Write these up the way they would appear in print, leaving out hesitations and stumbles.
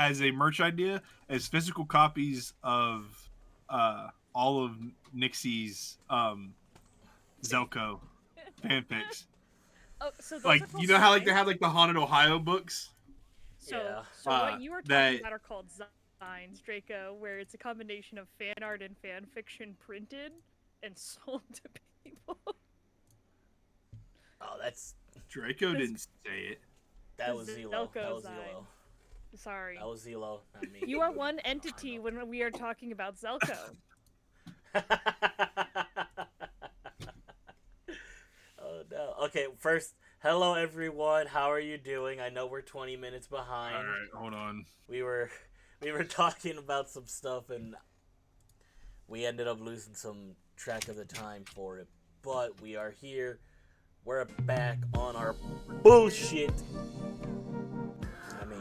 as a merch idea as physical copies of all of Nixie's Zelko fanfics. Oh, so those Like, are you called know how like they signs? have like the Haunted Ohio books? So, Yeah. so what you are talking That about are called signs, Draco, where it's a combination of fan art and fan fiction printed and sold to people. Oh, that's Draco This didn't say it. that the was Zelo. That Zelko was Zelo. sign. Sorry. That was Zelo, not me. You are one entity when we are talking about Zelko. Oh no. Okay, first, hello everyone. How are you doing? I know we're 20 minutes All behind. right, hold on. We were we were talking about some stuff and we ended up losing some track of the time for it. But we are here. We're back on our bullshit. I mean,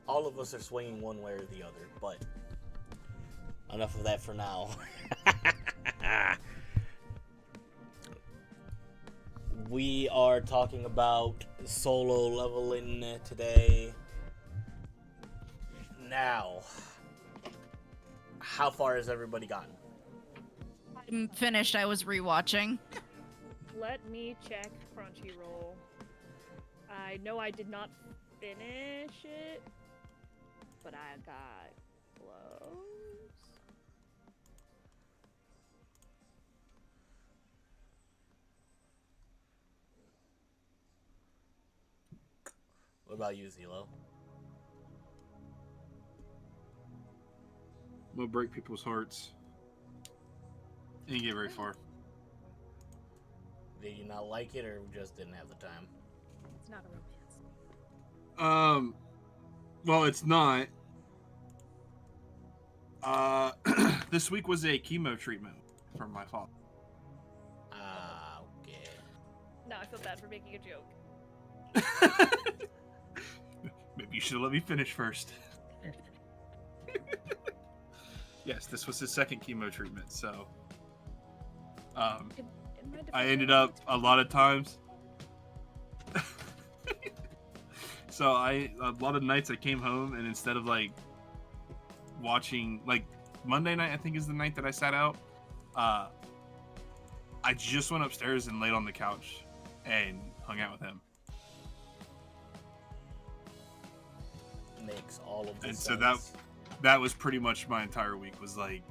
all of us are swinging one way or the other, but enough of that for now. We are talking about solo leveling today. Now, how far has everybody gotten? I'm finished. I was rewatching. Let me check Crunchyroll. I know I did not finish it, but I got close. What about you, Zelo? I'm gonna break people's hearts. Didn't get very far. Did you not like it, or just didn't have the time? It's not a romance. Well, it's not. This week was a chemo treatment from my father. Ah, okay. Now I feel bad for making a joke. Maybe you should have let me finish first. Yes, this was his second chemo treatment, so In my I defense, ended I up think a lot of times. So a lot of nights I came home and instead of like watching, like Monday night I think is the night that I sat out, I just went upstairs and laid on the couch and hung out with him. Makes all of this And sense. so that was pretty much my entire week. Was like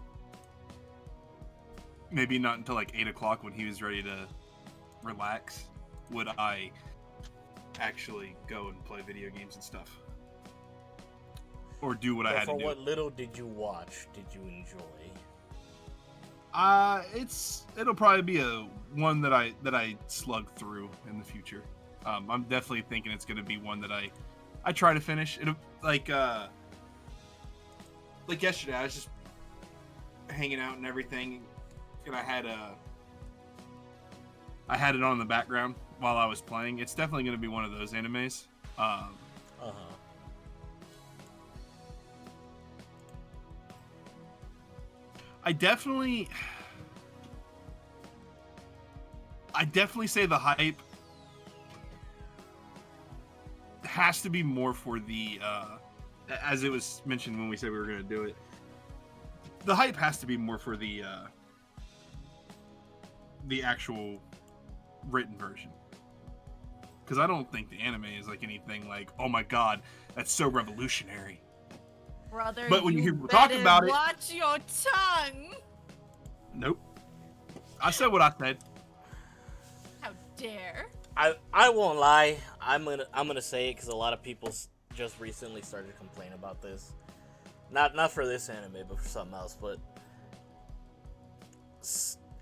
maybe not until like 8 o'clock when he was ready to relax would I actually go and play video games and stuff, or do what I had to for do. what little did you watch, did you enjoy? It'll probably be a one that I slug through in the future. I'm definitely thinking it's gonna be one that I try to finish. It'll like yesterday I was just hanging out and everything, and I had it on in the background while I was playing. It's definitely gonna be one of those animes. I definitely say the hype has to be more for the as it was mentioned when we said we were going to do it. The hype has to be more for the actual written version. Because I don't think the anime is like anything like, oh my god, that's so revolutionary. Brother, But when you hear people talk about it, watch your tongue. Nope. I said what I said. How dare? I won't lie. I'm gonna say it because a lot of people just recently started to complain about this. Not for this anime, but for something else. But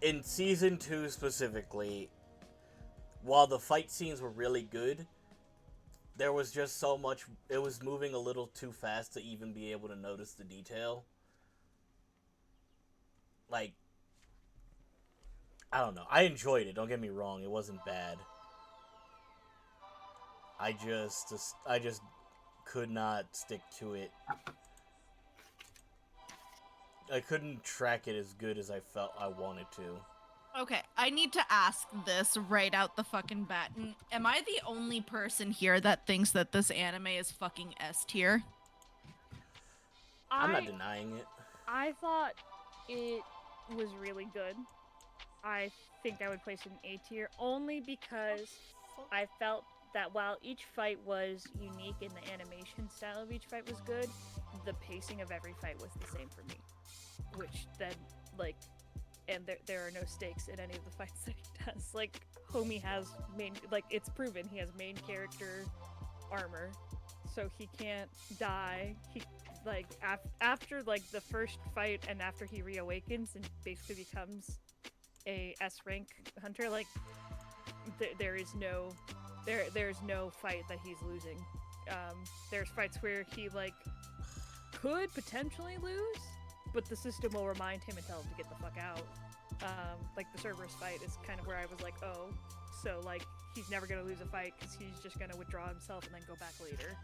in season 2 specifically, while the fight scenes were really good, there was just so much. It was moving a little too fast to even be able to notice the detail. Like, I don't know. I enjoyed it. Don't get me wrong. It wasn't bad. I just could not stick to it. I couldn't track it as good as I felt I wanted to. Okay, I need to ask this right out the fucking bat. Am I the only person here that thinks that this anime is fucking S tier? I'm not I denying it. I thought it was really good. I think I would place it in A tier only because I felt that while each fight was unique and the animation style of each fight was good, the pacing of every fight was the same for me. Which then, like, and there are no stakes in any of the fights that he does. Like, Homie has main, like, it's proven he has main character armor, so he can't die. He, like, after, like, the first fight and after he reawakens and basically becomes a S rank hunter, like, there's no fight that he's losing. There's fights where he, like, could potentially lose, but the system will remind him and tell him to get the fuck out. Like the Cerberus fight is kind of where I was like, oh, so like he's never gonna lose a fight because he's just gonna withdraw himself and then go back later.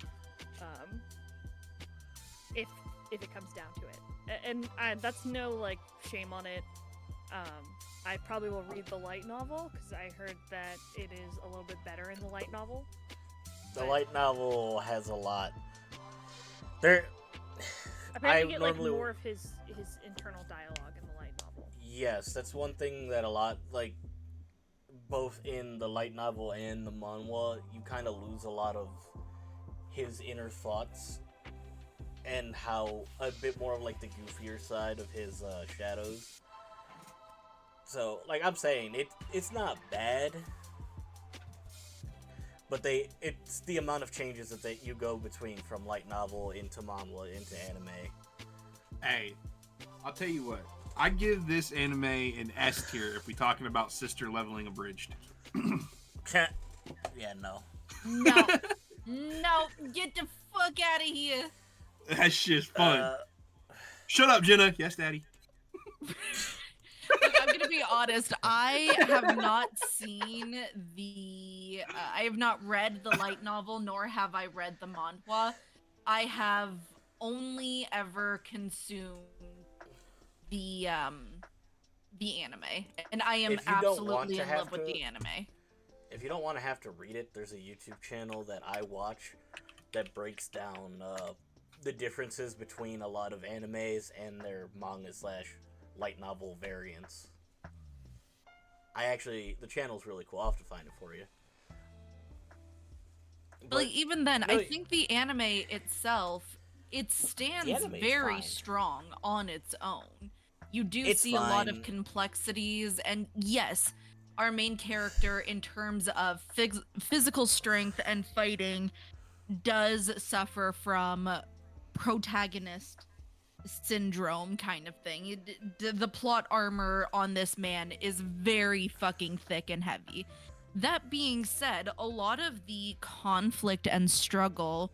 If it comes down to it, and that's no like shame on it. I probably will read the light novel because I heard that it is a little bit better in the light novel. The light novel has a lot. There. Apparently, you get like more of his internal dialogue in the light novel. Yes, that's one thing that a lot, like, both in the light novel and the manhwa, you kind of lose a lot of his inner thoughts and how a bit more of like the goofier side of his shadows. So, like I'm saying, it's not bad, but it's the amount of changes that you go between from light novel into manhwa into anime. Hey, I'll tell you what. I give this anime an S tier if we're talking about sister leveling abridged. Yeah, no. No. No, get the fuck out of here. That shit's fun. Shut up, Jenna. Yes, Daddy. Look, I'm gonna be honest. I have not seen the. I have not read the light novel, nor have I read the manhwa. I have only ever consumed the anime, and I am absolutely in love with the anime. If you don't want to have to read it, there's a YouTube channel that I watch that breaks down the differences between a lot of animes and their manga / light novel variants. The channel's really cool. I'll have to find it for you. But like, even then, really, I think the anime itself, it stands very strong on its own. You do see a lot of complexities, and yes, our main character, in terms of physical strength and fighting, does suffer from protagonist syndrome kind of thing. The plot armor on this man is very fucking thick and heavy. That being said, a lot of the conflict and struggle,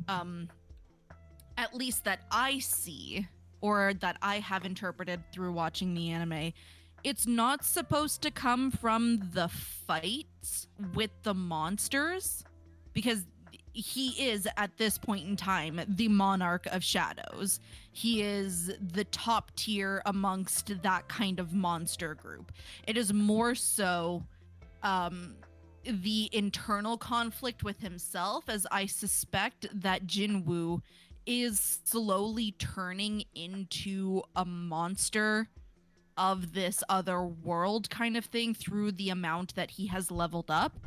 at least that I see, or that I have interpreted through watching the anime, it's not supposed to come from the fights with the monsters, because he is, at this point in time, the monarch of shadows. He is the top tier amongst that kind of monster group. It is more so the internal conflict with himself, as I suspect that UwU is slowly turning into a monster of this other world kind of thing through the amount that he has leveled up.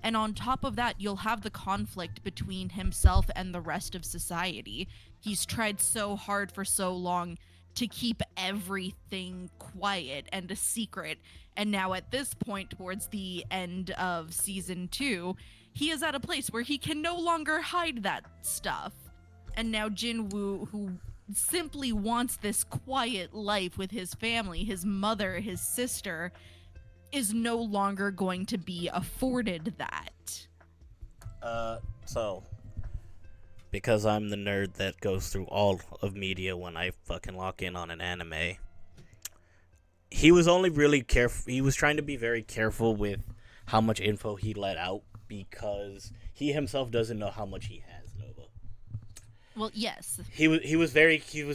And on top of that, you'll have the conflict between himself and the rest of society. He's tried so hard for so long to keep everything quiet and a secret. And now at this point, towards the end of season 2, he is at a place where he can no longer hide that stuff. And now UwU, who simply wants this quiet life with his family, his mother, his sister, is no longer going to be afforded that. So, because I'm the nerd that goes through all of media when I fucking lock in on an anime, he was only really careful. He was trying to be very careful with how much info he let out, because he himself doesn't know how much he has, Nova. Well, yes. He was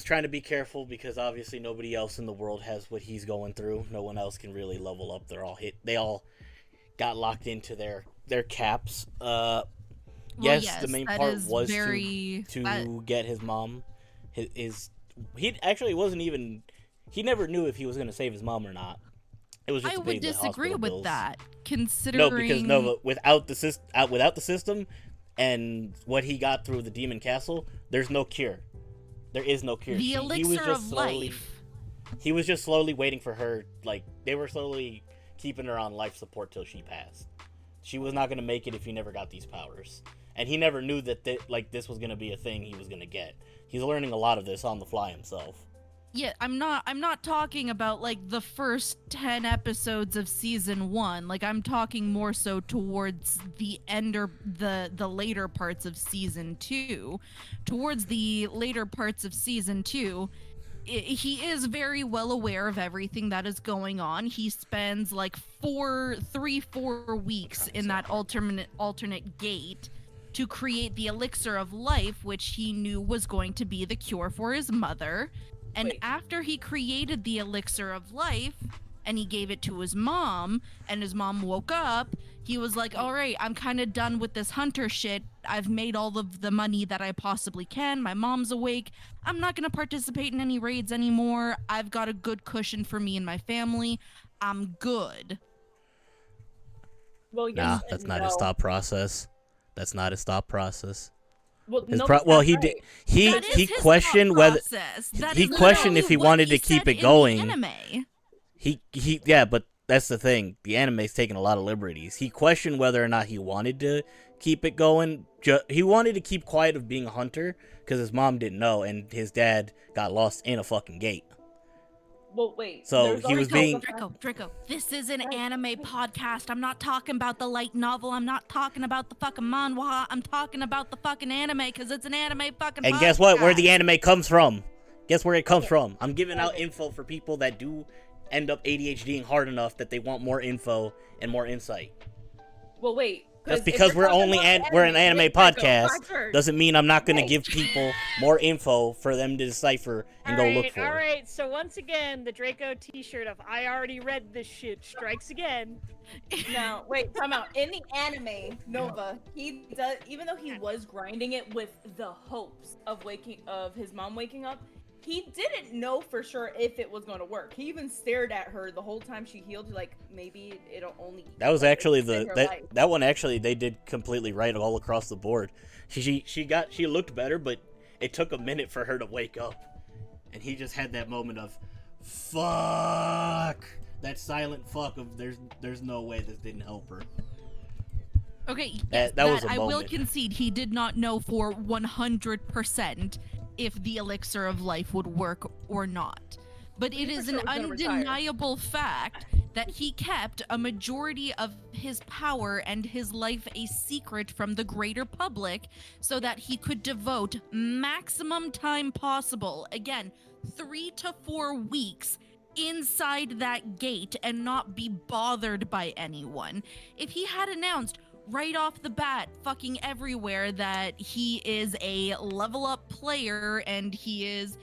trying to be careful because obviously nobody else in the world has what he's going through. No one else can really level up. They all got locked into their caps. Yes, the main part was to get his mom. He actually wasn't even. He never knew if he was going to save his mom or not. It was just I to pay would the disagree hospital with bills. that, considering... No, because Nova, without the system and what he got through the Demon Castle, there's no cure. There is no cure. The elixir of life. He was just slowly waiting for her. Like, they were slowly keeping her on life support till she passed. She was not going to make it if he never got these powers. And he never knew that this was going to be a thing he was going to get. He's learning a lot of this on the fly himself. Yeah, I'm not talking about like the first 10 episodes of season 1. Like, I'm talking more so towards the end or the later parts of season 2. Towards the later parts of season 2, he is very well aware of everything that is going on. He spends like 4 weeks in that alternate gate to create the elixir of life, which he knew was going to be the cure for his mother. And after he created the elixir of life and he gave it to his mom and his mom woke up, he was like, all right, I'm kind of done with this hunter shit. I've made all of the money that I possibly can. My mom's awake. I'm not going to participate in any raids anymore. I've got a good cushion for me and my family. I'm good. Well, yes, Nah, that's not no. his thought process. That's not his thought process. Well, His no, pro- that's well, not he right. did. He That is he his questioned thought whether process. That he is questioned if literally he what wanted to said keep it in the going. anime. He yeah, but that's the thing. The anime's taking a lot of liberties. He questioned whether or not he wanted to keep it going. He wanted to keep quiet of being a hunter because his mom didn't know, and his dad got lost in a fucking gate. Well, wait. So there's he was also being- the fact- Draco, this is an anime podcast. I'm not talking about the light novel. I'm not talking about the fucking manhwa. I'm talking about the fucking anime because it's an anime fucking And podcast. guess what? Where the anime comes from? Guess where it comes from? I'm giving out info for people that do end up ADHDing hard enough that they want more info and more insight. Well, wait. Just if because we're we're talking only about we're an anime wait, Draco, podcast Roger. doesn't mean I'm not going to Wait. give people more info for them to decipher and go look for. All right. So once again, the Draco T-shirt of "I already read this shit" strikes again. No, wait, time out. In the anime, Nova, he does, even though he was grinding it with the hopes of his mom waking up, he didn't know for sure if it was going to work. He even stared at her the whole time she healed, like maybe it'll only. That was like, actually extend her life. that one actually they did completely right all across the board. She looked better, but it took a minute for her to wake up, and he just had that moment of fuck. That silent fuck of there's no way this didn't help her. Okay, That yes, was a I will moment. concede he did not know for 100% if the elixir of life would work or not. But it He for is sure an was gonna retire. undeniable fact that he kept a majority of his power and his life a secret from the greater public so that he could devote maximum time possible, again, 3 to 4 weeks, inside that gate and not be bothered by anyone. If he had announced right off the bat, fucking everywhere, that he is a level up player and he's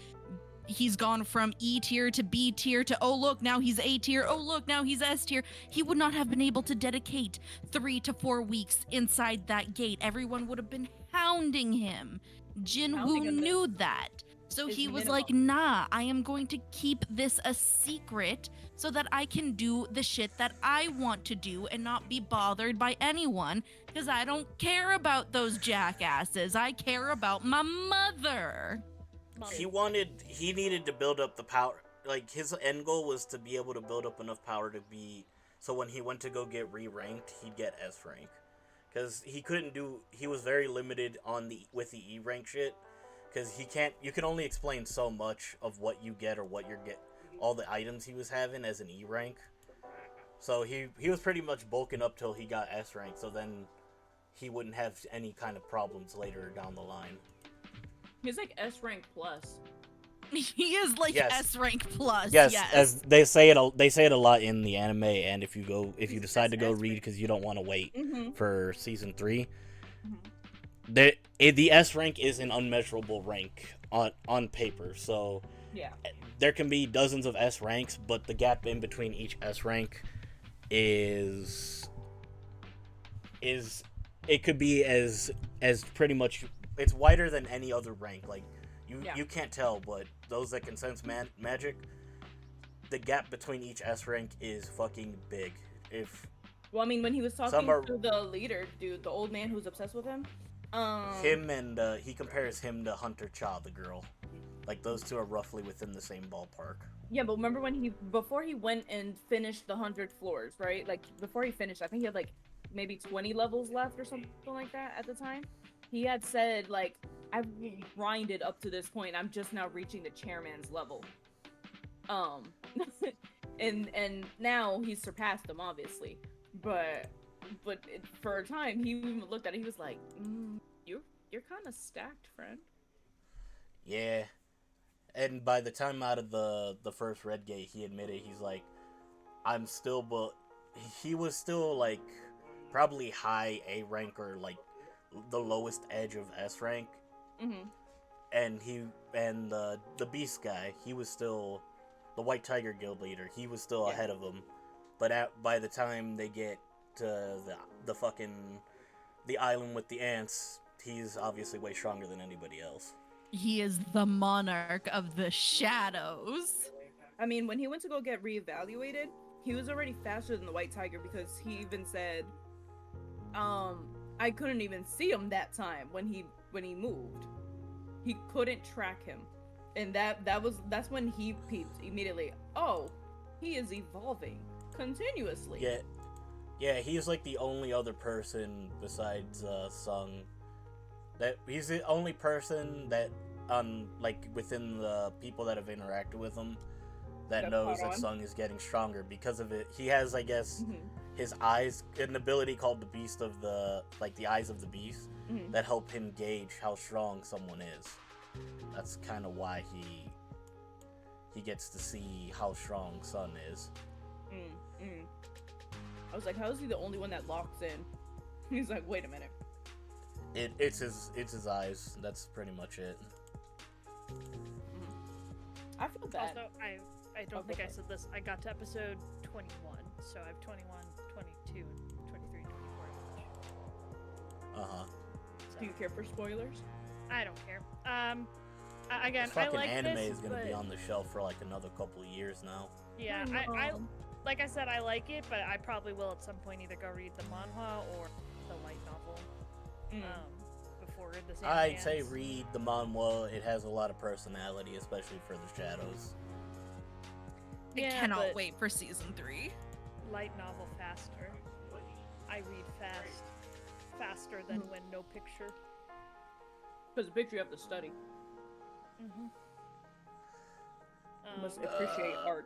gone from E tier to B tier to, oh look, now he's A tier, oh look, now he's S tier, he would not have been able to dedicate 3 to 4 weeks inside that gate. Everyone would have been hounding him. Jinwoo Hounding him knew that. So is he was minimum. like, nah, I am going to keep this a secret so that I can do the shit that I want to do and not be bothered by anyone, because I don't care about those jackasses. I care about my mother. He needed to build up the power. Like, his end goal was to be able to build up enough power to be, so when he went to go get re-ranked, he'd get S rank. Because he was very limited with the E rank shit. Because you can only explain so much of what you get or what all the items he was having as an E rank. So he was pretty much bulking up till he got S rank, so then he wouldn't have any kind of problems later down the line. He's like S rank plus. He is like Yes. S rank plus. Yes, Yes. as they say it a lot in the anime, and if you decide to go S read rank. because you don't want to wait Mm-hmm. for season 3, the S rank is an unmeasurable rank on paper, so Yeah. there can be dozens of S ranks, but the gap in between each S rank is it could be as pretty much, it's wider than any other rank. Like you can't tell, but those that can sense magic, the gap between each S rank is fucking big. Well, I mean, when he was talking Some are- to the leader, dude, the old man who's obsessed with him, him and he compares him to Hunter Cha, the girl. Like those two are roughly within the same ballpark. Yeah, but remember when before he went and finished the 100 floors, right? Like, before he finished, I think he had, like, maybe 20 levels left or something like that at the time. He had said, like, I've grinded up to this point, I'm just now reaching the chairman's level. And now he's surpassed him, obviously. But for a time, he even looked at it, he was like, you're kind of stacked, friend. Yeah. And by the time out of the first red gate, he admitted, he's like, I'm still, but he was still like probably high A rank or like the lowest edge of S rank. Mm-hmm. And the beast guy, he was still the White Tiger Guild leader. He was still ahead of him. But by the time they get to the island with the ants, he's obviously way stronger than anybody else. He is the monarch of the shadows. I mean, when he went to go get reevaluated, he was already faster than the White Tiger because he even said, I couldn't even see him that time when he moved. He couldn't track him. And that's when he peeped immediately. Oh, he is evolving continuously. Yeah, he's like the only other person besides Sung. That he's the only person that like within the people that have interacted with him that knows that Sung is getting stronger because of it. He has, I guess, his eyes, an ability called the Beast of the Eyes of the Beast, that help him gauge how strong someone is. That's kind of why he gets to see how strong Sun is. I was like, how is he the only one that locks in? He's like, wait a minute. It's his eyes. That's pretty much it. I feel bad. Also, I don't think I said this. I got to episode 21, so I have 21, 22, 23, 24. Uh-huh. So, Do you care for spoilers? I don't care. Again, the I fucking like anime this, is gonna but be on the shelf for like another couple of years now. yeah, I like I said, I like it, but I probably will at some point either go read the manhwa or the light novel. Before this anime I'd say ends. read the manhwa. It has a lot of personality, especially for the shadows. I Yeah, cannot but wait for season 3. light novel faster. I read faster than when no picture. Because the picture you have to study. Mm-hmm. You must appreciate art.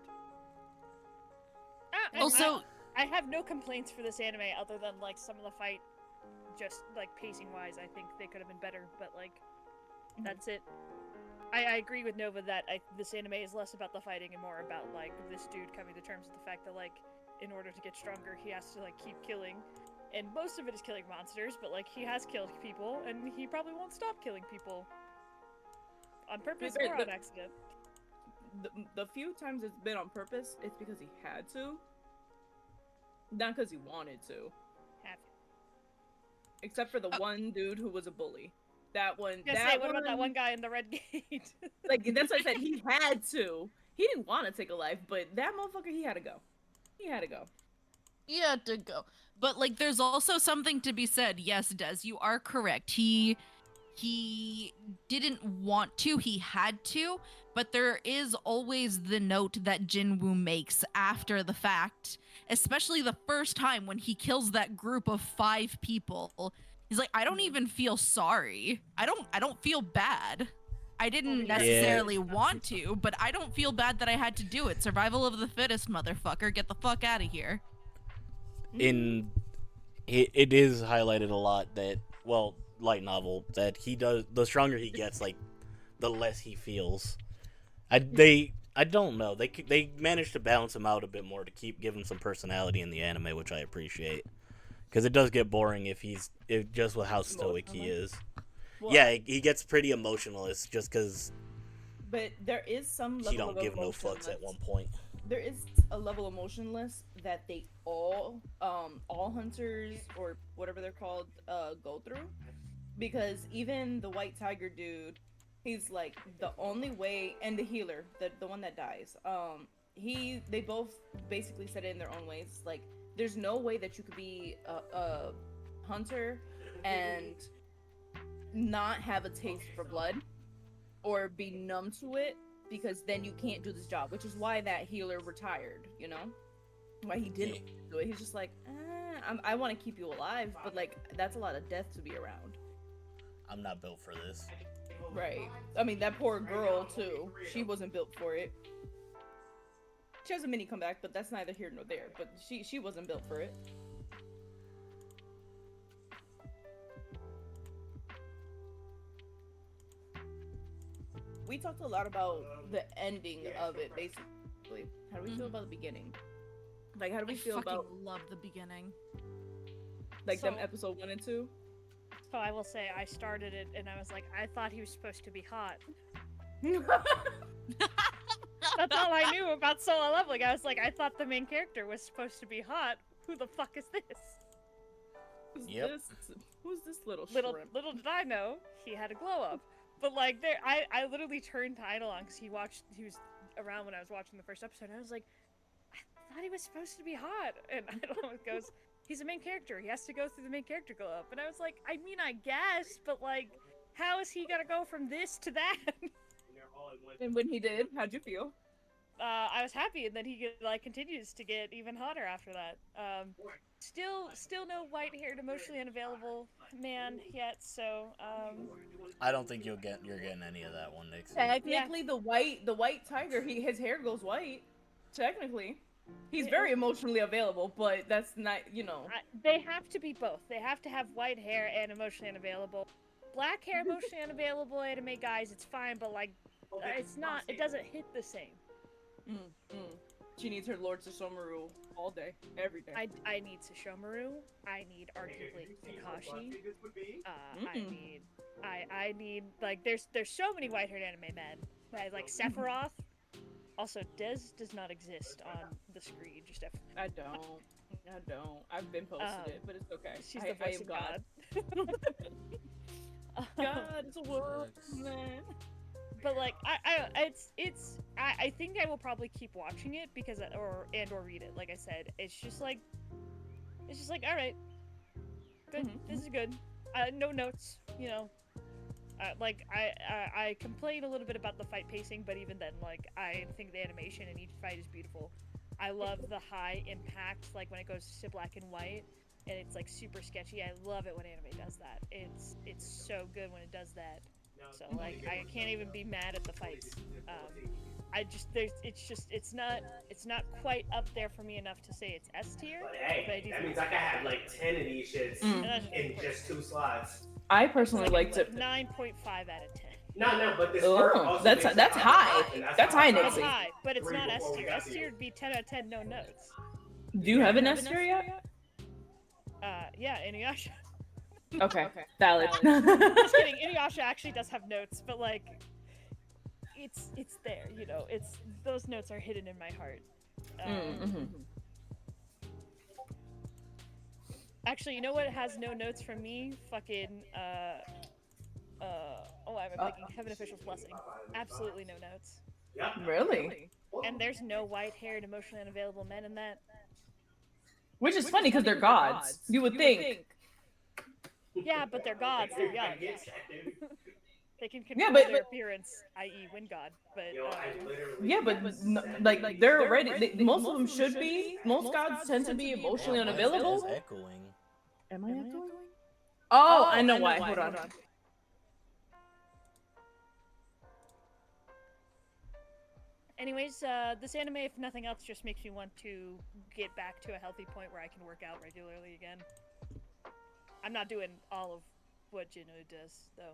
Also, I have no complaints for this anime other than like some of the fight, just like pacing wise, I think they could have been better. But like, that's it. I agree with Nova that this anime is less about the fighting and more about like this dude coming to terms with the fact that like in order to get stronger he has to like keep killing, and most of it is killing monsters. But like he has killed people and he probably won't stop killing people on purpose or on accident. The few times it's been on purpose, it's because he had to. Not because he wanted to. Have Except for the one dude who was a bully. That one. what about that one guy in the red gate? Like, that's what I said. He had to. He didn't want to take a life, but that motherfucker, he had to go. He had to go. he had to go. But like, there's also something to be said. Yes, Des, you are correct. He didn't want to. He had to. But there is always the note that Jinwoo makes after the fact, especially the first time when he kills that group of 5 people. He's like, I don't even feel sorry. I don't feel bad. I didn't necessarily want to, but I don't feel bad that I had to do it. Survival of the fittest, motherfucker. Get the fuck out of here. It is highlighted a lot that, well, light novel, that he does, the stronger he gets, like, the less he feels. I don't know. They managed to balance him out a bit more to give him some personality in the anime, which I appreciate. Because it does get boring if just with how stoic he is. Well, Yeah, he gets pretty emotionalist just because but there is some level he don't of give no fucks at one point. There is a level of emotionless that they all hunters or whatever they're called go through, because even the white tiger dude, he's like the only way, and the healer, the one that dies, they both basically said it in their own ways, like there's no way that you could be a hunter and not have a taste for blood or be numb to it, because then you can't do this job, which is why that healer retired, you know? Why he didn't do it. He's just like, I want to keep you alive, but like, that's a lot of death to be around. I'm not built for this. Right. I mean, that poor girl, too. She wasn't built for it. She has a mini comeback, but that's neither here nor there. But she wasn't built for it. We talked a lot about the ending of it, basically. How do we feel about the beginning? Like, how do we feel about love the beginning? like them So- episode 1 and 2? So I will say I started it and I was like, I thought he was supposed to be hot. That's all I knew about Solo Leveling. I was like, I thought the main character was supposed to be hot. Who the fuck is this? Who's this little Little shrimp? did I know he had a glow up. But like there, I literally turned Tidal on because he was around when I was watching the first episode. And I was like, I thought he was supposed to be hot. And Idol goes, he's a main character. He has to go through the main character glow up. And I was like, I mean, I guess, but like, how is he gonna go from this to that? And when he did, how'd you feel? I was happy, and then he continues to get even hotter after that. Still no white-haired, emotionally unavailable man yet. So I don't think you're getting any of that one, Nixon. Technically, the white tiger, his hair goes white. Technically, he's very emotionally available, but that's not, you know. they have to be both. They have to have white hair and emotionally unavailable. Black hair, emotionally unavailable anime guys, it's fine, but like, it's not. It doesn't hit the same. She needs her Lord Sesshomaru all day, every day. I need Sesshomaru. I need arguably Kakashi. I need like there's so many white-haired anime men. Like Sephiroth. Also, does not exist on the screen. Just I don't. I've been posted it, but it's okay. She's the voice of God. God is a woman. But like I think I will probably keep watching it because or read it. Like I said, it's just like all right, good. This is good. No notes, you know. Like I complain a little bit about the fight pacing, but even then, like I think the animation in each fight is beautiful. I love the high impact, like when it goes to black and white, and it's like super sketchy. I love it when anime does that. It's so good when it does that. So like I can't even be mad at the fights. It's not quite up there for me enough to say it's S tier. But hey, that means I could have like 10 of these shits in just 2 slots. I personally liked it. 9.5 out of 10. No, but this that's high. That's high, It's Nixie. high, but it's not S before we tier. got S tier would be 10 out of 10, no notes. Do you have an S tier yet? Yeah, Inuyasha. Okay, valid. Just kidding. Inuyasha actually does have notes, but like, it's there. You know, those notes are hidden in my heart. Actually, you know what has no notes from me? Fucking I'm thinking Heaven Official's Blessing. Absolutely no notes. Really? And there's no white-haired, emotionally unavailable men in that. Which is funny because they're gods. You would think. Yeah, but they're gods. They're young. They can control but- their appearance, i.e., Wind God. But Yeah, but like they're already. Most of them should be. Most gods tend to be emotionally Damn, why is unavailable. that echoing? Am I echoing? Oh, I know why. Hold on. anyways, this anime, if nothing else, just makes me want to get back to a healthy point where I can work out regularly again. I'm not doing all of what Jinwoo does, though.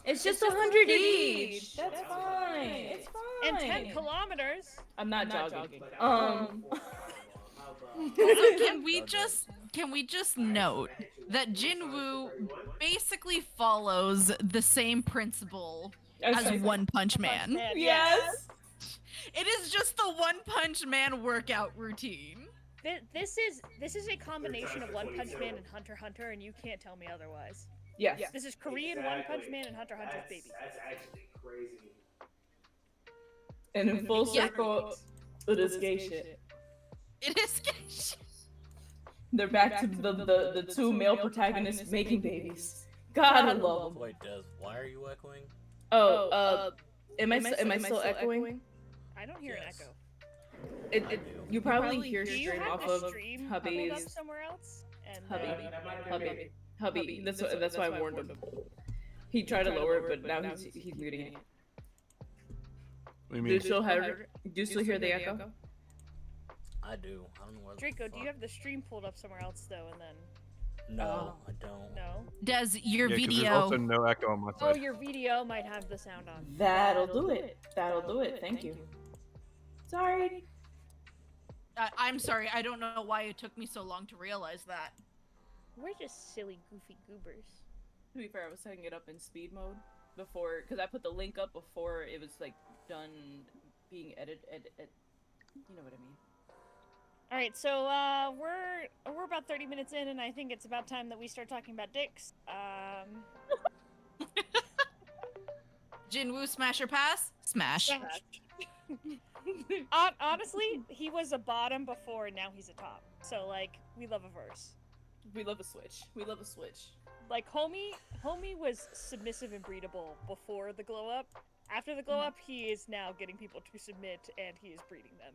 It's just 100 each. That's fine. It's fine. And 10 kilometers. I'm not jogging. Also, can we just can we just note that Jinwoo basically follows the same principle as One Punch Man? Yes. It is just the One Punch Man workout routine. This is a combination of One Punch Man and Hunter x Hunter, and you can't tell me otherwise. Yes. This is Korean One Punch Man and Hunter x Hunter's baby. That's actually crazy. And in full circle, it is gay shit. It is gay shit. They're back to the two male protagonists making babies. God, I love them. Wait, Des, why are you echoing? Am I still echoing? I don't hear Yes. an echo. You probably hear Do you stream have off the of stream pulled up Hubby's. somewhere else? And Hubby. That's why I warned him. He tried to lower it, but now he's muting it. What do you Do mean? you still hear the echo? I do. I don't know where the Draco, do fuck- you have the stream pulled up somewhere else though? And then No, I don't. no. Does your Yeah, 'cause video? there's also no echo on my Oh, side. your video might have the sound on. That'll do it. Thank you. Sorry. I'm sorry. I don't know why it took me so long to realize that. We're just silly, goofy goobers. To be fair, I was setting it up in speed mode before, because I put the link up before it was like done being edited. You know what I mean. All right, so we're about 30 minutes in, and I think it's about time that we start talking about dicks. Jinwoo smash or pass? Smash. Honestly, he was a bottom before, and now he's a top. So like, we love a verse. We love a switch. Like homie was submissive and breedable before the glow up. After the glow up, he is now getting people to submit, and he is breeding them.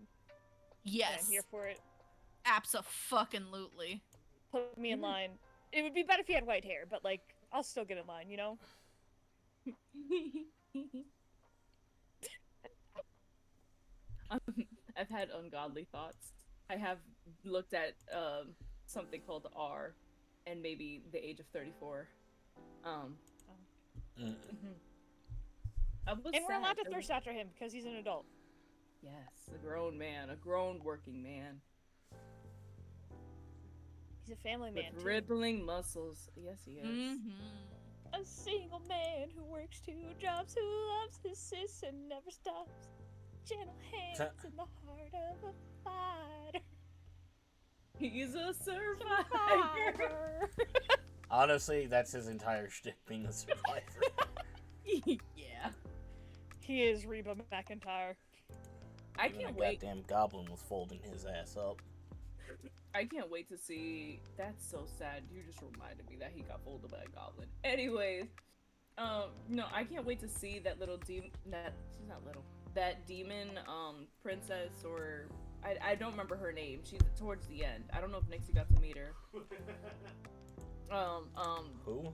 Yes. I'm here for it. Abso-fucking-lutely. Put me in line. It would be better if he had white hair, but like, I'll still get in line, you know? I've had ungodly thoughts. I have looked at something called R, and maybe the age of 34. Mm. I was And we're allowed to sad. thirst after him because he's an adult. Yes, a grown man, a grown working man He's a family man. with too. rippling muscles. Yes, he is. Mm-hmm. A single man who works 2 jobs, who loves his sis and never stops. Gentle hands in the heart of a fighter. He's a survivor. Honestly, that's his entire shtick, being a survivor. Yeah. He is Reba McEntire. I Even can't a wait. goddamn goblin was folding his ass up. I can't wait to see. That's so sad. You just reminded me that he got folded by a goblin. Anyways, no, I can't wait to see that little demon. That she's not little. That demon, princess, or I don't remember her name. She's towards the end. I don't know if Nixie got to meet her. Who?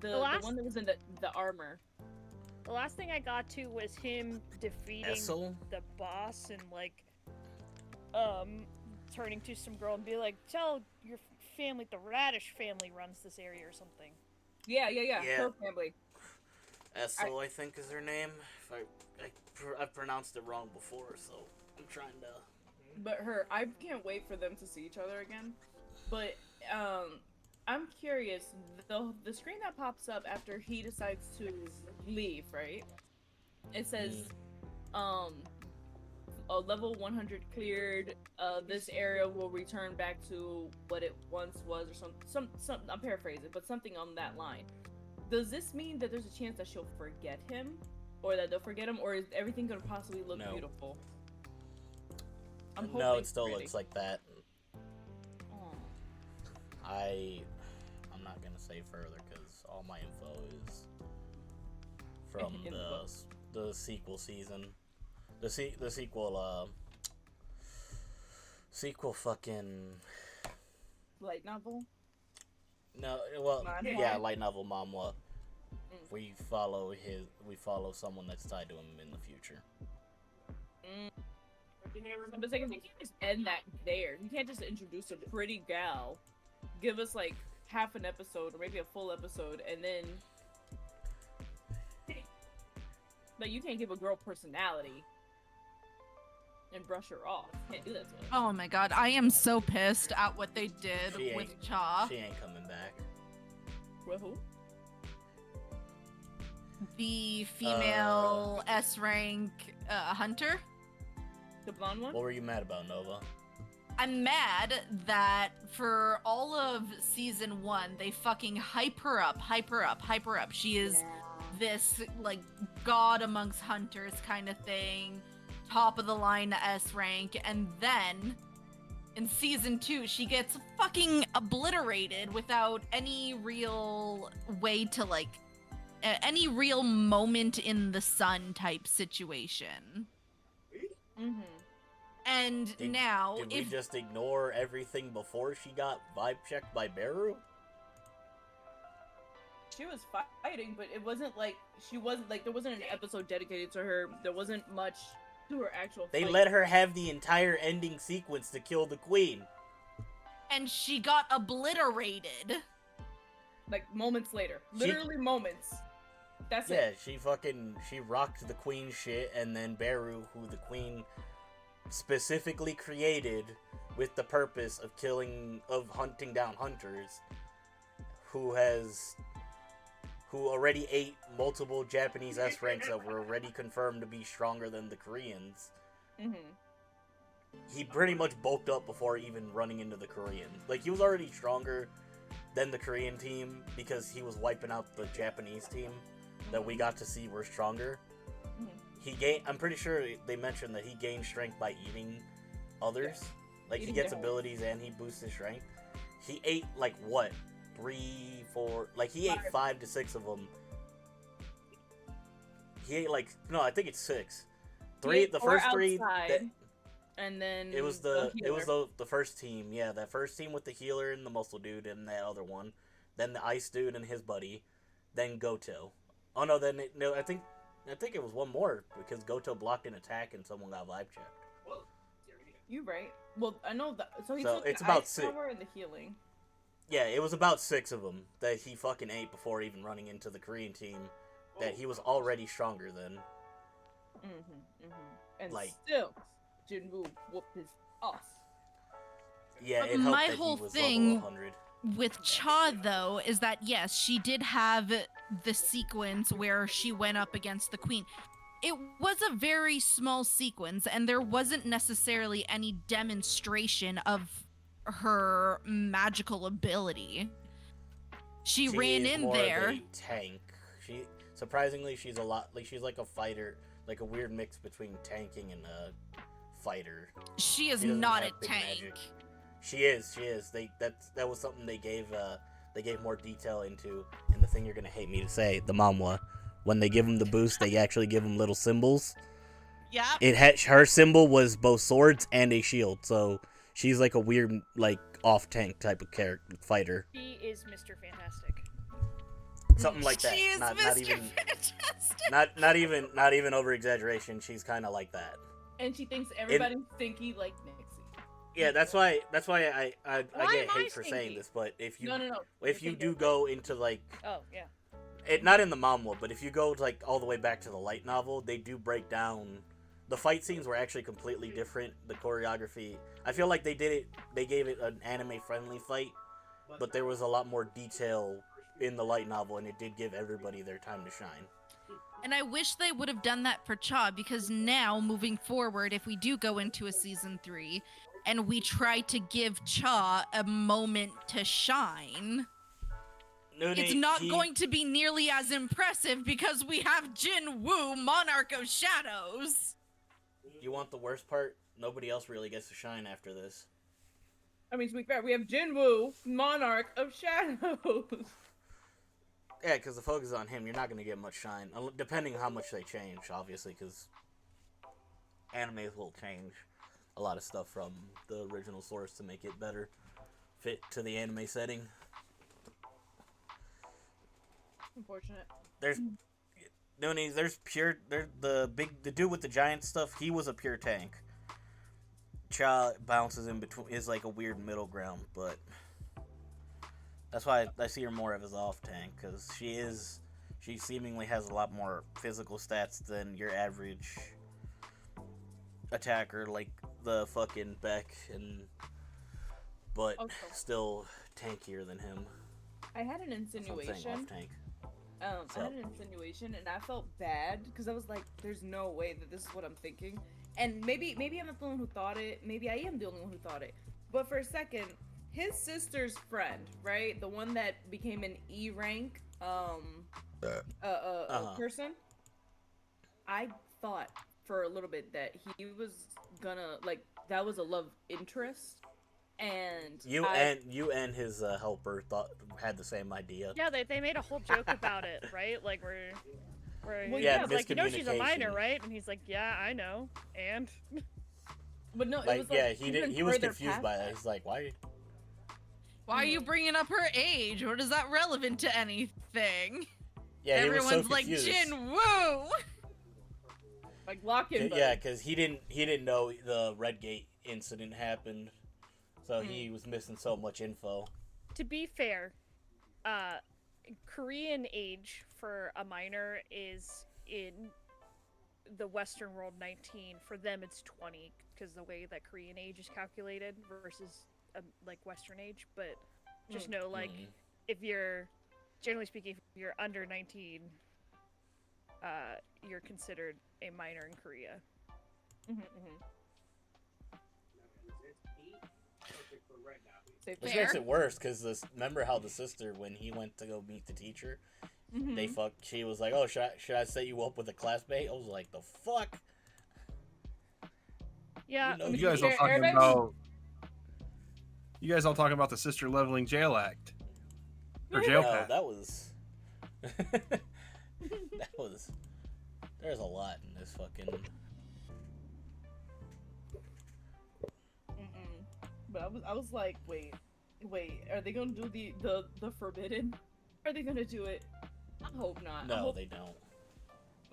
The one that was in the armor. The last thing I got to was him defeating Essel? the boss and like, turning to some girl and be like, tell your family the Radish family runs this area or something. Yeah. Yeah. Her family. Essel, I think is her name. I've pronounced it wrong before, so I'm trying to. But I can't wait for them to see each other again. But I'm curious. The screen that pops up after he decides to leave, right? It says, a level 100 cleared. This area will return back to what it once was, or some. I'm paraphrasing, but something on that line. Does this mean that there's a chance that she'll forget him, or that they'll forget him, or is everything gonna possibly look No. beautiful? No, hoping it still pretty. looks like that. Aw. I'm not gonna say further because all my info is from Info. the sequel season, the sequel fucking Light novel. no, well, Manhwa? yeah, light novel Manhwa. Mm. We follow someone that's tied to him in the future. But like, you can't just end that there. You can't just introduce a pretty gal, give us like half an episode or maybe a full episode, and then like you can't give a girl personality. and brush her off. Can't do that to her. Oh my god, I am so pissed at what they did She with ain't- Cha. She ain't coming back. With who? The female S rank hunter. The blonde one? What were you mad about, Nova? I'm mad that for all of season 1, they fucking hype her up. She is this, like, god amongst hunters kind of thing. Top of the line S rank. And then, in season 2, she gets fucking obliterated without any real way to, like, any real moment in the sun type situation. Mm-hmm. And Did now, we just ignore everything before she got vibe checked by Beru? She was fighting, but it wasn't like she wasn't like there wasn't an episode dedicated to her. There wasn't much to her actual. They fight. let her have the entire ending sequence to kill the queen. and she got obliterated. like moments later, literally moments. That's Yeah, it. she rocked the queen shit, and then Beru, who the queen specifically created with the purpose of hunting down hunters, who already ate multiple Japanese S ranks that were already confirmed to be stronger than the Koreans. Mm-hmm. He pretty much bulked up before even running into the Koreans. Like, he was already stronger than the Korean team because he was wiping out the Japanese team that we got to see were stronger. Mm-hmm. I'm pretty sure they mentioned that he gained strength by eating others. Like, Eating he gets their abilities and he boosts his strength. He ate, like, what? 3, 4... Like, he ate 5 to 6 of them. He ate, like... No, I think it's 6. The first 3... And then It was the first team, yeah, that first team with the healer and the muscle dude and that other one, then the ice dude and his buddy, then Goto. Oh no, I think it was one more because Goto blocked an attack and someone got vibe checked. You're right. Well, I know that. So he So took it's the about ice 6. power and the healing. Yeah, it was about 6 of them that he fucking ate before even running into the Korean team that he was already stronger than. Mm-hmm. And Like- still, Jinwoo whooped his ass. Yeah, But it helped my that whole he was thing- level 100. With Cha, though, is that yes, she did have the sequence where she went up against the queen. It was a very small sequence, and there wasn't necessarily any demonstration of her magical ability. She ran is in more of there. a tank. Surprisingly, she's a lot like she's like a fighter, like a weird mix between tanking and a fighter. She is She doesn't not a have big tank. magic. She is. That was something they gave more detail into in the thing you're gonna hate me to say, the manhwa. When they give them the boost, they actually give them little symbols. Yeah. Her symbol was both swords and a shield, so she's like a weird, like off tank type of fighter, He is Mr. Fantastic. something like that. She is not Mr. even Fantastic. not even over exaggeration. She's kind of like that. And she thinks everybody's stinky like Nixie. Yeah, that's why I Why get am I hate for saying stinky? this, but if you No. if you do go into like Oh, yeah. not in the manhwa, but if you go like all the way back to the light novel, they do break down. The fight scenes were actually completely different. The choreography, I feel like they gave it an anime friendly fight, but there was a lot more detail in the light novel, and it did give everybody their time to shine. And I wish they would have done that for Cha, because now, moving forward, if we do go into a season 3, and we try to give Cha a moment to shine, it's not going to be nearly as impressive because we have Jinwoo, Monarch of Shadows. You want the worst part? Nobody else really gets to shine after this. I mean, to be fair, we have Jinwoo, Monarch of Shadows. Yeah, because the focus is on him. You're not going to get much shine, depending on how much they change, obviously, because animes will change a lot of stuff from the original source to make it better fit to the anime setting. Unfortunate. There's the dude with the giant stuff. He was a pure tank. Cha bounces in between, is like a weird middle ground, but that's why I see her more of as off tank, because she seemingly has a lot more physical stats than your average attacker like the fucking Beck, but Also, still tankier than him. I had an That's what I'm saying, insinuation. off tank. I had an insinuation, and I felt bad because I was like, "There's no way that this is what I'm thinking." And maybe I'm not the one who thought it. Maybe I am the only one who thought it. But for a second, his sister's friend, right, the one that became an E rank, person. I thought for a little bit that he was gonna that was a love interest, and You and his helper had the same idea. Yeah, they made a whole joke about it, right? Like where Well, he yeah, was like, you know, she's a minor, miscommunication. right? And he's like, yeah, I know, and but no, it Like, was yeah, like he was confused by that. He's like, why? Why are you bringing up her age? What is that relevant to anything? Yeah, Everyone's he was so like, confused. Jin Woo! like lock in. Yeah, because he didn't know the Redgate incident happened, so he was missing so much info. to be fair, Korean age for a minor is in the Western world 19. For them, it's 20 because the way that Korean age is calculated versus like Western age. But just know, like, if you're generally speaking, if you're under 19, you're considered a minor in Korea. Safe Which Fair. makes it worse because remember how the sister, when he went to go meet the teacher, they fucked. She was like, "Oh, should I set you up with a classmate?" I was like, "The fuck." Yeah, You know, You guys all Fair talking airbag? about? You guys all talking about the sister leveling jail act or jail No, path? that was. that was. There's a lot in this fucking. But I was like, wait, are they gonna do the forbidden? Are they gonna do it? I hope not. No, they don't.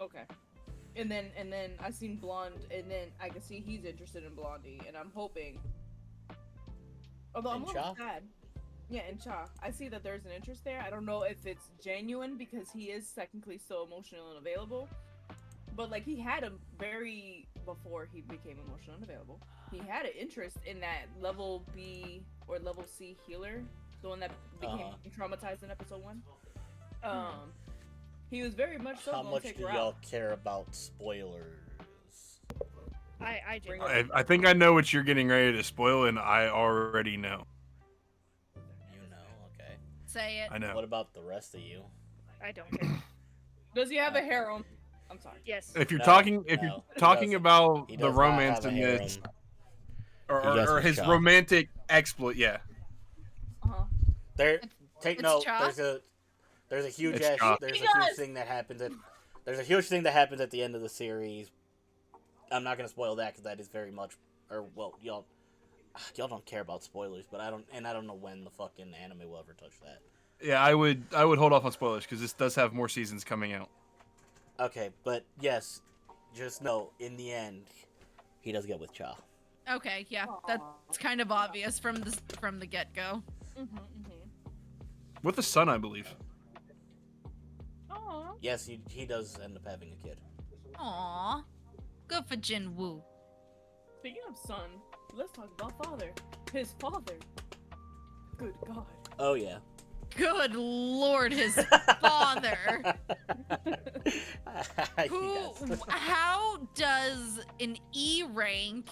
Okay. And then I seen Blonde, and then I can see he's interested in Blondie, and I'm hoping. Although I'm a And little Cha? sad. Yeah, and Cha. I see that there's an interest there. I don't know if it's genuine because he is technically still emotional and available. But like he had a very before he became emotional and available. He had an interest in that level B or level C healer, the one that became traumatized in episode 1. He was very much so How gonna much take do her y'all out. care about spoilers? I do. I think I know what you're getting ready to spoil, and I already know. You know, okay. Say it. I know. What about the rest of you? I don't care. Does he have a harem? I'm sorry. Yes. If you're No, talking, he doesn't. about He the does not romance have a in harem. this, He does or with his Cha. romantic exploit, yeah. There, take It's note. Cha? There's a huge It's Cha. thing that happens at the end of the series. I'm not gonna spoil that because that is very much, y'all don't care about spoilers, but I don't know when the fucking anime will ever touch that. Yeah, I would hold off on spoilers because this does have more seasons coming out. Okay, but yes, just know in the end, he does get with Cha. Okay, yeah, that's kind of obvious from the get-go. With the son, I believe. Aww. Yes, he does end up having a kid. Aww. Good for Jin Woo. Speaking of son, let's talk about father. His father. Good God. Oh yeah. Good lord, his father. How does an E rank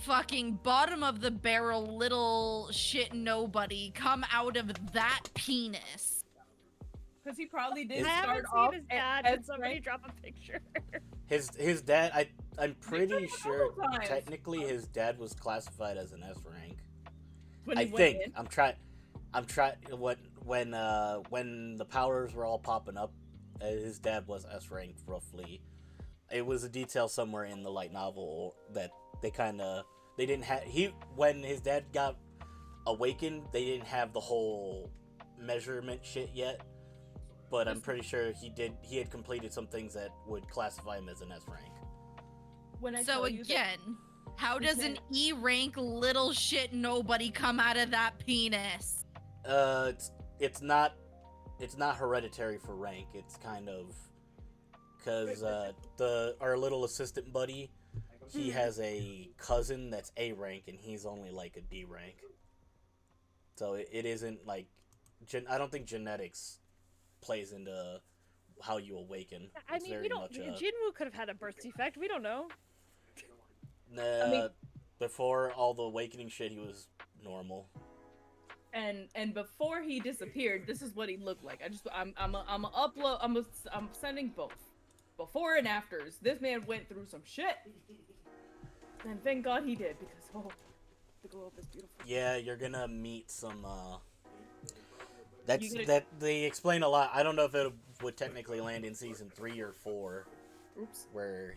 fucking bottom of the barrel little shit nobody come out of that penis? Because he probably did I start haven't off seen his dad. as Can somebody rank- drop a picture? His dad, I'm pretty sure couple times. technically his dad was classified as an S rank. when I he went think in. I'm trying when the powers were all popping up, his dad was S rank roughly. It was a detail somewhere in the light novel that they didn't have when his dad got awakened, they didn't have the whole measurement shit yet. But I'm pretty sure he had completed some things that would classify him as an S rank. When I So tell you that- again, how does an E rank little shit nobody come out of that penis? It's not hereditary for rank. It's kind of because our little assistant buddy, he has a cousin that's A rank, and he's only like a D rank. So it isn't like, I don't think genetics plays into how you awaken. I It's mean, we very don't. much Jinwoo could have had a birth defect. We don't know. I mean- before all the awakening shit, he was normal. And before he disappeared, this is what he looked like. I'm a upload. I'm sending both, before and afters. This man went through some shit, and thank God he did, because the glow up is beautiful. Yeah, you're gonna meet some. You gonna- That they explain a lot. I don't know if it would technically land in season 3 or 4, Oops. where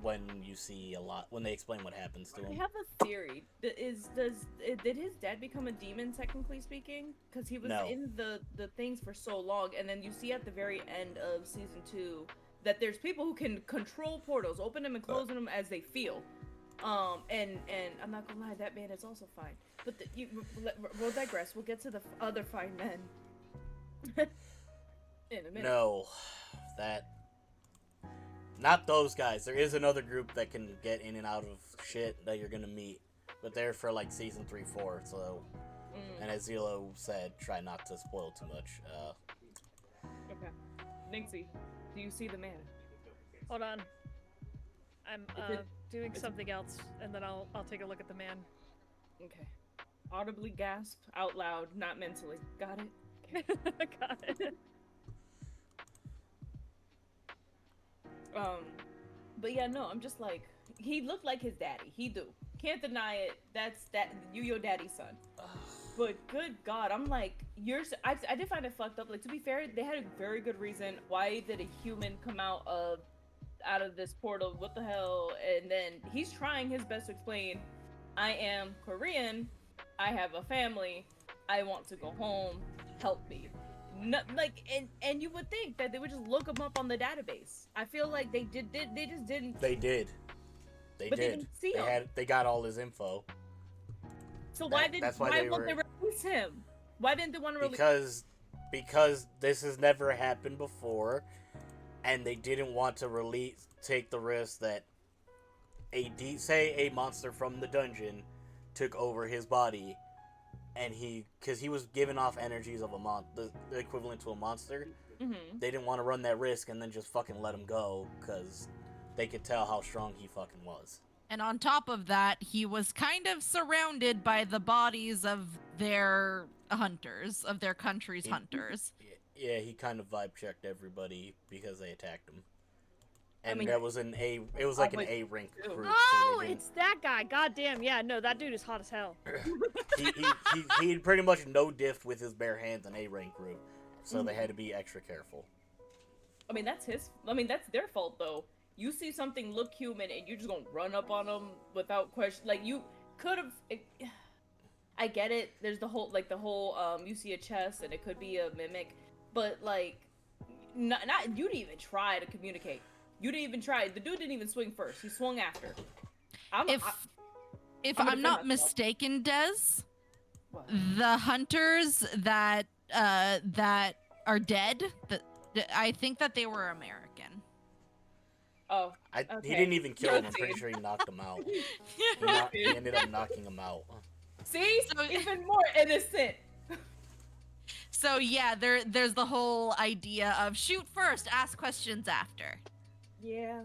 when you see a lot when they explain what happens to I him. have a theory. Did his dad become a demon, technically speaking? Because he was No. in the things for so long, and then you see at the very end of season 2 that there's people who can control portals, open them and close them as they feel. And I'm not gonna lie, that man is also fine. But we'll digress. We'll get to the other fine men in a minute. No, not those guys. There is another group that can get in and out of shit that you're gonna meet, but they're for like season 3, 4. So, and as Zilo said, try not to spoil too much. Okay. Nixie, do you see the man? Hold on. I'm it- doing it's- something else, and then I'll take a look at the man. Okay. Audibly gasp out loud, not mentally. Got it? Got it. But yeah, no, I'm just like, he looked like his daddy. He do. Can't deny it. That's you your daddy's son. But good God, I'm like, I did find it fucked up. Like, to be fair, they had a very good reason. Why did a human come out of this portal? What the hell? And then he's trying his best to explain, I am Korean, I have a family, I want to go home, help me. No, like, and you would think that they would just look him up on the database. I feel like they just didn't. They did. They But they did. didn't see him. They got all his info. So that's why why they won't were- they release him? Why didn't they want to release? Because this has never happened before, and they didn't want to take the risk that a monster from the dungeon took over his body, and because he was giving off energies of the equivalent to a monster. Mm-hmm. They didn't want to run that risk and then just fucking let him go, because they could tell how strong he fucking was. And on top of that, he was kind of surrounded by the bodies of their hunters, of their country's hunters. Yeah, he kind of vibe checked everybody because they attacked him. And I mean, it was an A rank too. group. Oh, so they didn't- it's that guy. God damn, yeah, no, that dude is hot as hell. he pretty much no diffed with his bare hands an A rank group, so they had to be extra careful. I mean, that's their fault though. You see something look human and you're just gonna run up on them without question. Like, you could have. I get it. There's the whole you see a chest and it could be a mimic, but like, not you didn't even try to communicate. You didn't even try. The dude didn't even swing first. He swung after. If I'm gonna I'm not defend myself. mistaken, Des, What? the hunters that are dead, I think that they were American. Oh, He Okay. didn't even kill him. I'm Guilty. pretty sure he knocked him out. He ended up knocking him out. see, So- even more innocent. So yeah, there's the whole idea of shoot first, ask questions after. Yeah.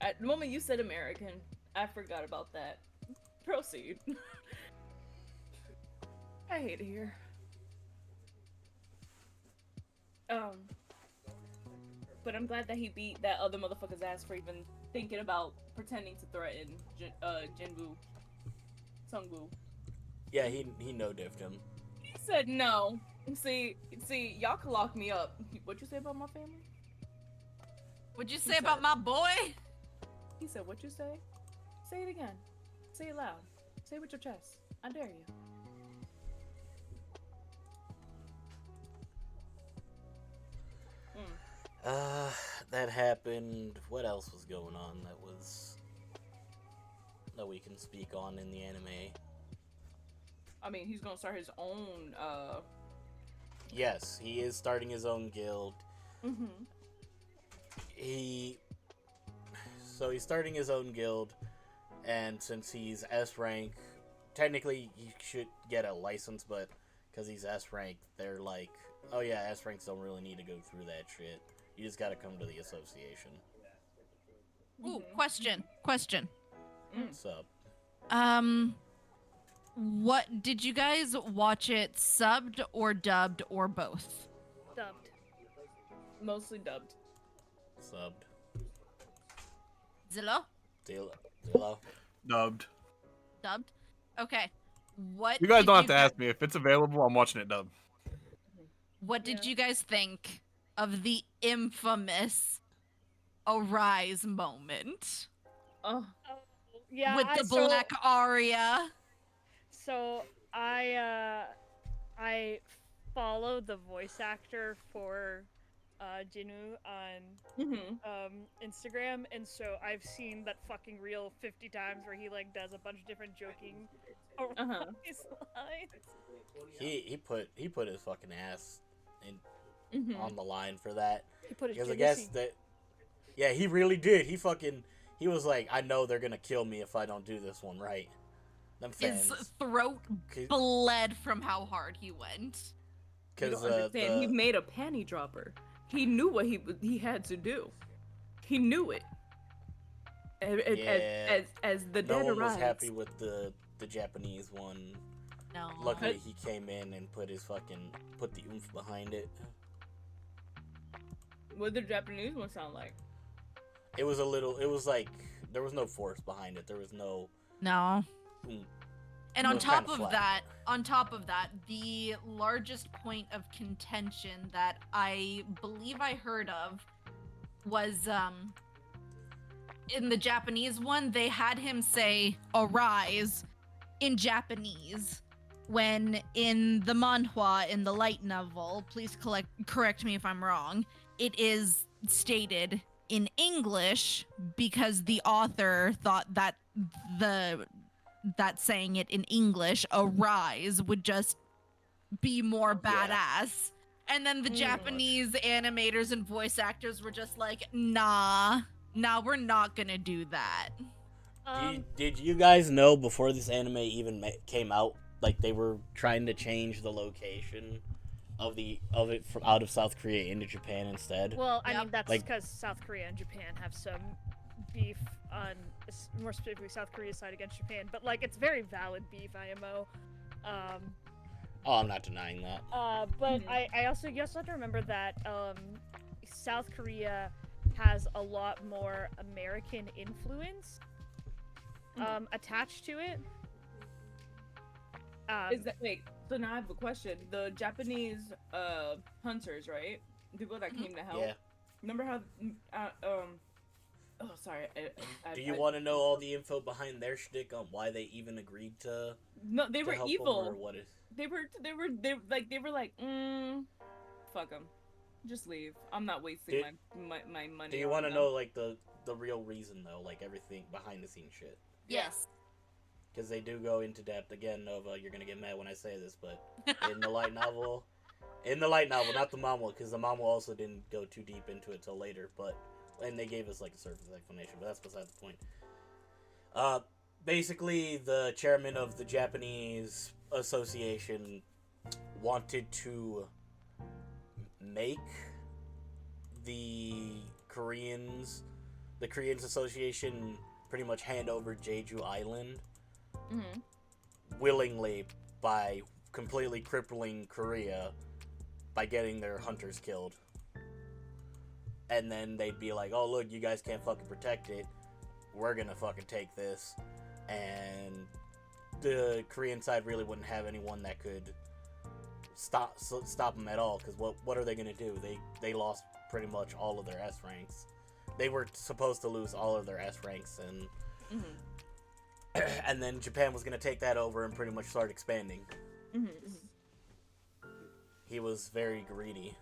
At the moment you said American, I forgot about that. Proceed. I hate it here. But I'm glad that he beat that other motherfucker's ass for even thinking about pretending to threaten Jinwoo. Sungwoo. Yeah, he no diffed him. He said no. See, y'all can lock me up. What'd you say about my family? What'd you He say about said- my boy? He said, what'd you say? Say it again. Say it loud. Say it with your chest. I dare you. That happened. What else was going on that we can speak on in the anime? I mean, he's gonna start his own, Yes, he is starting his own guild. Mm-hmm. So he's starting his own guild, and since he's S rank, technically he should get a license, but because he's S rank, they're like, oh yeah, S ranks don't really need to go through that shit. You just gotta come to the association. Ooh, question. What's up? What did you guys watch it subbed or dubbed or both? Dubbed. Mostly dubbed. Subbed. Zillow? Zillow? Dubbed. Dubbed? Okay. What You guys did don't have you to ask me if it's available. I'm watching it dubbed. What did Yeah. you guys think of the infamous Arise moment Oh, Oh, yeah. with the black aria? So I followed the voice actor for Jinu on Instagram, and so I've seen that fucking reel 50 times where he like does a bunch of different joking his lines. He put his fucking ass Mm-hmm. on the line for that. He put his Because I Jinu guess scene. that, yeah, he really did. He was like, I know they're gonna kill me if I don't do this one right. Them fans. His throat bled from how hard he went. You don't understand. He made a panty dropper. He knew what he had to do. He knew it. As the no dead one was arrives. happy with the Japanese one. No. Luckily, he came in and put the oomph behind it. What did the Japanese one sound like? It was like there was no force behind it. There was no. No. oomph. And It on was top kinda of flat. that, the largest point of contention that I believe I heard of was in the Japanese one, they had him say arise in Japanese, when in the manhwa, in the light novel, please correct me if I'm wrong, it is stated in English because the author thought that that saying it in English, arise, would just be more badass. And then the Japanese animators and voice actors were just like, nah, we're not gonna do that. Did you guys know before this anime even came out, like they were trying to change the location of it from out of South Korea into Japan instead? Well, I Yep. mean that's Like- because South Korea and Japan have some beef on, more specifically South Korea's side against Japan, but like it's very valid beef, IMO. Oh, I'm not denying that. But you also have to remember that South Korea has a lot more American influence attached to it. Wait, so now I have a question. The Japanese hunters, right? People that came to help. Yeah. Remember how oh, sorry. Do you want to know all the info behind their shtick on why they even agreed to? No, they to were help evil. them, or what is? They were like, fuck them. Just leave. I'm not wasting my money. Do you want to know like the real reason though, like everything behind the scenes shit? Yes. Because they do go into depth. Again, Nova, you're gonna get mad when I say this, but in the light novel, not the manga, because the manga also didn't go too deep into it till later. And they gave us like a surface explanation, but that's beside the point. Basically, the chairman of the Japanese association wanted to make the Koreans association pretty much hand over Jeju Island willingly by completely crippling Korea by getting their hunters killed. And then they'd be like, oh look, you guys can't fucking protect it, we're gonna fucking take this. And the Korean side really wouldn't have anyone that could stop them at all, because what are they gonna do? They lost pretty much all of their S ranks. They were supposed to lose all of their S ranks, and and then Japan was gonna take that over and pretty much start expanding. He was very greedy,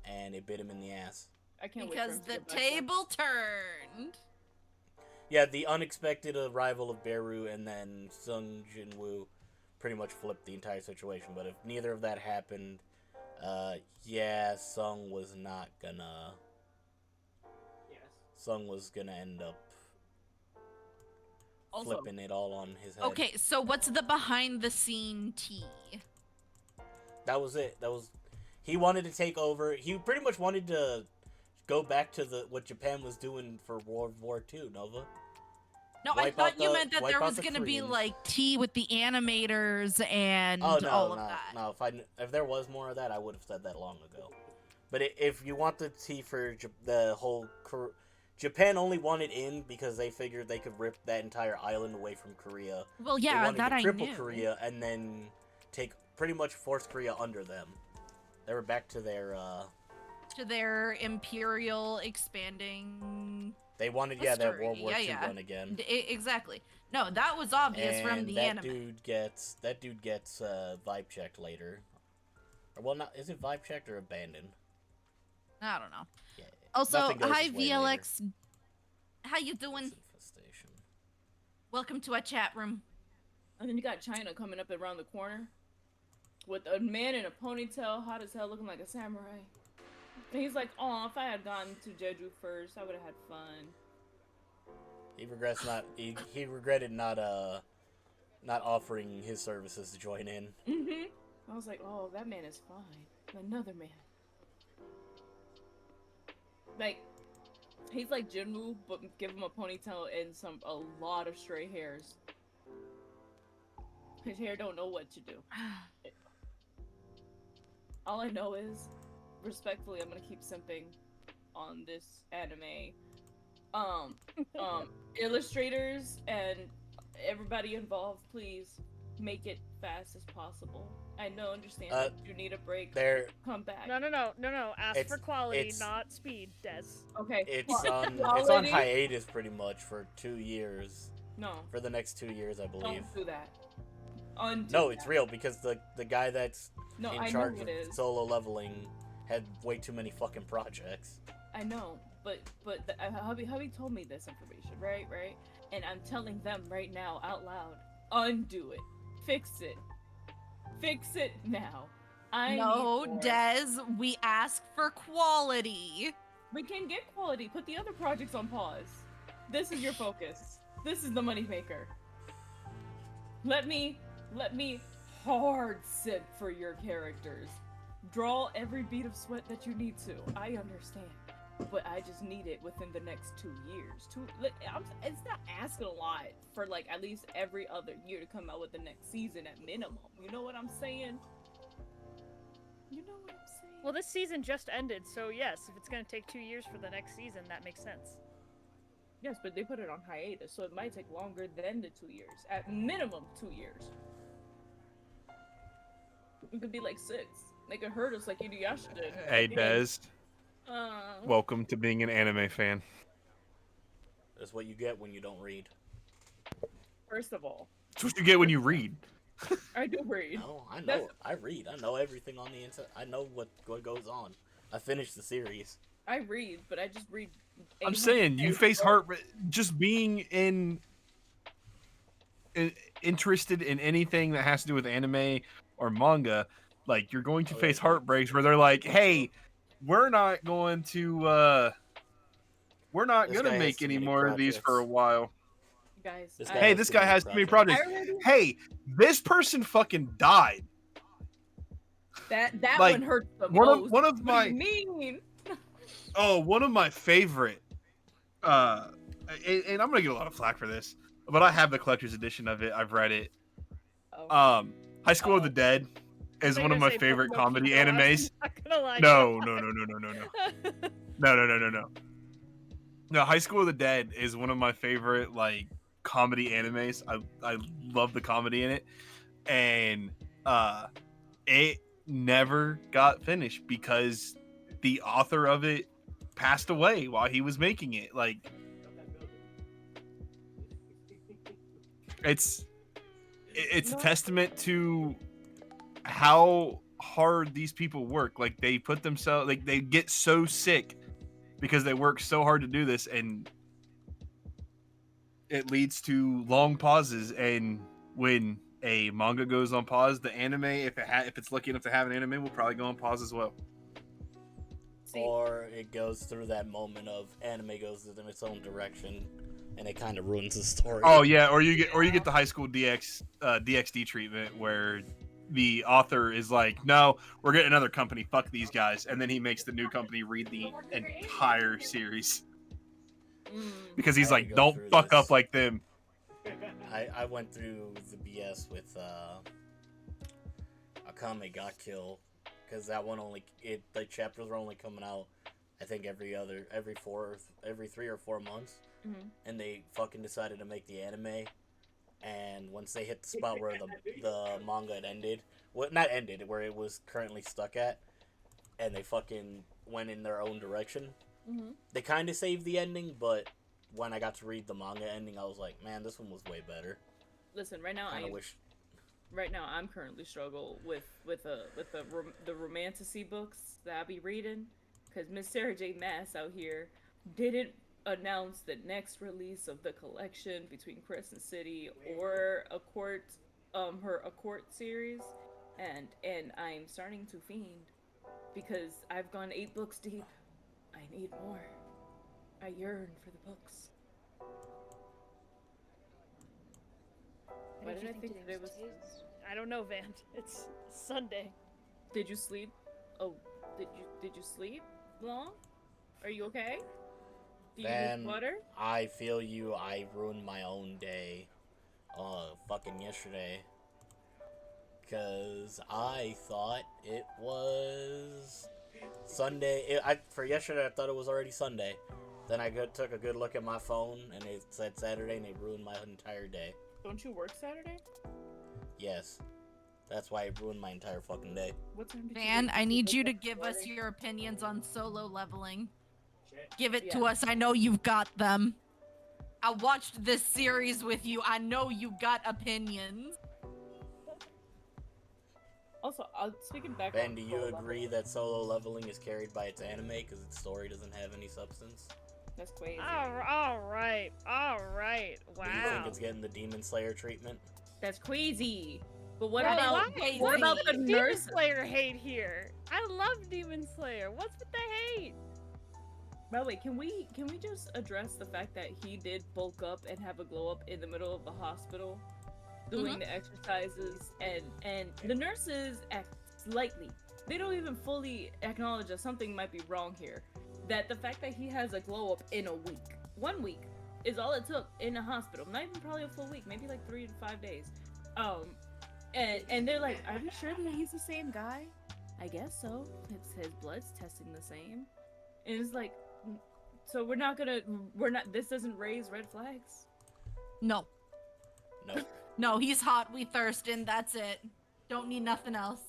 and it bit him in the ass. I can't wait Because for the him to get back table turned. Yeah, the unexpected arrival of Beru and then Sung Jin-woo pretty much flipped the entire situation. But if neither of that happened, Sung was not gonna... Yes. Sung was gonna end up Also- flipping it all on his head. Okay, so what's the behind the scene tea? That was it. He wanted to take over. He pretty much wanted to go back to what Japan was doing for World War II, Nova. No, I Wipe thought out you the- meant that wipe there out was the gonna be Koreans. like tea with the animators and Oh no, all of no, that. no! If there was more of that, I would have said that long ago. But if you want the tea for the whole Japan only wanted in because they figured they could rip that entire island away from Korea. Well, They yeah, wanted that to I cripple knew. Korea and then pretty much force Korea under them. They were back to their To their imperial expanding. they wanted that history. World War Yeah, II yeah. run again. Exactly. No, that was obvious from And the that anime. dude gets vibe checked later. Or, well, not is it vibe checked or abandoned? I don't know. Yeah. Also, nothing goes hi his way VLX. How you later. doing? Infestation. Welcome to our chat room. And then you got China coming up around the corner with a man in a ponytail, hot as hell, looking like a samurai. And he's like, "Oh, if I had gone to Jeju first, I would have had fun." He regrets not. He regretted not offering his services to join in. I was like, "Oh, that man is fine. Another man." Like, he's like Jinwoo, but give him a ponytail and a lot of stray hairs. His hair don't know what to do. All I know is, respectfully, I'm gonna keep simping on this anime. Illustrators and everybody involved, please make it fast as possible. I know, understand that you need a break. Come back. No. Ask for quality, it's- not speed, Des. Okay. It's on Quality? hiatus pretty much for 2 years. No, For the next 2 years, I believe. don't do that. Undo No, that. it's real because the guy that's No, in I know charge it of is. solo leveling had way too many fucking projects. I know, but hubby told me this information, right? And I'm telling them right now out loud. Undo it. Fix it. Fix it now. No, need more. Des, we ask for quality. We can get quality. Put the other projects on pause. This is your focus. This is the moneymaker. Let me hard sit for your characters. Draw every bead of sweat that you need to. I understand. But I just need it within the next 2 years. It's not asking a lot for like at least every other year to come out with the next season at minimum. You know what I'm saying? Well, this season just ended, so yes, if it's gonna take 2 years for the next season, that makes sense. Yes, but they put it on hiatus, so it might take longer than the 2 years. At minimum, 2 years. It could be like 6. They could hurt us like Inuyasha did. Hey, Des. Uh, Welcome to being an anime fan. That's what you get when you don't read. First of all, That's what you get when you read. I do read. No, I know. That's- I read. I know everything on the inside. I know what goes on. I finished the series. I read, but I just read. I'm 800 saying you pages. face just being interested in anything that has to do with anime or manga. Like you're going to Oh, face yeah. heartbreaks where they're like, "Hey, we're not going to This guy has make too any many more of these for a projects. while." Guys. This I- guy Hey, has this too guy many has too many projects. projects. I already- Hey, this person fucking died. that like, one hurts the one of- most. one of What my- do you mean? Oh, one of my favorite. And I'm gonna get a lot of flack for this, but I have the collector's edition of it. I've read it. Oh. High School of the Oh. Dead is they're one of gonna my say favorite Pokemon comedy Pinball, I'm animes. not gonna lie. No. No, High School of the Dead is one of my favorite like comedy animes. I love the comedy in it, and it never got finished because the author of it passed away while he was making it. Like it's a testament to how hard these people work. Like they put themselves, like they get so sick because they work so hard to do this, and it leads to long pauses. And when a manga goes on pause, the anime, if it's lucky enough to have an anime, will probably go on pause as well. See, Or it goes through that moment of anime goes in its own direction and it kind of ruins the story. Oh yeah, or you get the high school DxD treatment where the author is like, no, we're getting another company, fuck these guys, and then he makes the new company read the entire series because he's like, don't fuck up like them. I went through the BS with Akame Got Kill, because that one the chapters were only coming out, I think every 3 or 4 months, and they fucking decided to make the anime, and once they hit the spot where the manga had ended, well, not ended, where it was currently stuck at, and they fucking went in their own direction, they kind of saved the ending, but when I got to read the manga ending, I was like, man, this one was way better. Listen, right now I'm currently struggle with the romantasy books that I be reading, because Miss Sarah J. Maas out here didn't announce the next release of the collection between Crescent City or her A Court series, and I'm starting to fiend because I've gone 8 books deep. I need more. I yearn for the books. Why did I think that it was? I don't know, Van. It's Sunday. Did you sleep? Oh, did you sleep long? Are you okay? Do you need water? I feel you. I ruined my own day. Fucking yesterday. Because I thought it was Sunday. For yesterday, I thought it was already Sunday. Then I took a good look at my phone, and it said Saturday, and it ruined my entire day. Don't you work Saturday? Yes. That's why it ruined my entire fucking day. What time did Van, I need you to give us your opinions on Solo Leveling. Give it to us. I know you've got them. I watched this series with you. I know you got opinions. Also, speaking back Ben, on do you Solo agree Leveling, that Solo Leveling is carried by its anime because its story doesn't have any substance? that's crazy. All right. Wow. Do you think it's getting the Demon Slayer treatment? That's crazy. But what Wait, about why? what about the Demon nurse? Slayer hate here? I love Demon Slayer. What's with the hate? By the way, can we just address the fact that he did bulk up and have a glow up in the middle of the hospital, doing the exercises, and the nurses act slightly. They don't even fully acknowledge that something might be wrong here. That the fact that he has a glow up in a week, 1 week, is all it took in a hospital. Not even probably a full week, maybe like 3 to 5 days. And they're like, are we sure that he's the same guy? I guess so. His blood's testing the same. And it's like, so this doesn't raise red flags? No. No. No, he's hot. We thirsting. That's it. Don't need nothing else.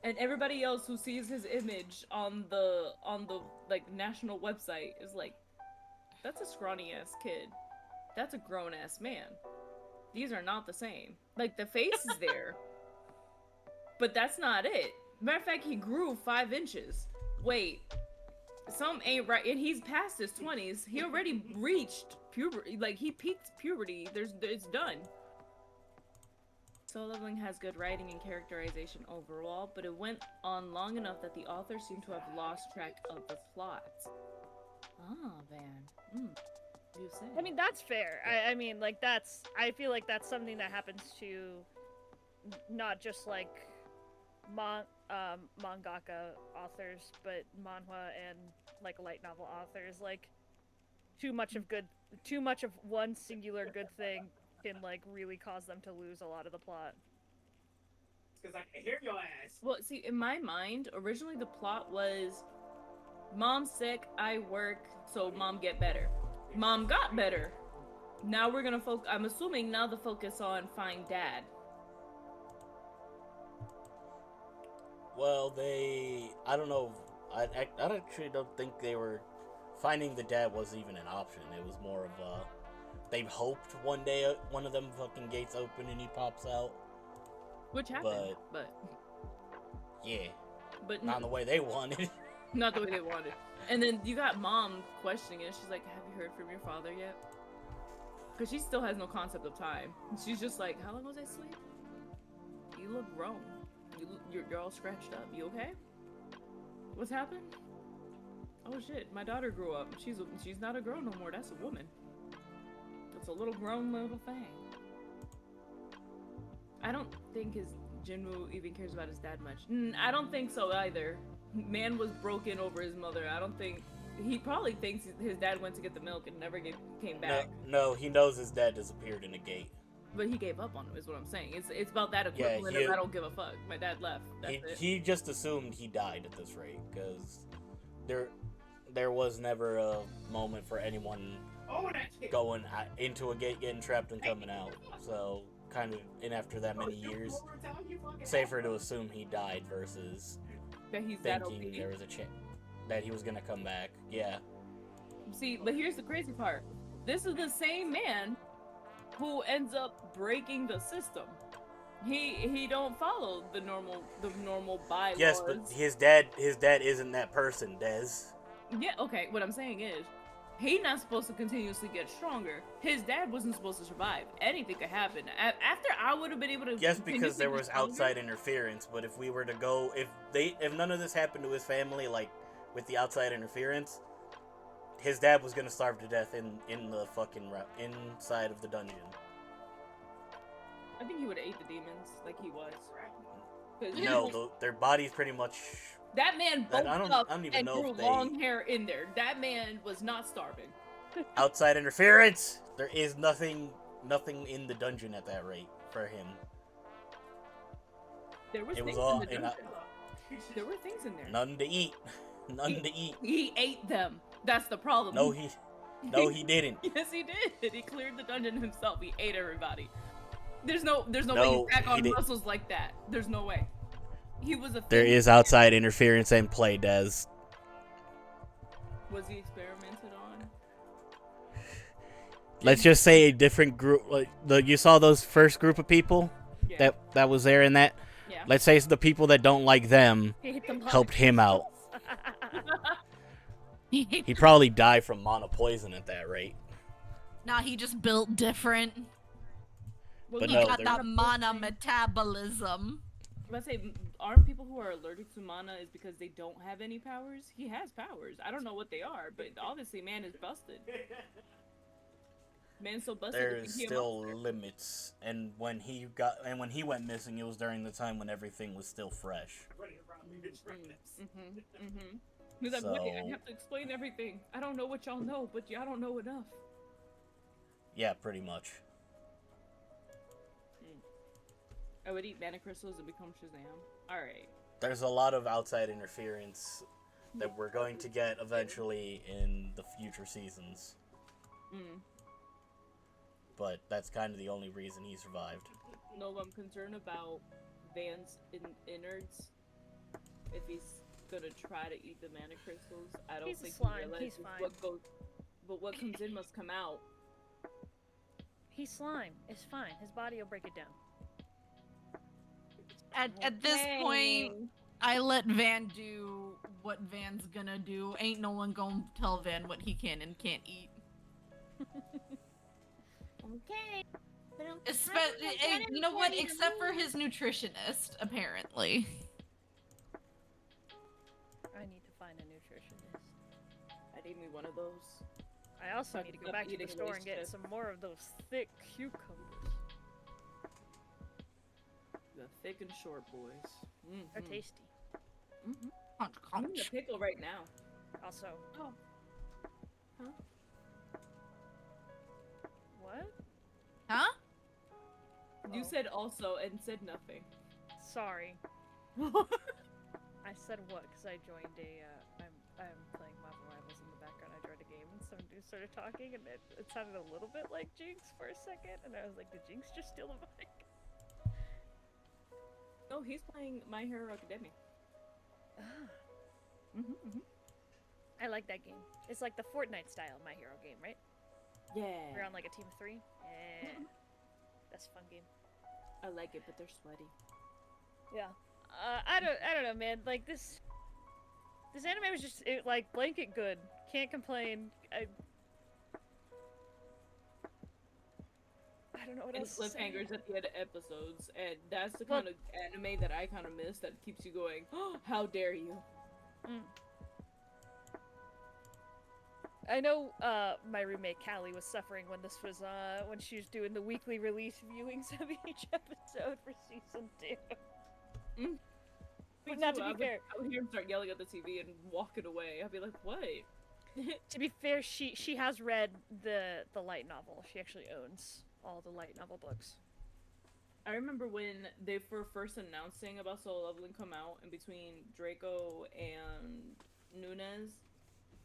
And everybody else who sees his image on the like national website is like, that's a scrawny ass kid. That's a grown ass man. These are not the same. Like, the face is there, but that's not it. Matter of fact, he grew 5 inches. Wait, some ain't right, and he's past his 20s. He already reached puberty. Like, he peaked puberty. It's done. Solo Leveling has good writing and characterization overall, but it went on long enough that the author seemed to have lost track of the plot. Ah, Van. You say. I mean, that's fair. I mean, like, I feel like that's something that happens to not just, like, mangaka authors, but manhwa and, like, light novel authors. Like, too much of one singular good thing can, like, really cause them to lose a lot of the plot. Because I can hear your ass. Well, see, in my mind, originally the plot was Mom's sick, I work, so Mom get better. Mom got better. Now we're gonna focus. I'm assuming now the focus on find Dad. Well, I don't know. I actually don't think they were finding the dad was even an option. It was more of they hoped one day one of them fucking gates open and he pops out. Which happened, but yeah, but not the way they wanted. Not the way they wanted. And then you got Mom questioning it. She's like, have you heard from your father yet? Because she still has no concept of time. She's just like, how long was I asleep? You look grown. You're all scratched up. You okay? What's happened? oh shit, my daughter grew up. She's not a girl no more. That's a woman. That's a little grown little thing. I don't think Jinwoo even cares about his dad much. I don't think so either. Man was broken over his mother. I don't think he probably thinks his dad went to get the milk and never came back. No, he knows his dad disappeared in a gate. But he gave up on him, is what I'm saying. It's about that equivalent of I don't give a fuck. My dad left. That's it. He just assumed he died at this rate, because there was never a moment for anyone going into a gate, getting trapped, and coming out. So, kind of, and after that many years, safer to assume he died versus that he's thinking there was a chance that he was gonna come back. Yeah. See, but here's the crazy part. This is the same man who ends up breaking the system. He don't follow the normal bylaws. Yes, but his dad isn't that person, Dez. Yeah, okay, what I'm saying is, he's not supposed to continuously get stronger. His dad wasn't supposed to survive. Anything could happen. After I would have been able to. Yes, because there was outside interference. But if we were to go, if none of this happened to his family, like with the outside interference, his dad was gonna starve to death in the fucking inside of the dungeon. I think he would have ate the demons like he was. No, their bodies pretty much. That man bulked up I don't even and know grew if long hair in there. That man was not starving. Outside interference. There is nothing in the dungeon at that rate for him. There was It was things all in the dungeon. There were things in there. None to eat. None to eat. He ate them. That's the problem. No, he didn't. Yes, he did. He cleared the dungeon himself. He ate everybody. There's no way No, he's back on he didn't. muscles like that. There's no way. He was a. There is outside interference and play, Des. Was he experimented on? Let's just say a different group. Like you saw those first group of people Yeah. that was there in that. Yeah. Let's say it's the people that don't like them He hit them helped him out. He probably died from mono poison at that rate. Nah, he just built different. Well, But He no, got they're- that mana metabolism. Let's say, aren't people who are allergic to mana is because they don't have any powers? He has powers. I don't know what they are, but obviously, man is busted. Man's so busted. There's he a still monster. limits, and when he went missing, it was during the time when everything was still fresh. He's like, wait, I So- have to explain everything. I don't know what y'all know, but y'all don't know enough. Yeah, pretty much. I would eat mana crystals and become Shazam. Alright. There's a lot of outside interference that we're going to get eventually in the future seasons, but that's kind of the only reason he survived. No, I'm concerned about Van's innards. If he's gonna try to eat the mana crystals, I don't He's a think slime, he realizes he's fine. what comes in must come out. He's slime. It's fine. His body will break it down. At this point, I let Van do what Van's gonna do. Ain't no one gonna tell Van what he can and can't eat. Okay. You know what? Except for his nutritionist, apparently. I need to find a nutritionist. I need me one of those. I also Fuck, need to go stop back to the eating store and waste get shit. some more of those thick cucumbers. The thick and short boys. They're tasty. I'm in a pickle right now. Also. Oh. Huh? What? Huh? You Oh. said also and said nothing. Sorry. I said what? Because I joined I'm playing Marvel Rivals in the background. I joined a game and some dude started talking and it sounded a little bit like Jinx for a second and I was like, did Jinx just steal the mic? No, he's playing My Hero Academia. I like that game. It's like the Fortnite style My Hero game, right? Yeah. We're on like a team of 3. Yeah. That's a fun game. I like it, but they're sweaty. Yeah. I don't know, man. Like this anime was just like blanket good. Can't complain. I don't know what And else to say. cliffhangers at the end of episodes, and that's the Well- kind of anime that I kind of miss that keeps you going, oh, how dare you? I know my roommate Callie was suffering when this was when she was doing the weekly release viewings of each episode for season 2. But not to be fair, I would hear him start yelling at the TV and walking away. I'd be like, what? to be fair, she has read the light novel. She actually owns all the light novel books. I remember when they were first announcing about Solo Leveling come out, in between Draco and Nunez.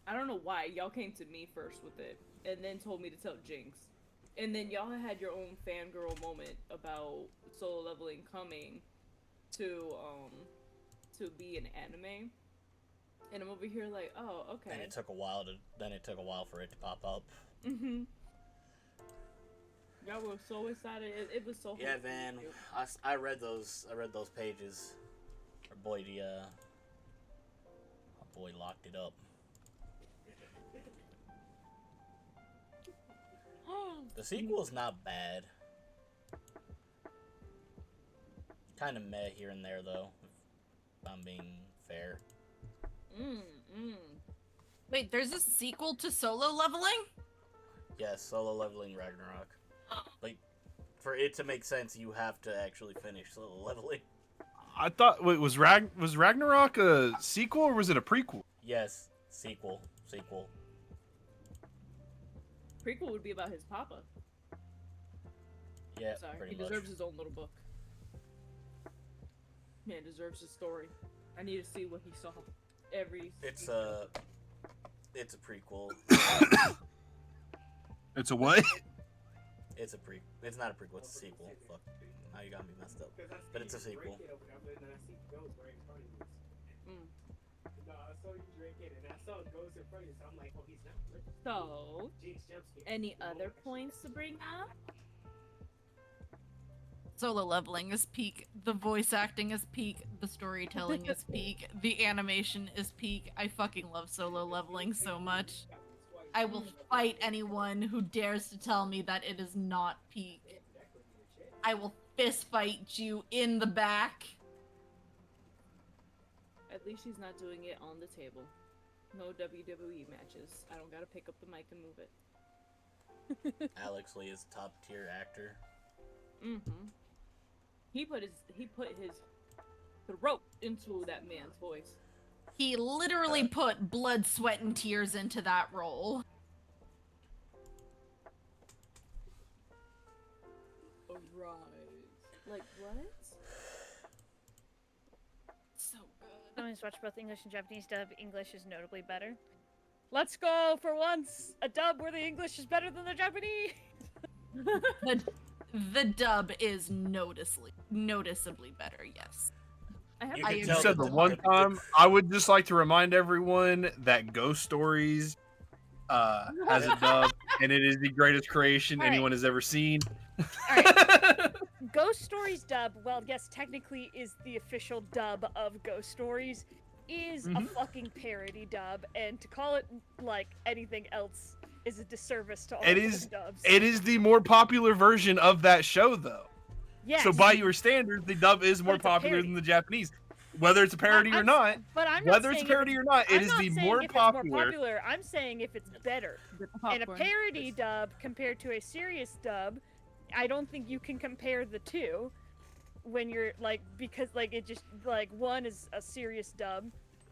I don't know why y'all came to me first with it, and then told me to tell Jinx, and then y'all had your own fangirl moment about Solo Leveling coming to be an anime, and I'm over here like, oh, okay. And it took a while for it to pop up. Mhm. Y'all were so excited. It was so. Yeah, Van. I read those pages. Our boy locked it up. The sequel's not bad. Kind of meh here and there, though, if I'm being fair. Wait, there's a sequel to Solo Leveling? Yes, Solo Leveling Ragnarok. Like, for it to make sense, you have to actually finish Solo Leveling. I thought, wait, was Ragnarok a sequel or was it a prequel? Yes, sequel. Prequel would be about his papa. Yeah, Sorry, pretty he much. deserves his own little book. Man deserves his story. I need to see what he saw. It's a prequel. It's a what? It's not a prequel, it's a sequel. Fuck. Now you got me messed up. But it's a sequel. So, any other points to bring up? Solo Leveling is peak. The voice acting is peak. The storytelling is peak. The animation is peak. I fucking love Solo Leveling so much. I will fight anyone who dares to tell me that it is not peak. I will fist fight you in the back. At least she's not doing it on the table. No WWE matches. I don't gotta pick up the mic and move it. Alex Lee is top tier actor. Mm-hmm. He put his throat into that man's voice. He literally put blood, sweat, and tears into that role. Arise. Like what? So good. Someone's watched both English and Japanese dub. English is notably better. Let's go for once! A dub where the English is better than the Japanese! The dub is noticeably better, yes. You I can You tell said that the one time. I would just like to remind everyone that Ghost Stories has a dub, and it is the greatest creation All right. anyone has ever seen. Alright. Ghost Stories dub, well, yes, technically is the official dub of Ghost Stories, is a fucking parody dub, and to call it like anything else is a disservice to all It of is- the dubs. It is the more popular version of that show, though. Yes. So by your standards, the dub is more it's a popular parody. than the Japanese. Whether it's a parody or not, But I'm not whether it's a saying parody or not, I'm it is not the saying more if it's more popular. popular. I'm saying if it's better. And a parody dub compared to a serious dub, I don't think you can compare the two when you're like, because like it just like one is a serious dub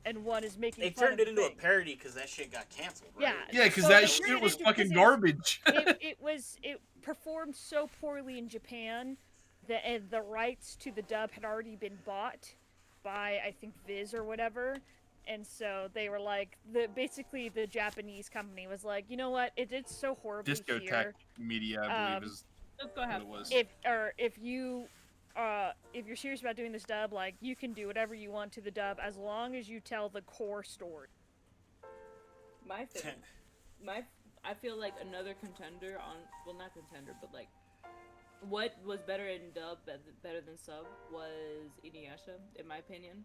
and one is making They fun turned of it into a thing. parody because that shit got canceled, right? Yeah. Yeah, because So that they shit turned it was into- fucking 'cause garbage. it performed so poorly in Japan that and the rights to the dub had already been bought by I think Viz or whatever, and so they were like basically the Japanese company was like, you know what, it's so horribly Discotheque here. Media, I believe, is Let's go what have it was. If you're serious about doing this dub, like you can do whatever you want to the dub as long as you tell the core story. My thing. I feel like another contender on, well, not contender, but like, what was better in dub, better than sub, was Inuyasha, in my opinion.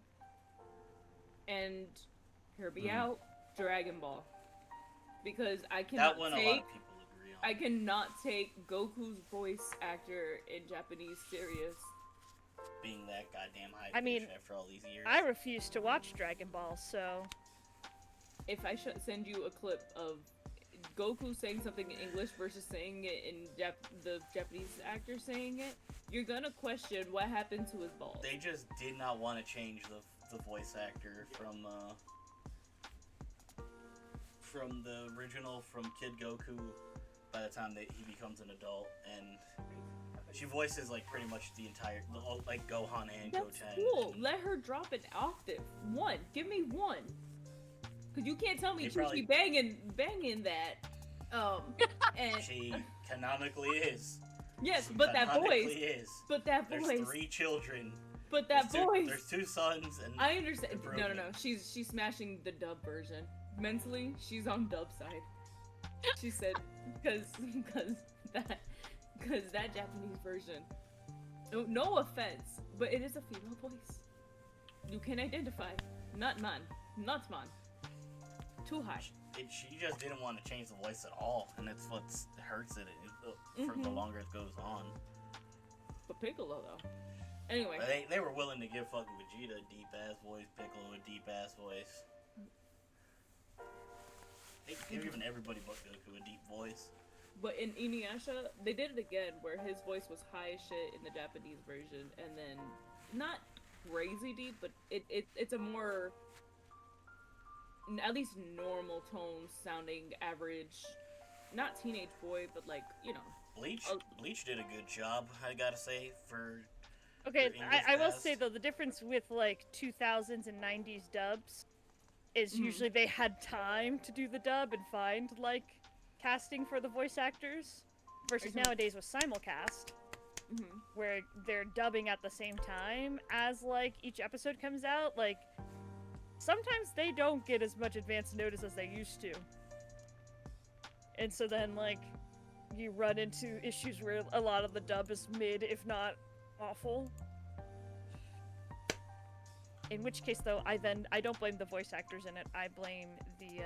And hear me out, Dragon Ball, because I That cannot one a lot take, of people agree on. I cannot take Goku's voice actor in Japanese serious. Being that goddamn high I mean, fish after all these years. I refuse to watch Dragon Ball, so If I should send you a clip of Goku saying something in English versus saying it in the Japanese actor saying it, you're gonna question what happened to his balls. They just did not want to change the voice actor from the original, from Kid Goku, by the time that he becomes an adult, and she voices like pretty much the entire, like Gohan and That's Goten. cool. Let her drop an octave. One. Give me one. Cause you can't tell me she be banging that. And she canonically is. Yes, but that voice. Is. But that voice. There's 3 children. But that voice. There's 2 sons and. I understand. No. She's smashing the dub version. Mentally, she's on dub side. She said, because that Japanese version. No offense, but it is a female voice. You can identify. Not man. Too high. She just didn't want to change the voice at all, and it's what hurts it for the longer it goes on. But Piccolo, though. Anyway. They were willing to give fucking Vegeta a deep-ass voice, Piccolo a deep-ass voice. They've given everybody but Goku a deep voice. But in Inuyasha, they did it again, where his voice was high as shit in the Japanese version, and then not crazy deep, but it's a more, at least normal tone sounding average, not teenage boy, but like, you know. Bleach did a good job, I gotta say, for. Okay, I will say though, the difference with like 2000s and 90s dubs is usually they had time to do the dub and find like casting for the voice actors, versus nowadays with simulcast, where they're dubbing at the same time as like each episode comes out. Like sometimes they don't get as much advance notice as they used to, and so then like you run into issues where a lot of the dub is mid, if not awful. In which case, though, I don't blame the voice actors in it. I blame the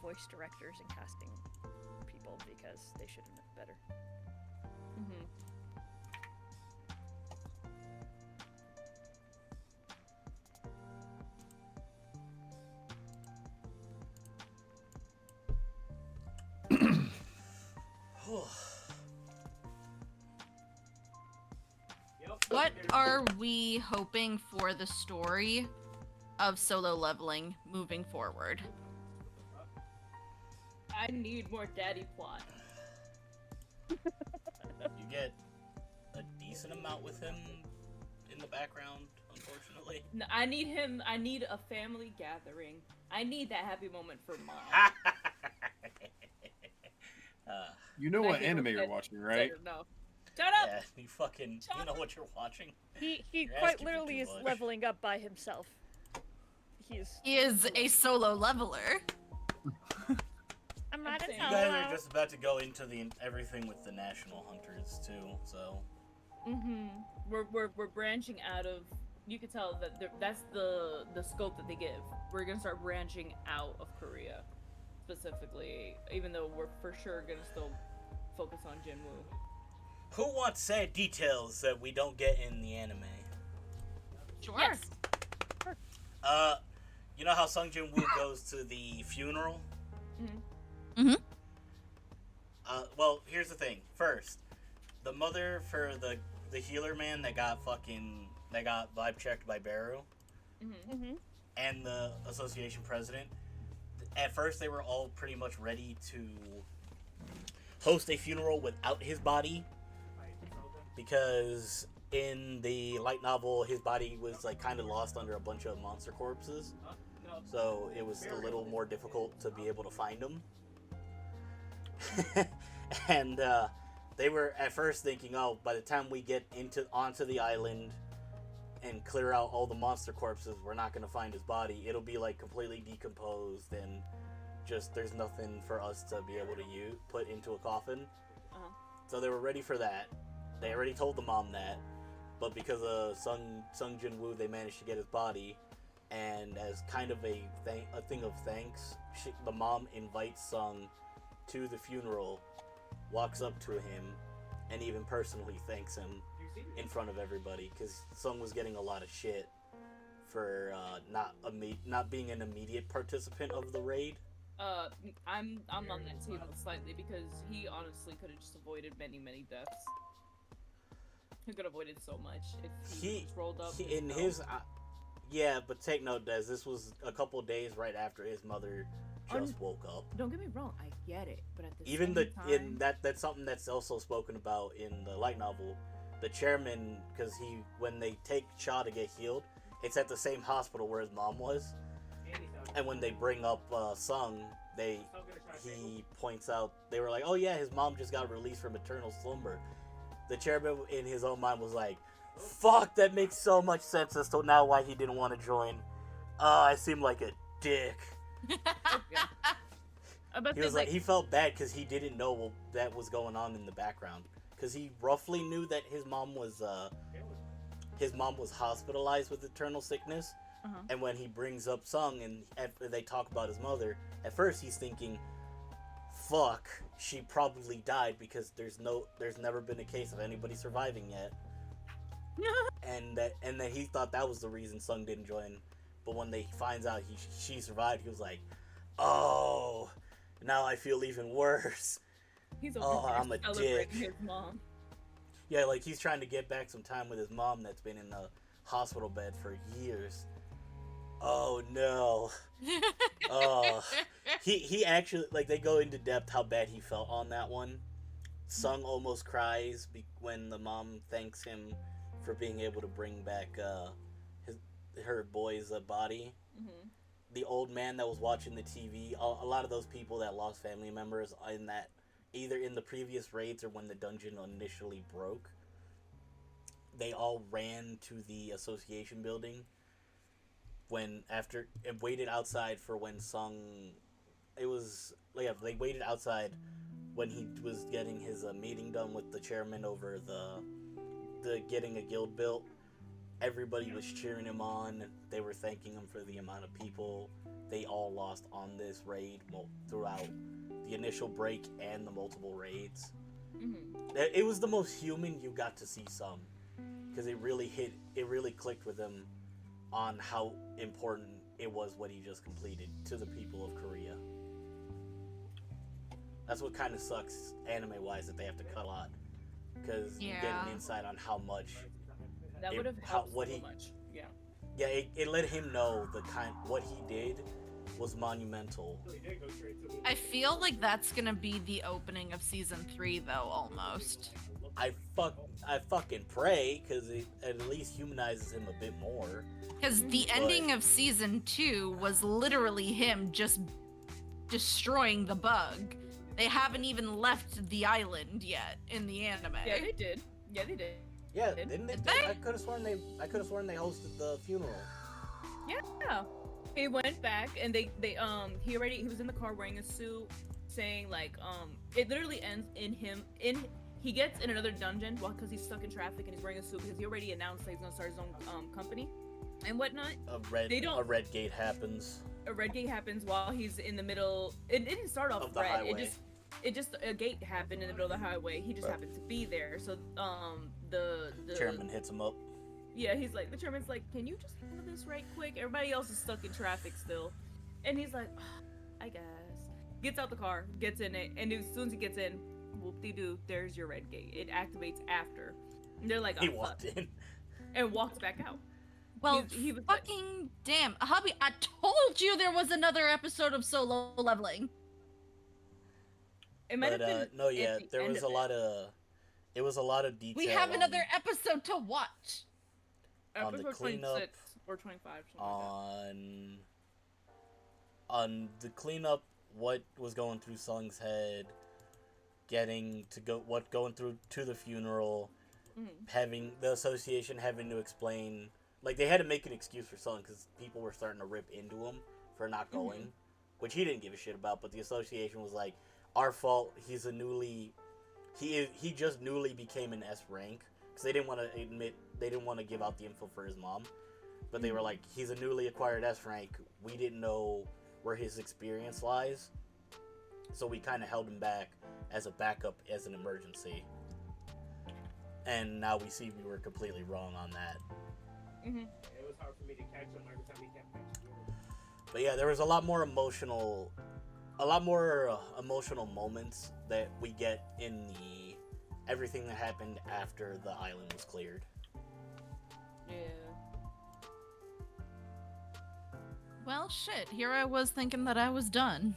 voice directors and casting people, because they should have known better. What are we hoping for the story of Solo Leveling moving forward? I need more daddy plot. You get a decent amount with him in the background, unfortunately. No, I need a family gathering. I need that happy moment for mom. You know what anime you're watching, right? No. Shut up! Yeah, you know what you're watching. He quite literally is leveling up by himself. He is a solo leveler. I'm not a You guys are just about to go into everything with the National Hunters too, so. We're branching out of. You can tell that that's the scope that they give. We're gonna start branching out of Korea, specifically. Even though we're for sure gonna still focus on Jinwoo. Who wants sad details that we don't get in the anime? Sure. Yes. You know how Sung Jin-woo goes to the funeral? Well, here's the thing. First, the mother for the healer man that got vibe checked by Baru, and the association president. At first, they were all pretty much ready to host a funeral without his body, because in the light novel, his body was like kind of lost under a bunch of monster corpses, so it was a little more difficult to be able to find him. And they were at first thinking, oh, by the time we get onto the island and clear out all the monster corpses, we're not going to find his body. It'll be like completely decomposed and just there's nothing for us to be able to put into a coffin. So they were ready for that. They already told the mom that, but because of Sung Jin-woo, they managed to get his body, and as kind of a thing of thanks, the mom invites Sung to the funeral, walks up to him, and even personally thanks him in front of everybody, because Sung was getting a lot of shit for not being an immediate participant of the raid. I'm on that table slightly because he honestly could have just avoided many deaths. He could have avoided so much if he just rolled up. In his yeah, but take note, Des. This was a couple days right after his mother just woke up. Don't get me wrong, I get it, but at the Even same time, that's something that's also spoken about in the light novel. The chairman, because when they take Cha to get healed, it's at the same hospital where his mom was, and when they bring up Sung, he points out, they were like, oh yeah, his mom just got released from eternal slumber. The chairman in his own mind was like, fuck, that makes so much sense as to now why he didn't want to join. I seem like a dick. He was like, he felt bad because he didn't know what that was going on in the background, because he roughly knew that his mom was hospitalized with eternal sickness. And when he brings up Sung and after they talk about his mother, at first he's thinking, fuck, she probably died because there's never been a case of anybody surviving yet. and then he thought that was the reason Sung didn't join. But when they finds out she survived, he was like, oh, now I feel even worse. He's I'm a dick. His mom. Yeah, like he's trying to get back some time with his mom that's been in a hospital bed for years. Oh no. He actually, like, they go into depth how bad he felt on that one. Sung almost cries when the mom thanks him for being able to bring back her boy's body. Mm-hmm. The old man that was watching the TV, a lot of those people that lost family members in that, either in the previous raids or when the dungeon initially broke, they all ran to the association building and waited outside for when Sung, they waited outside when he was getting his meeting done with the chairman over the getting a guild built. Everybody was cheering him on. They were thanking him for the amount of people they all lost on this raid throughout the initial break and the multiple raids. Mm-hmm. It was the most human you got to see Sung, because it really clicked with him on how important it was what he just completed to the people of Korea. That's what kind of sucks anime-wise, that they have to cut a lot, because you get an insight on how much that would have helped so much. Yeah, it let him know what he did was monumental. I feel like that's gonna be the opening of season 3, though, almost. I fucking pray, because it at least humanizes him a bit more. Because the ending of season 2 was literally him just destroying the bug. They haven't even left the island yet in the anime. Yeah, they did. Yeah, didn't they? I could have sworn they hosted the funeral. Yeah. He went back and he was in the car wearing a suit, saying like it literally ends he gets in another dungeon because he's stuck in traffic and he's wearing a suit because he already announced that he's gonna start his own company and whatnot. A red gate happens. A red gate happens while he's in the middle. It didn't start off red. Highway. It just a gate happened in the middle of the highway. He just happened to be there. So the chairman hits him up. Yeah, the chairman's like, can you just do this right quick? Everybody else is stuck in traffic still, and he's like, I guess. Gets out the car, gets in it, and as soon as he gets in, whoop-de-doo, there's your red gate. It activates after. And they're like, oh, he walked in and walks back out. Well, he was fucking damn, hubby! I told you there was another episode of Solo Leveling. It might have been. No, yeah, there was a lot of. It was a lot of detail. We have another episode to watch. On the cleanup, 26 or 25. On the cleanup, what was going through Sung's head, going through to the funeral, having the association having to explain, like they had to make an excuse for Sung because people were starting to rip into him for not going, which he didn't give a shit about. But the association was like, our fault. He just newly became an S rank. Because they didn't want to give out the info for his mom. But they were like, he's a newly acquired S rank. We didn't know where his experience lies. So we kind of held him back as a backup, as an emergency. And now we see we were completely wrong on that. Mm-hmm. It was hard for me to catch him every time he kept catching me. But yeah, there was a lot more emotional a lot more emotional moments that we get in the everything that happened after the island was cleared. Yeah. Well, shit. Here I was thinking that I was done.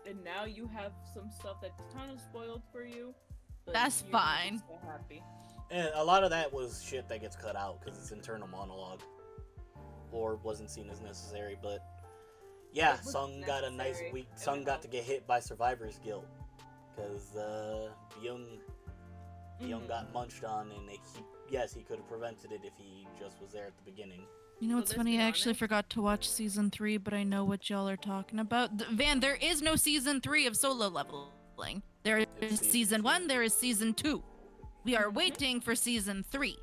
And now you have some stuff that's kind of spoiled for you. But That's you're fine. just so happy. And a lot of that was shit that gets cut out because it's internal monologue, or wasn't seen as necessary. But yeah, It was Sung got a nice necessary. week. Sung got to get hit by survivor's guilt because Byung got munched on, and he could have prevented it if he just was there at the beginning. You know So what's let's funny? be I actually honest. forgot to watch season 3, but I know what y'all are talking about. Van, there is no season 3 of solo leveling. There is It's season season 1, two. there is season 2. We are waiting for season 3.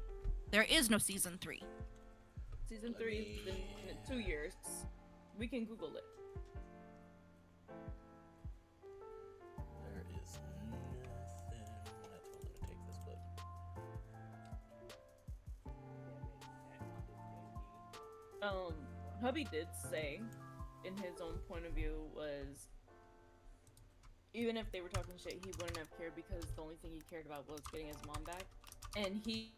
There is no season 3. Season Let 3 me- is in 2 years. We can Google it. There is nothing. That's why I'm gonna take this, but Hubby did say, in his own point of view, was even if they were talking shit, he wouldn't have cared because the only thing he cared about was getting his mom back, and he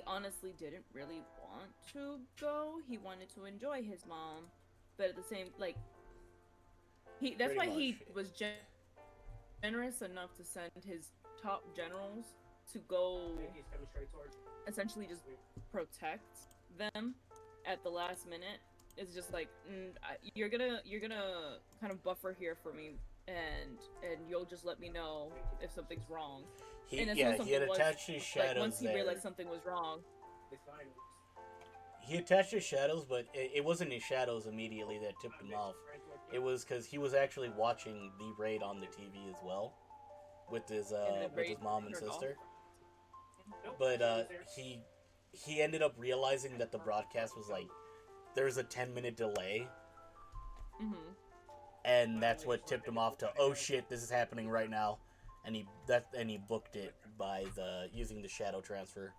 honestly didn't really want to go. He wanted to enjoy his mom, but at the same, like, that's Pretty why he much. was generous enough to send his top generals to go He's coming straight towards you. essentially just protect them at the last minute. It's just like you're gonna kind of buffer here for me, and you'll just let me know if something's wrong. he And as soon as he had something was- attached his shadows like once he there. realized something was wrong. It's fine. He attached his shadows, but it wasn't his shadows immediately that tipped him off. It was because he was actually watching the raid on the TV as well, with his And the raid mom and turned off. sister. Nope, But she was there. he ended up realizing that the broadcast was like there was a 10-minute delay, Mm-hmm. and that's what tipped him off to, oh shit, this is happening right now, and he booked it by using the shadow transfer.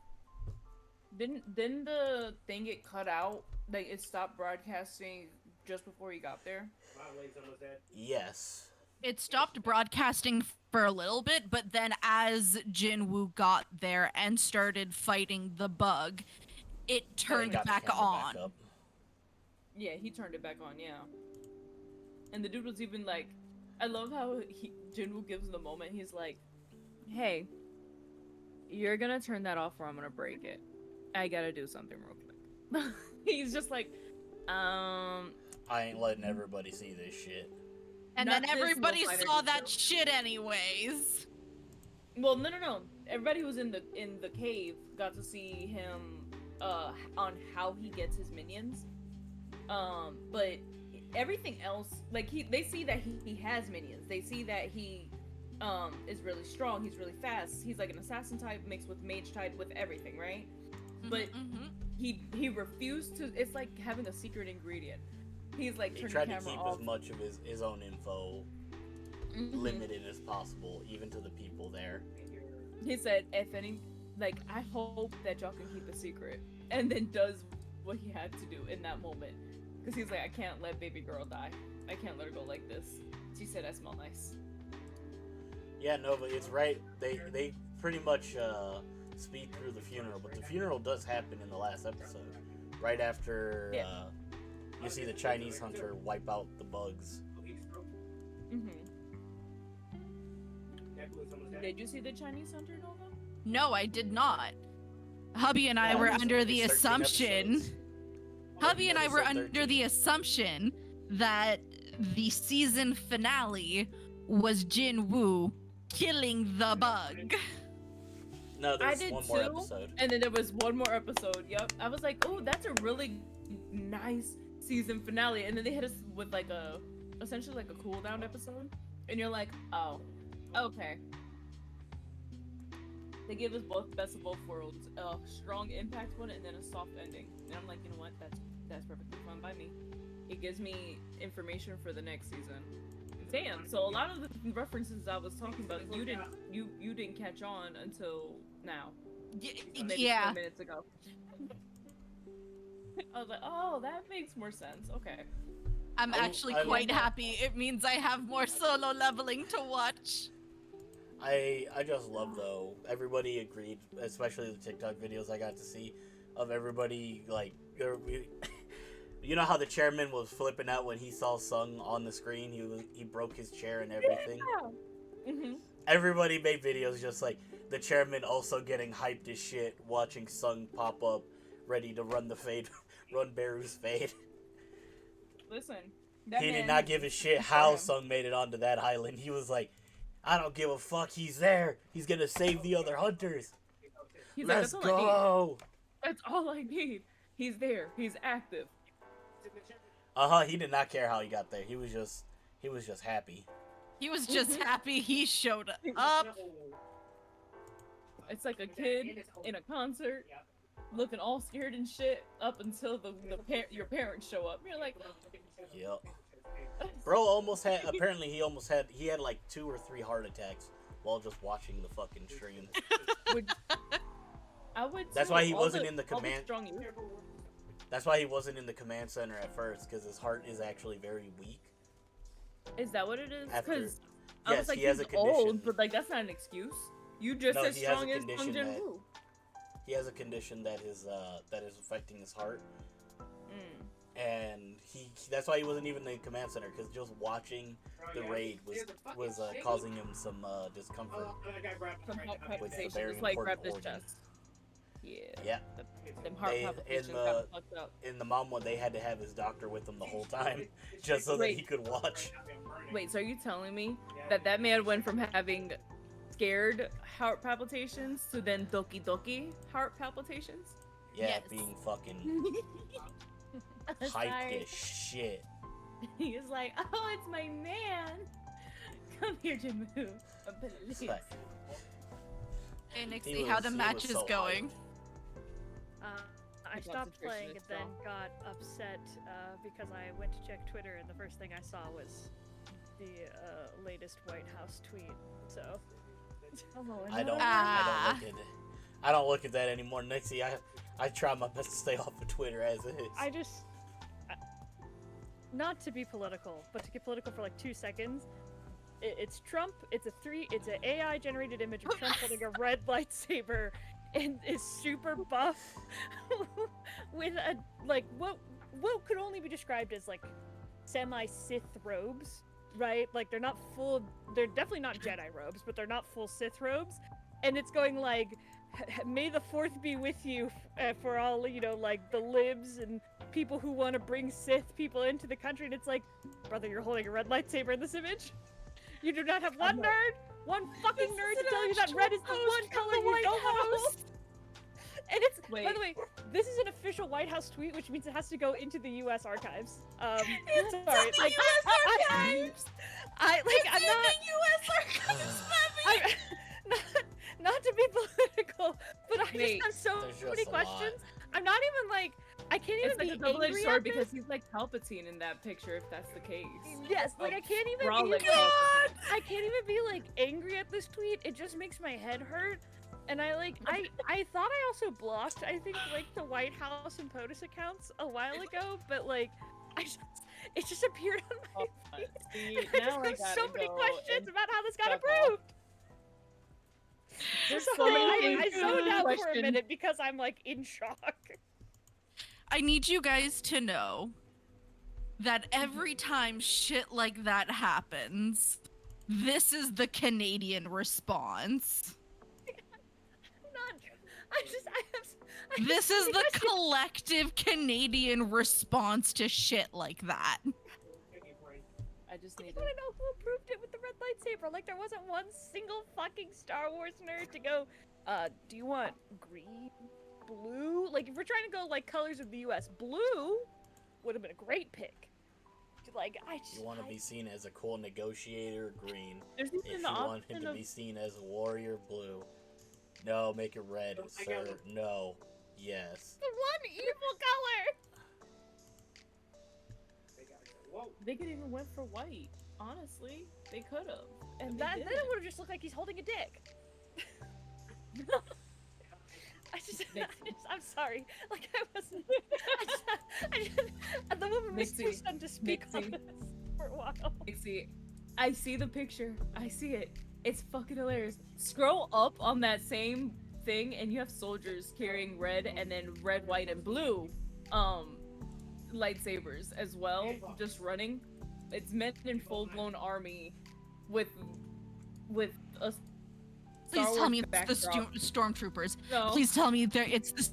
Didn't the thing get cut out? Like it stopped broadcasting just before he got there. My leg's almost dead. Yes. It stopped broadcasting for a little bit, but then as Jinwoo got there and started fighting the bug, it And turned got the back camera on. up. Yeah, he turned it back on. Yeah. And the dude was even like, I love how Jinwoo gives him the moment. He's like, "Hey, you're gonna turn that off, or I'm gonna break it. I gotta do something real quick." He's just like, I ain't letting everybody see this shit. And Not then this everybody low-fighter saw dude, that though. shit anyways. Well, no. Everybody who was in the cave got to see him on how he gets his minions. But everything else, like they see that he has minions. They see that he is really strong. He's really fast. He's like an assassin type mixed with mage type with everything, right? But he refused to. It's like having a secret ingredient. He's like He turning tried the to camera keep off. as much of his own info Mhm. limited as possible, even to the people there. He said, if any, like, I hope that y'all can keep a secret. And then does what he had to do in that moment. Because he's like, I can't let baby girl die. I can't let her go like this. She said, I smell nice. Yeah, no, but it's right. They pretty much speed through the funeral, but the funeral does happen in the last episode, right after Yeah. you see the Chinese hunter wipe out the bugs. Mm-hmm. Nebula's almost dead. Did you see the Chinese hunter, Nova? No, I did not. Hubby and I Yeah, were it's- under it's the 13 assumption. episodes. Hubby and I were Episode under 13. the assumption that the season finale was Jinwoo killing the bug. No, I there's did one more too. episode. And then there was one more episode. Yep. I was like, oh, that's a really nice season finale. And then they hit us with like essentially like a cool down episode. And you're like, oh, okay. They give us both best of both worlds, a strong impact one and then a soft ending. And I'm like, you know what? That's perfectly fine by me. It gives me information for the next season. Damn. So a lot of the references I was talking about, you didn't catch on until now. Maybe Yeah. 10 minutes ago. I was like, oh, that makes more sense. Okay. I'm actually quite happy. It means I have more solo leveling to watch. I just love, though, everybody agreed, especially the TikTok videos I got to see of everybody, like, you know how the chairman was flipping out when he saw Sung on the screen? He broke his chair and everything. Yeah. Mm-hmm. Everybody made videos just like the chairman also getting hyped as shit, watching Sung pop up, ready to run the fade, run Beru's fade. Listen, He did not give a shit how Sung made it onto that island. He was like, I don't give a fuck, he's there. He's gonna save the other hunters. He's Let's like, go. That's all I need. He's there. He's active. He did not care how he got there. He was just happy. He was just happy he showed up. It's like a kid in a concert, looking all scared and shit, up until your parents show up. You're like, yep. Bro almost had. Apparently, he had like 2 or 3 heart attacks while just watching the fucking stream. I would. That's why he wasn't in the command. Strong youth. That's why he wasn't in the command center at first, because his heart is actually very weak. Is that what it is? Yes, I was like, he has he's a condition. old, but like that's not an excuse. You just as strong as Sung Jin-woo. He has a condition that is affecting his heart, and that's why he wasn't even in the command center, because just watching the raid was causing him some discomfort. Some heart With the palpitations, very just like important grabbed his organ. chest. Yeah. Yeah. Them heart palpitations got fucked up. In the mom one, they had to have his doctor with him the whole time, just so that he could watch. Wait, so are you telling me that man went from having scared heart palpitations to then doki doki heart palpitations? Yeah, Yes. being fucking hyped Sorry. as shit. He was like, oh, it's my man. Come here, Jimmu. It's like, Hey, He Nixie, how was- the he match was is so going? I The stopped concentration playing is and then strong. got upset because I went to check Twitter and the first thing I saw was the latest White House tweet. So I don't look at that anymore, Nixie. I try my best to stay off of Twitter as it is. I just not to be political, but to get political for like 2 seconds. It's Trump. It's an AI generated image of Trump holding a red lightsaber and is super buff with a like what could only be described as like semi-Sith robes, right? Like they're definitely not Jedi robes, but they're not full Sith robes. And it's going like, may the 4th be with you for all, like the libs and people who want to bring Sith people into the country. And it's like, brother, you're holding a red lightsaber in this image? You do not have one fucking nerd to tell you that red is the one color you don't want to. And it's, by the way, this is an official White House tweet, which means it has to go into the U.S. archives. It's sorry, in the like, U.S. archives! I'm not. U.S. archives, Not to be political, but I Wait, just have so There's many just a lot. questions. I'm not even like, I can't even It's like be a double-edged angry sword at because this. he's like Palpatine in that picture, if that's the case. Yes, like I can't even We're all be like, like, God! I can't even be like angry at this tweet. It just makes my head hurt. And I thought I also blocked, I think, like the White House and POTUS accounts a while ago, but like, it just appeared on my feed. See, I now just I have so gotta many go questions and about how this got fuck approved. There's So so many I things zoned out for a questions. minute because I'm like in shock. I need you guys to know that every time shit like that happens, this is the Canadian response. This is the collective Canadian response to shit like that. I just I need want to know who approved it with the red lightsaber. Like there wasn't one single fucking Star Wars nerd to go, do you want green, blue? Like if we're trying to go like colors of the US, blue would have been a great pick. Like You want to be seen as a cool negotiator, green. There's If even you the want him option to of be seen as a warrior, blue. No, make it red, sir. No. Yes. the one evil color. they could even went for white. Honestly, they could have. And they then it didn't. would have just looked like he's holding a dick. I just I'm sorry. Like I wasn't. The woman was too Nixie, stunned to speak on Nixie. this for a while. See, I see the picture. I see it. It's fucking hilarious. Scroll up on that same thing, and you have soldiers carrying red and then red, white, and blue, lightsabers as well, just running. It's men in full-blown army, with a. Please Star tell me Wars it's the backdrop. stormtroopers. No. Please tell me it's the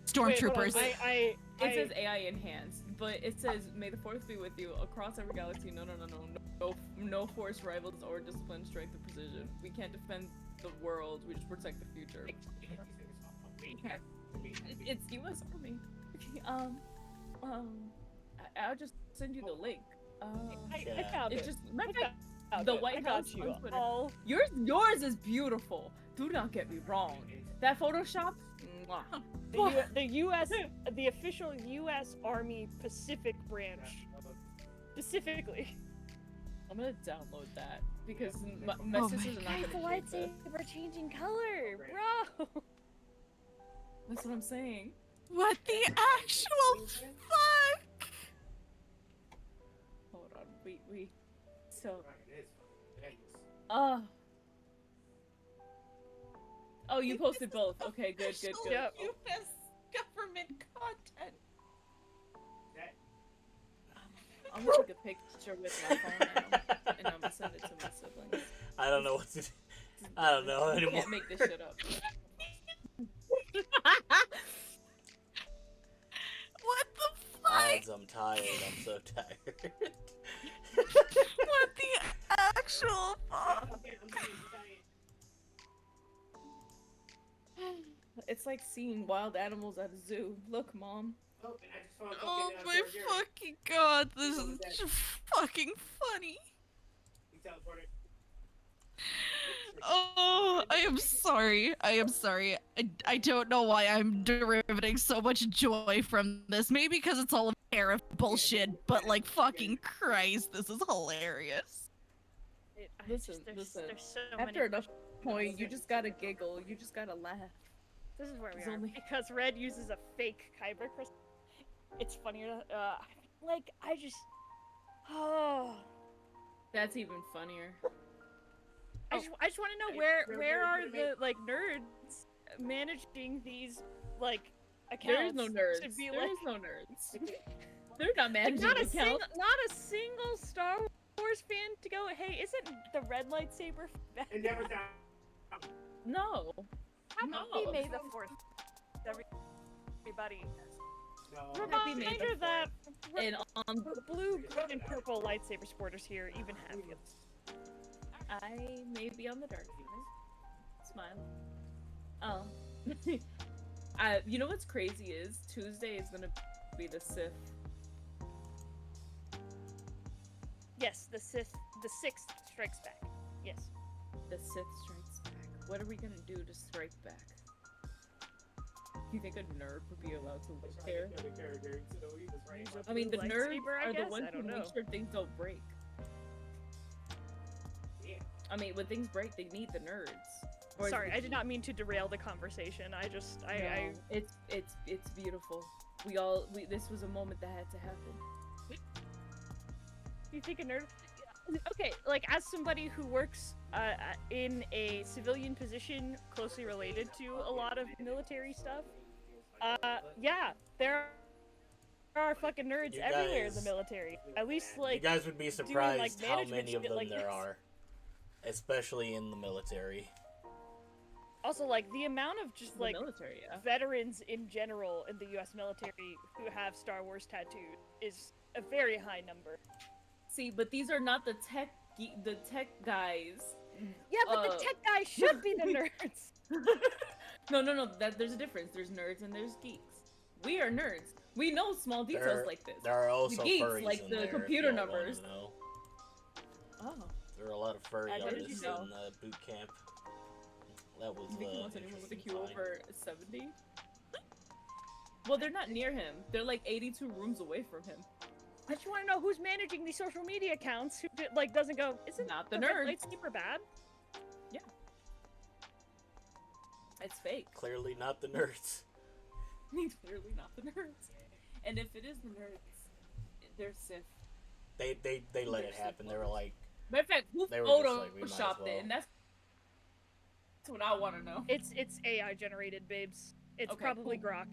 stormtroopers. It says AI enhanced, but it says, "May the Force be with you across every galaxy. No force rivals or discipline, strength, or precision. We can't defend the world. We just protect the future." Okay. It's U.S. Army. I'll just send you the link. I found It's it. just found the it. White I got House you. on Twitter. All Yours is beautiful. Do not get me wrong. That Photoshop. Mwah. the official U.S. Army Pacific branch, specifically. I'm gonna download that because my Oh sisters my are not Guys, the gonna keep it. lightsaber changing color, bro. That's what I'm saying. What the actual fuck? Hold on, we. So. Oh, you posted both. Okay, good. Yep. U.S. government content. I'm gonna take a picture with my phone now, and I'm gonna send it to my siblings. I don't know what to do. I don't know You anymore. can't make this shit up. What the fuck? Lads, I'm tired. I'm so tired. What the actual fuck? It's like seeing wild animals at a zoo. Look, Mom. Oh my fucking god, this is just fucking funny. Oh, I am sorry. I don't know why I'm deriving so much joy from this. Maybe because it's all a pair of bullshit, but like fucking Christ, this is hilarious. Listen. There's so After many enough point, you just gotta giggle. You just gotta laugh. This is where we It's are. only- Because Red uses a fake Kyber crystal. It's funnier. I just. Oh. That's even funnier. I just want to know where are the like nerds managing these like accounts? There is no nerds. To be There like, is no nerds. They're not like, managing not a accounts. single Star Wars fan to go. Hey, isn't the red lightsaber? It never happened. No. Happy May the 4th, everybody. No. Happy May the Reminder that And the blue, green, and purple lightsaber sporters here even have you. I may be on the dark side. Smile. You know what's crazy is Tuesday is gonna be the Sith. Yes, the 6th strikes back. Yes. The Sith strikes back. What are we gonna do to strike back? You think a nerd would be allowed to care? I mean, the nerds Lightsaber, I are the guess? ones I who don't make know. sure things don't break. I mean, when things break, they need the nerds. Or Sorry, I did not mean to derail the conversation. I just, I It's beautiful. This was a moment that had to happen. you think a nerd? Okay, like as somebody who works in a civilian position closely related to a lot of military stuff, yeah, there are fucking nerds You everywhere in the guys- military. At least like You guys would be surprised how management many of shit them like there this. are, especially in the military. also like the amount of just The like military, yeah. veterans in general in the U.S. military who have Star Wars tattooed is a very high number. See, but these are not the tech guys. Yeah, but the tech guys should be the nerds. No. There's a difference. There's nerds and there's geeks. We are nerds. We know small details like this. There are also geeks, furries like in the there, if computer y'all wanna numbers. know. Oh, There are a lot of furry How did you artists know? in boot camp. That was you think he wants anyone with a interesting Q find. over 70? Well, they're not near him. They're like 82 rooms away from him. I just want to know who's managing these social media accounts who like doesn't go. Isn't Not the red nerds. lightsaber bad? It's fake. Clearly not the nerds. Clearly not the nerds. And if it is the nerds, they're Sith. They let it happen. They were like, Matter of fact, who They were just like, we might as photoshopped well. it? And that's what I want to know. It's AI generated, babes. It's Okay, probably cool. Grok.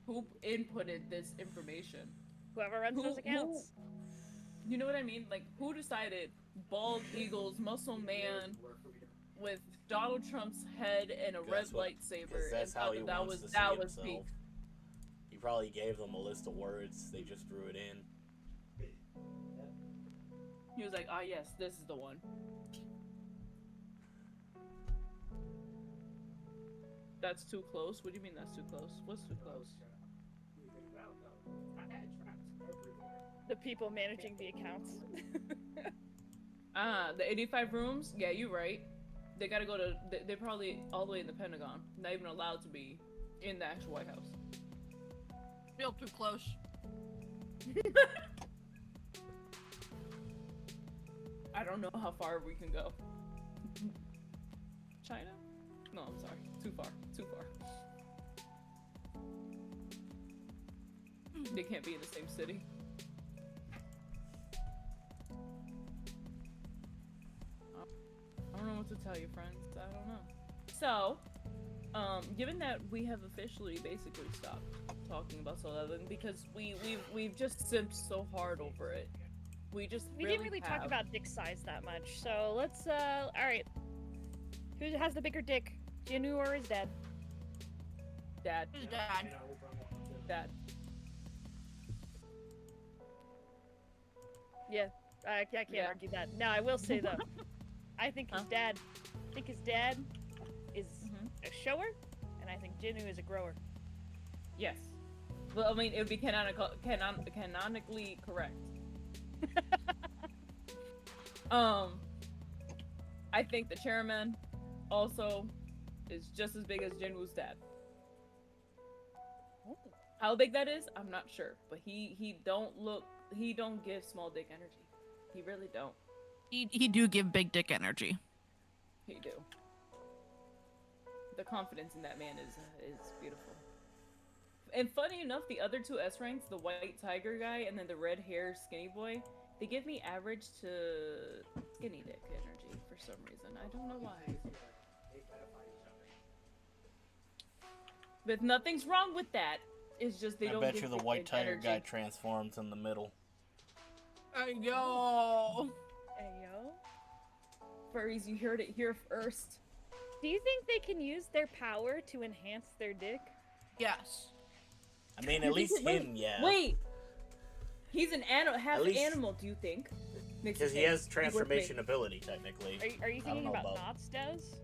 Who inputted this information? Whoever runs those accounts. You know what I mean? Like, who decided bald eagles, muscle man, with Donald Trump's head and a red lightsaber? Because that's and how thought he that wants was to that see was himself. peak. He probably gave them a list of words. They just threw it in. He was like, ah, yes, this is the one. That's too close? What do you mean that's too close? What's too close? The people managing the accounts. The 85 rooms? Yeah, you're right. They gotta go to, they're probably all the way in the Pentagon. Not even allowed to be in the actual White House. Feel too close. I don't know how far we can go. China? No, I'm sorry. Too far. Too far. They can't be in the same city. I don't know what to tell you, friends. I don't know. So, given that we have officially basically stopped talking about Soul Leveling because we've just simped so hard over it. We didn't really talk about dick size that much. So let's all right. Who has the bigger dick? Jinwoo or his dad? Dad. His dad. Dad. Yeah, I can't Yeah. argue that. Now I will say though, I think his Huh? dad is Mhm. a shower, and I think Jinwoo is a grower. Yes. Well, I mean, it would be canonically correct. I think the chairman also is just as big as Jinwoo's dad. How big that is, I'm not sure, but he don't give small dick energy. He really don't. He do give big dick energy. He do. The confidence in that man is beautiful. And funny enough, the other two S ranks, the white tiger guy and then the red hair skinny boy, they give me average to skinny dick energy for some reason. I don't know why. But nothing's wrong with that. It's just they I don't bet give you the big white dick tiger energy. guy transforms in the middle. Yo. Ayo. Furries, you heard it here first. Do you think they can use their power to enhance their dick? Yes. I mean, at least him, yeah. Wait! He's an half At least- animal, do you think? Because he has transformation ability, technically. Are you I don't thinking know about about- Knots does?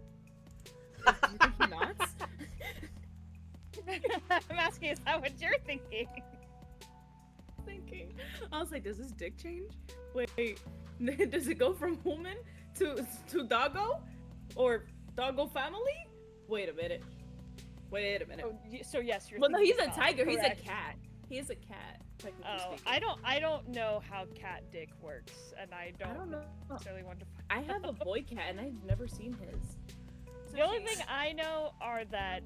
You think he nods? I'm asking, is that what you're thinking? I was like, does his dick change? Wait, does it go from woman to doggo? Or doggo family? Wait a minute. So yes, you're Well, no, he's thinking a about tiger. it, He's a correct. cat. He is a cat, technically Oh, speaking. I don't know how cat dick works, and I I don't don't know. necessarily want to. I have a boy cat, and I've never seen his. The only thing I know are that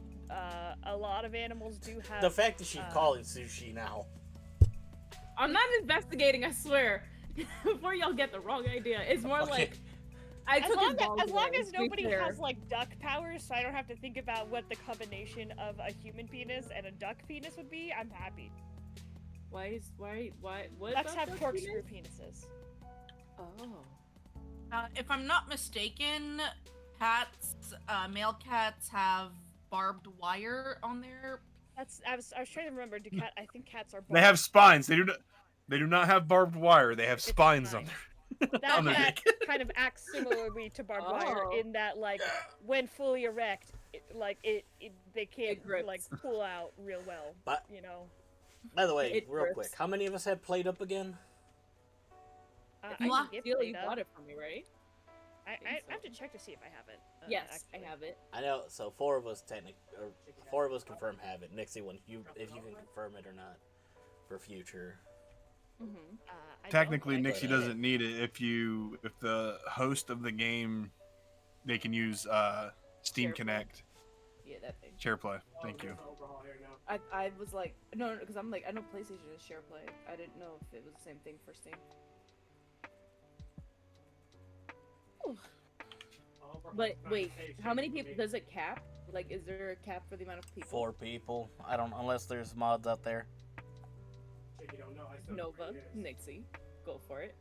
a lot of animals do have. The fact that she's calling sushi now. I'm not investigating, I swear. Before y'all get the wrong idea. It's more Okay. like I As took long his balls as, long away, as to be nobody fair. has like duck powers, so I don't have to think about what the combination of a human penis and a duck penis would be, I'm happy. Why? What? Ducks about have duck corkscrew penis? penises. Oh. If I'm not mistaken, male cats have barbed wire on their. I was trying to remember. I think cats are. They have spines. They do not have barbed wire. They have spines on spines. their That on their cat dick. kind of acts similarly to barbed wire Oh. in that, like, when fully erect, they can't It grips. like pull out real well. But- You know. By the way, It real grips. quick, how many of us have played up again? I Mwah. can get Feel played you up. got it from me, right? I have to check to see if I have it. Yes, actually. I have it. I know, so four of us confirm have it. Nixie, if you can confirm it or not for future. Mm-hmm. I Technically, don't, Nixie but, doesn't need it if the host of the game, they can use Steam SharePlay. Connect. Yeah, that thing. SharePlay. Thank you. I was like, no, because I'm like, I know PlayStation is SharePlay. I didn't know if it was the same thing for Steam. Ooh. But wait, how many people does it cap? Like, is there a cap for the amount of people? 4 people. I don't, unless there's mods out there. Nova, Nixie, go for it.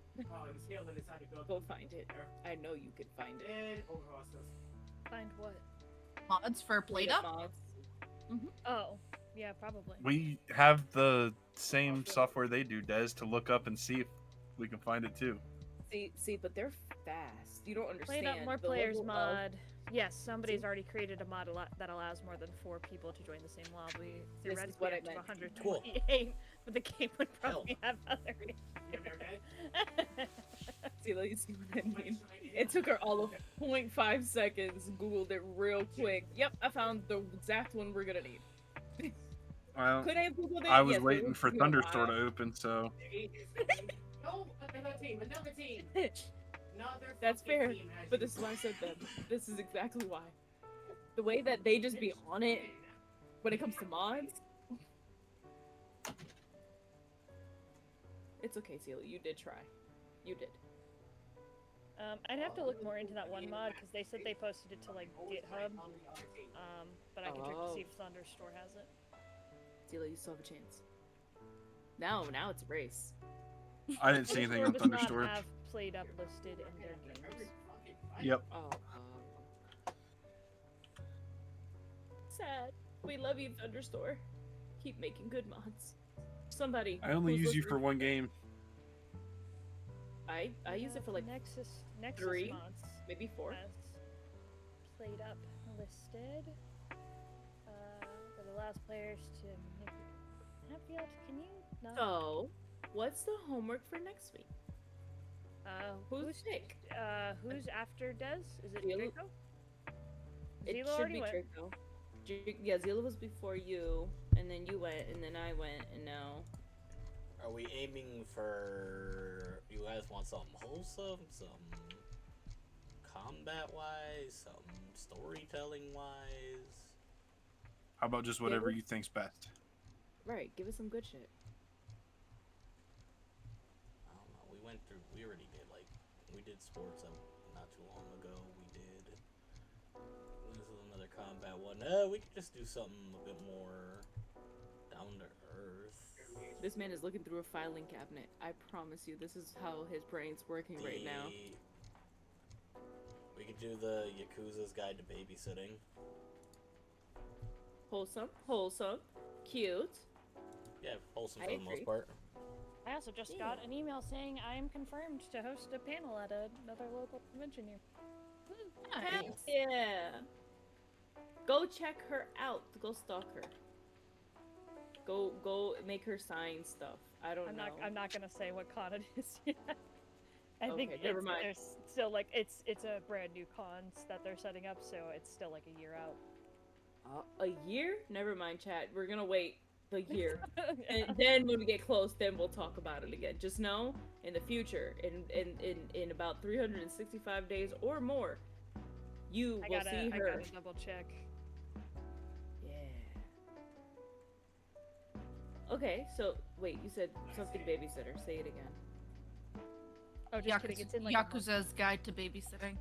Go find it. I know you can find it. Find what? Mods for Plate PlateUp? mods. Oh, yeah, probably. We have the same software they do, Des, to look up and see if we can find it too. See, but they're fast. You don't Played understand. up more the players level mod. Yes, somebody's already created a mod that allows more than 4 people to join the same lobby. This is Theoretically what I up to meant. 128, but the game would probably have other See, like, you see what I mean? It took her all of 0.5 seconds. Googled it real quick. Yep, I found the exact one we're gonna need. Well, Could I have Googled it? I was Yes, but it waiting would for take me a Thunderstore to while. open, so Another team. That's fair, but this is why I said that. This is exactly why. The way that they just be on it when it comes to mods. It's okay, Celia. You did try. You did. I'd have to look more into that one mod because they said they posted it to like GitHub. But I can check to see if Thunderstore has it. Celia, you still have a chance. Now it's a race. I didn't see anything on Thunderstore does Thunderstore. not have played up listed in their games. Yep. Oh. Sad. We love you, Thunderstore. Keep making good mods. Somebody. I only who's use you for listening- one game. I use it for like Nexus 3, mods maybe 4. has played up listed. That allows players to manipulate. Can you not? So, what's the homework for next week? Who's pick? who's after Des? Is it Zila? Draco? It Zila should already be went. Draco. Yeah, Zila was before you, and then you went, and then I went, and now. Are we aiming for... You guys want something wholesome? Some combat-wise? Some storytelling-wise? How about just whatever you think's best? Right, give us some good shit. I don't know. We already did, like... We did sports not too long ago. We did... This is another combat one. We could just do something a bit more down to earth. This man is looking through a filing cabinet. I promise you, this is how his brain's working right now. We could do the Yakuza's Guide to Babysitting. Wholesome, cute. Yeah, wholesome I for the agree. most part. I also just got an email saying I am confirmed to host a panel at another local convention here. Nice. Yeah. Go check her out. Go stalk her. Go make her sign stuff. I don't know. I'm not gonna say what con it is yet. I think Okay, never mind. there's still like it's a brand new cons that they're setting up, so it's still like a year out. A year? Never mind, chat. We're gonna wait the year, and then when we get close, then we'll talk about it again. Just know, in the future, in about 365 days or more, you will see her. I gotta double check. Yeah. Okay, so wait, you said something babysitter. Say it again. Oh, just kidding. It's in like a month. Yakuza's Guide to Babysitting.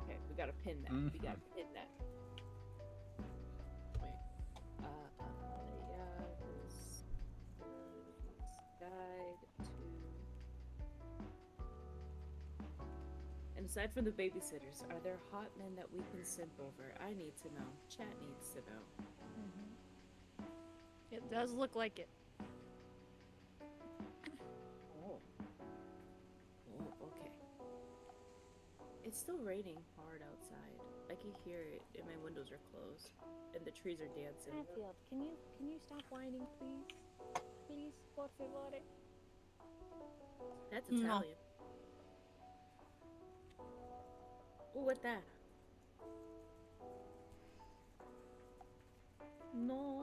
Okay, we gotta pin that. We gotta pin that. Wait. Yakuza's Guide to. And aside from the babysitters, are there hot men that we can simp over? I need to know. Chat needs to know. It does look like it. Oh. Oh, okay. It's still raining hard outside. I can hear it, and my windows are closed, and the trees are dancing. Hatfield, can you stop whining, please? Please, por favore. That's No. Italian. Oh, what that? No.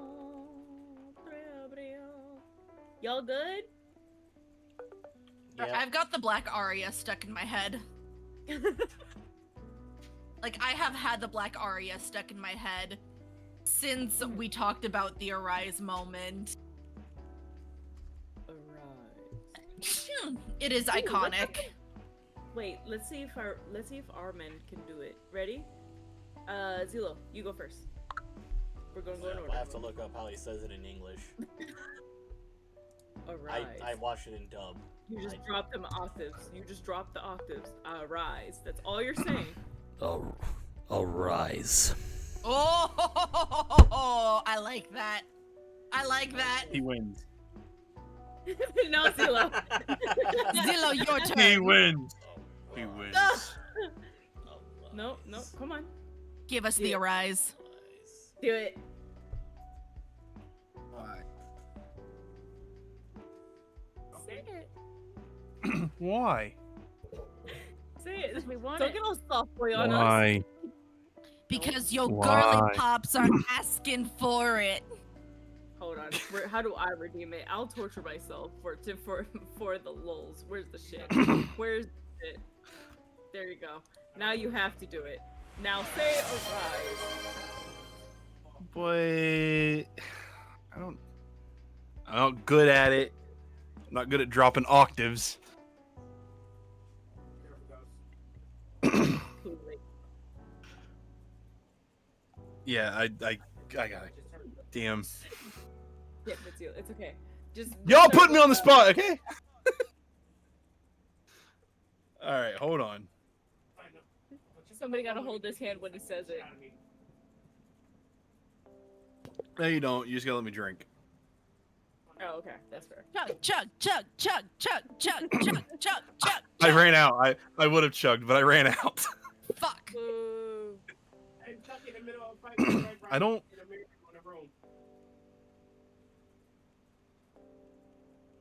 Y'all good? Yeah. I've got the black aria stuck in my head. Like, I have had the Black Aria stuck in my head since we talked about the Arise moment. Arise. It is iconic. Wait, let's see if Armin can do it. Ready? Zilo, you go first. We're gonna go in order. I have to look up how he says it in English. Arise. I watched it in dub. You just dropped them octaves. You just dropped the octaves. Arise. That's all you're saying. Arise. Oh, I like that. I like that. He wins. No, Zilo. Zillow, your turn. He wins. He wins. No, come on. Give us the Arise. Do it. Say it. Why? Say it. We want Don't it. get all soft boy on us. Why? Because your Why? girly pops are asking for it. Hold on. How do I redeem it? I'll torture myself for the lulz. Where's the shit? Where's the shit? There you go. Now you have to do it. Now say arise. But I'm not good at it. I'm not good at dropping octaves. Too late. Yeah, I got it. Damn. Yeah, it's okay. Just Y'all put me on the spot, okay? All right, hold on. Somebody gotta hold his hand when he says it. No, you don't. You just gotta let me drink. Oh, okay, that's fair. Chug, chug, chug, chug, chug, chug, chug, chug, chug. I ran out. I would have chugged, but I ran out. Fuck. Boo. I don't.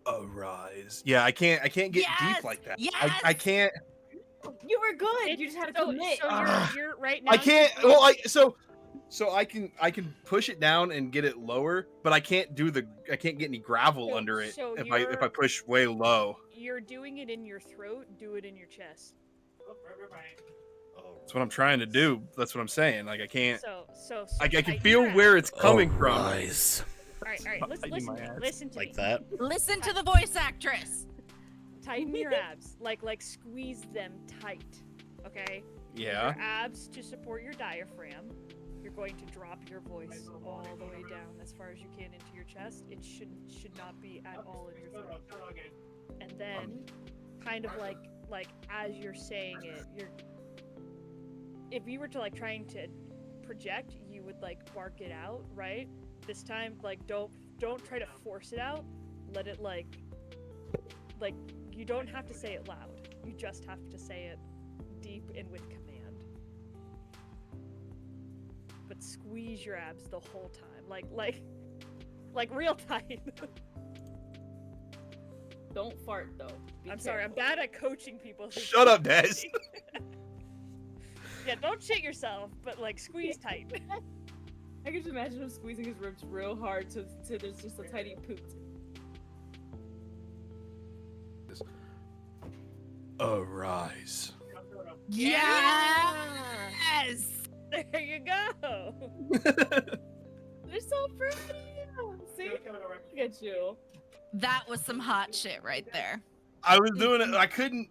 Arise. Yeah, I can't get Yes! deep like that. Yes! I can't. You were good. You just had to commit. So you're right now. I can't. Well, so I can push it down and get it lower, but I can't get any gravel So- under it so if I you're- push way low. You're doing it in your throat. Do it in your chest. That's what I'm trying to do. That's what I'm saying. Like I can't. So I can tighten feel your where abs. it's coming from. Arise. All right. Biting my ass. Listen to Like me. that? Listen to the voice actress. Tighten your abs. Like squeeze them tight. Okay. Yeah. Your abs to support your diaphragm. You're going to drop your voice all the way down as far as you can into your chest. It should not be at all in your throat. And then, kind of like as you're saying it, if you were to like trying to project, you would like bark it out, right? This time, like don't try to force it out. Let it like you don't have to say it loud. You just have to say it deep and with command. But squeeze your abs the whole time, like real tight. Don't fart though. Be I'm sorry, I'm careful. bad at coaching people. Shut up, Des. Yeah, don't shit yourself, but like squeeze tight. I can just imagine him squeezing his ribs real hard to there's just a tiny poop. Arise. Yes. There you go. They're so pretty. See? Look at you. That was some hot shit right there. I was doing it. I couldn't.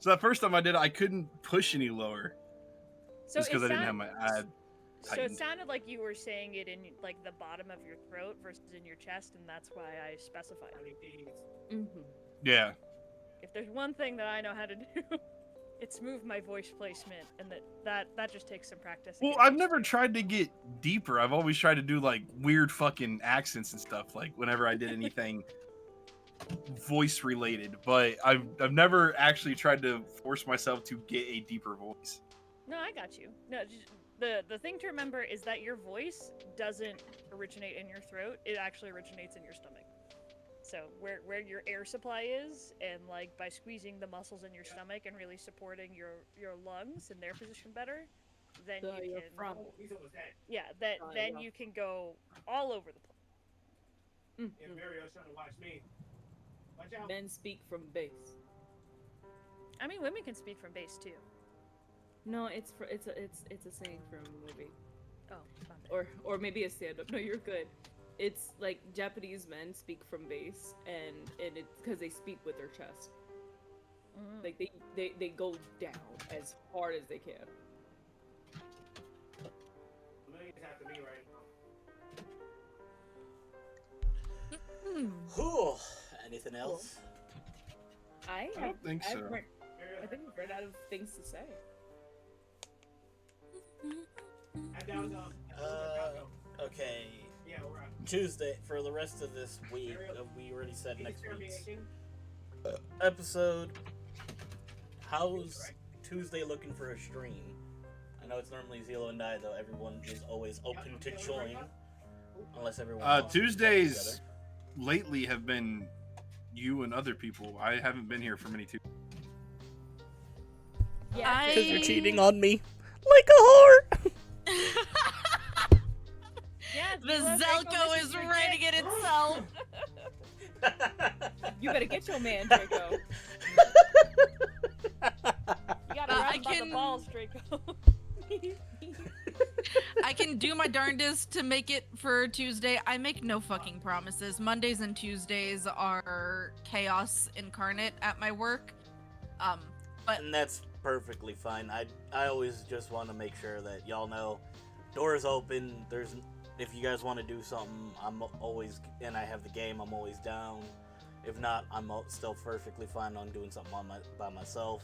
So that first time I did it, I couldn't push any lower. So Just because I didn't have my ad. So it tightened. sounded like you were saying it in like the bottom of your throat versus in your chest, and that's why I specified. Mm-hmm. Yeah. If there's one thing that I know how to do, it's move my voice placement, and that just takes some practice. and Well, getting I've used never to. tried to get deeper. I've always tried to do like weird fucking accents and stuff. Like whenever I did anything voice related, but I've never actually tried to force myself to get a deeper voice. No, I got you. No, the thing to remember is that your voice doesn't originate in your throat. It actually originates in your stomach. So where your air supply is, and like by squeezing the muscles in your stomach and really supporting your lungs and their position better, then So you you're can from. then yeah. you can go all over the place. Men speak from base. I mean, women can speak from base too. No, it's a saying from a movie, Oh, my bad. or maybe a stand-up. No, you're good. It's like Japanese men speak from base, and it's because they speak with their chest. Like they go down as hard as they can. Millions have to be right. Cool. Anything else? I don't think so. I think we've run out of things to say. And down Okay. yeah, we're at. Tuesday for the rest of this week. We already said next week's episode. How's Tuesday looking for a stream? I know it's normally Zelo and I, though everyone is always open to join, unless everyone. wants to Tuesdays get together. lately have been you and other people. I haven't been here for many Tuesdays. Yeah, Because you're cheating on me, like a whore. Yeah, The Zelko is writing it itself. You better get your man, Draco. You gotta I run by the can- balls, Draco. I can do my darndest to make it for Tuesday. I make no fucking promises. Mondays and Tuesdays are chaos incarnate at my work. But And that's perfectly fine. I always just want to make sure that y'all know doors open. If you guys want to do something, I'm always, and I have the game, I'm always down. If not, I'm still perfectly fine on doing something by myself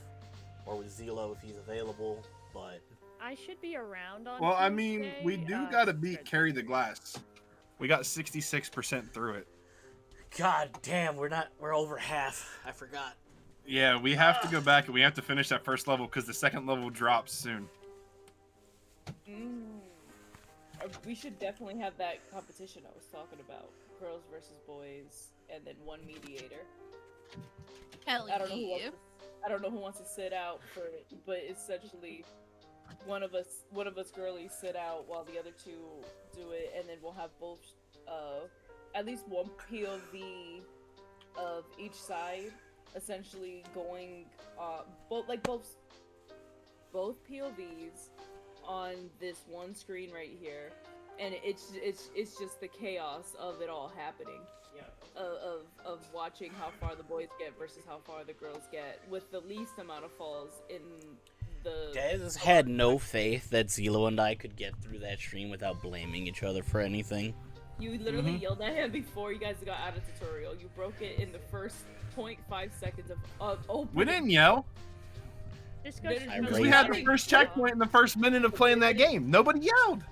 or with Zelo if he's available. But I should be around on Well, I mean, we Tuesday, do gotta beat Thursday. Carry the Glass. We got 66% through it. god damn, we're over half. I forgot. Yeah, we have to go back and we have to finish that first level because the second level drops soon. We should definitely have that competition I was talking about. Girls versus boys, and then one mediator. hell I don't know who yeah. wants to wants to sit out for it, but essentially one of us girlies sit out while the other two do it, and then we'll have both at least one POV of each side, essentially going both POVs on this one screen right here, and it's just the chaos of it all happening. Yeah. Of watching how far the boys get versus how far the girls get, with the least amount of falls in the. Dez had no faith that Zelo and I could get through that stream without blaming each other for anything. You literally yelled at him before you guys got out of tutorial. You broke it in the first 0.5 seconds of opening. We didn't yell Just go Because I because raised we had it. the first checkpoint in the first minute of playing that game. Nobody yelled.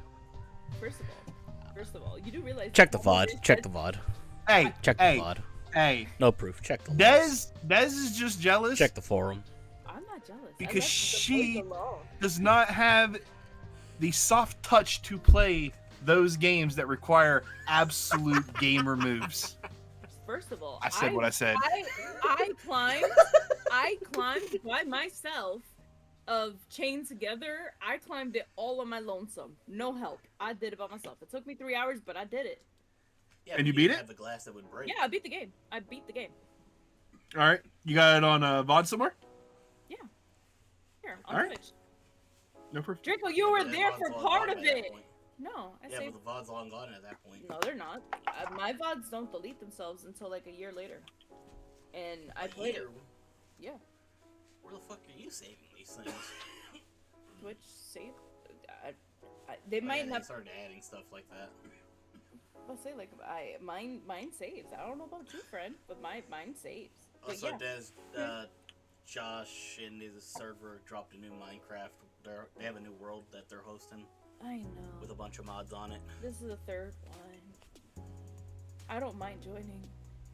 First of all, you do realize. Check the all VOD. this Check said- the VOD. Hey, Check the hey, VOD. hey. No proof. Check the VOD. Dez is just jealous Check the forum. I'm not jealous. I Because left the she- boys alone. does not have the soft touch to play those games that require absolute gamer moves. First of all, I said what I said. I climbed by myself of chained together. I climbed it all on my lonesome. No help. I did it by myself. It took me 3 hours, but I did it. Yeah, And but you beat didn't it? Have the glass that would break. Yeah, I beat the game. All right, you got it on VOD somewhere? Here, on Alright. Twitch. No proof. Draco, you were But there VOD's for long part gone of at that it. point. No, I Yeah, saved. but the VOD's long gone at that point. No, they're not. My VODs don't delete themselves until like a year later. And I played it. Yeah. Where the fuck are you saving these things? Twitch save. They might They not. started adding stuff like that. I'll say like mine saves. I don't know about you, friend, but mine saves. But Also, yeah. Des, Josh and his server dropped a new Minecraft. They have a new world that they're hosting I know. with a bunch of mods on it. This is the third one. I don't mind joining,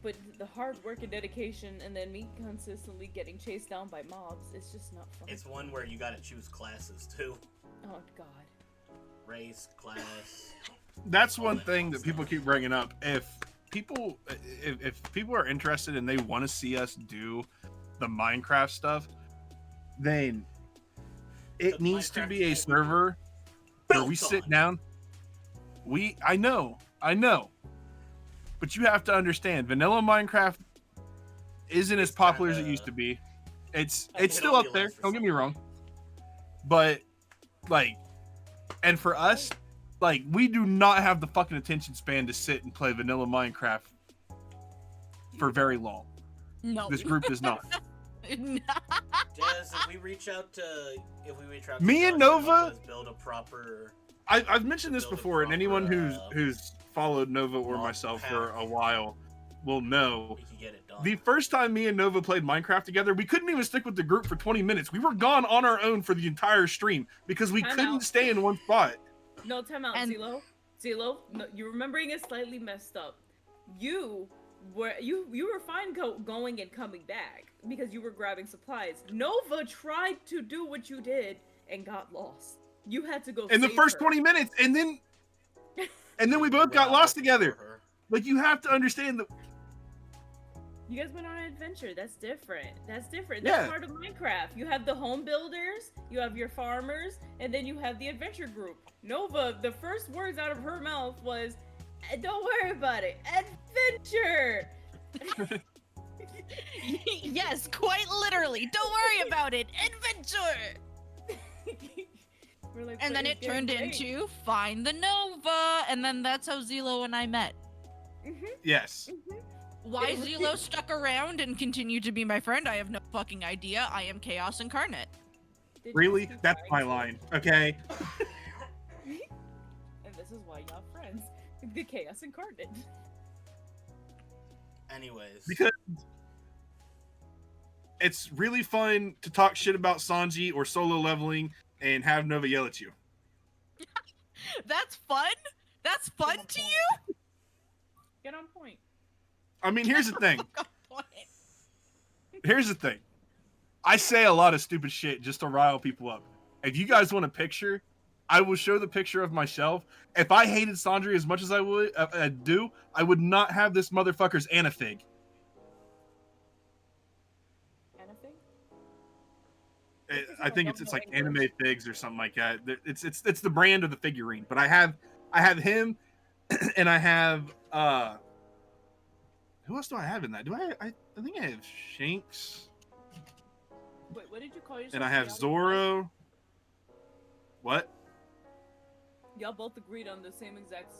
but the hard work and dedication, and then me consistently getting chased down by mobs, it's just not fun. It's one where you gotta choose classes too. Oh god. Race, class. That's one thing that people keep bringing up. If people are interested and they want to see us do the Minecraft stuff, then it The needs to Minecraft be a that server where we built sit on. down. I know, but you have to understand, vanilla Minecraft isn't as It's popular as it kinda- used to be. It's It still only up there. allows for Don't get me some. wrong, But like, and for us, like, we do not have the fucking attention span to sit and play vanilla Minecraft for very long. No. This group does not. Jazz, if we reach out to Me and Josh Nova- us build a proper. I've mentioned this Build a before, and anyone proper, who's followed Nova or mod myself pack. for a while will know. We can get it done. The first time me and Nova played Minecraft together, we couldn't even stick with the group for 20 minutes. We were gone on our own for the entire stream because we Time couldn't out. stay in one spot. No, time out, And- Zelo. Zelo, no, you're remembering it slightly messed up. You were fine going and coming back because you were grabbing supplies. Nova tried to do what you did and got lost. You had to go In the save first her. 20 minutes, and then we both got lost together. Like, you have to understand that. You guys went on an adventure. That's different. That's Yeah. part of Minecraft. You have the home builders, you have your farmers, and then you have the adventure group. Nova, the first words out of her mouth was, "Don't worry about it. Adventure." Yes, quite literally. Don't worry about it. Adventure. We're like, And "But then it's it turned getting late." into find the Nova, and then that's how Zelo and I met. Yes. Why Zelo stuck around and continued to be my friend, I have no fucking idea. I am Chaos Incarnate. Did you Really? keep That's my trying to? line. Okay. And this is why y'all friends. The Chaos Incarnate. Anyways, Because it's really fun to talk shit about Sanji or solo leveling and have Nova yell at you. That's fun? That's fun to you? Get on point. I mean, here's the thing. Point. Here's the thing. I say a lot of stupid shit just to rile people up. If you guys want a picture, I will show the picture of myself. If I hated Sandri as much as I do, I would not have this motherfucker's Anafig. Anything? I think it's like anime figs or something like that. It's the brand of the figurine. But I have him, and I have who else do I have in that? I think I have Shanks, Wait, what did you call yourself? and I have Chaotic? Zoro. What? Y'all both agreed on the same exact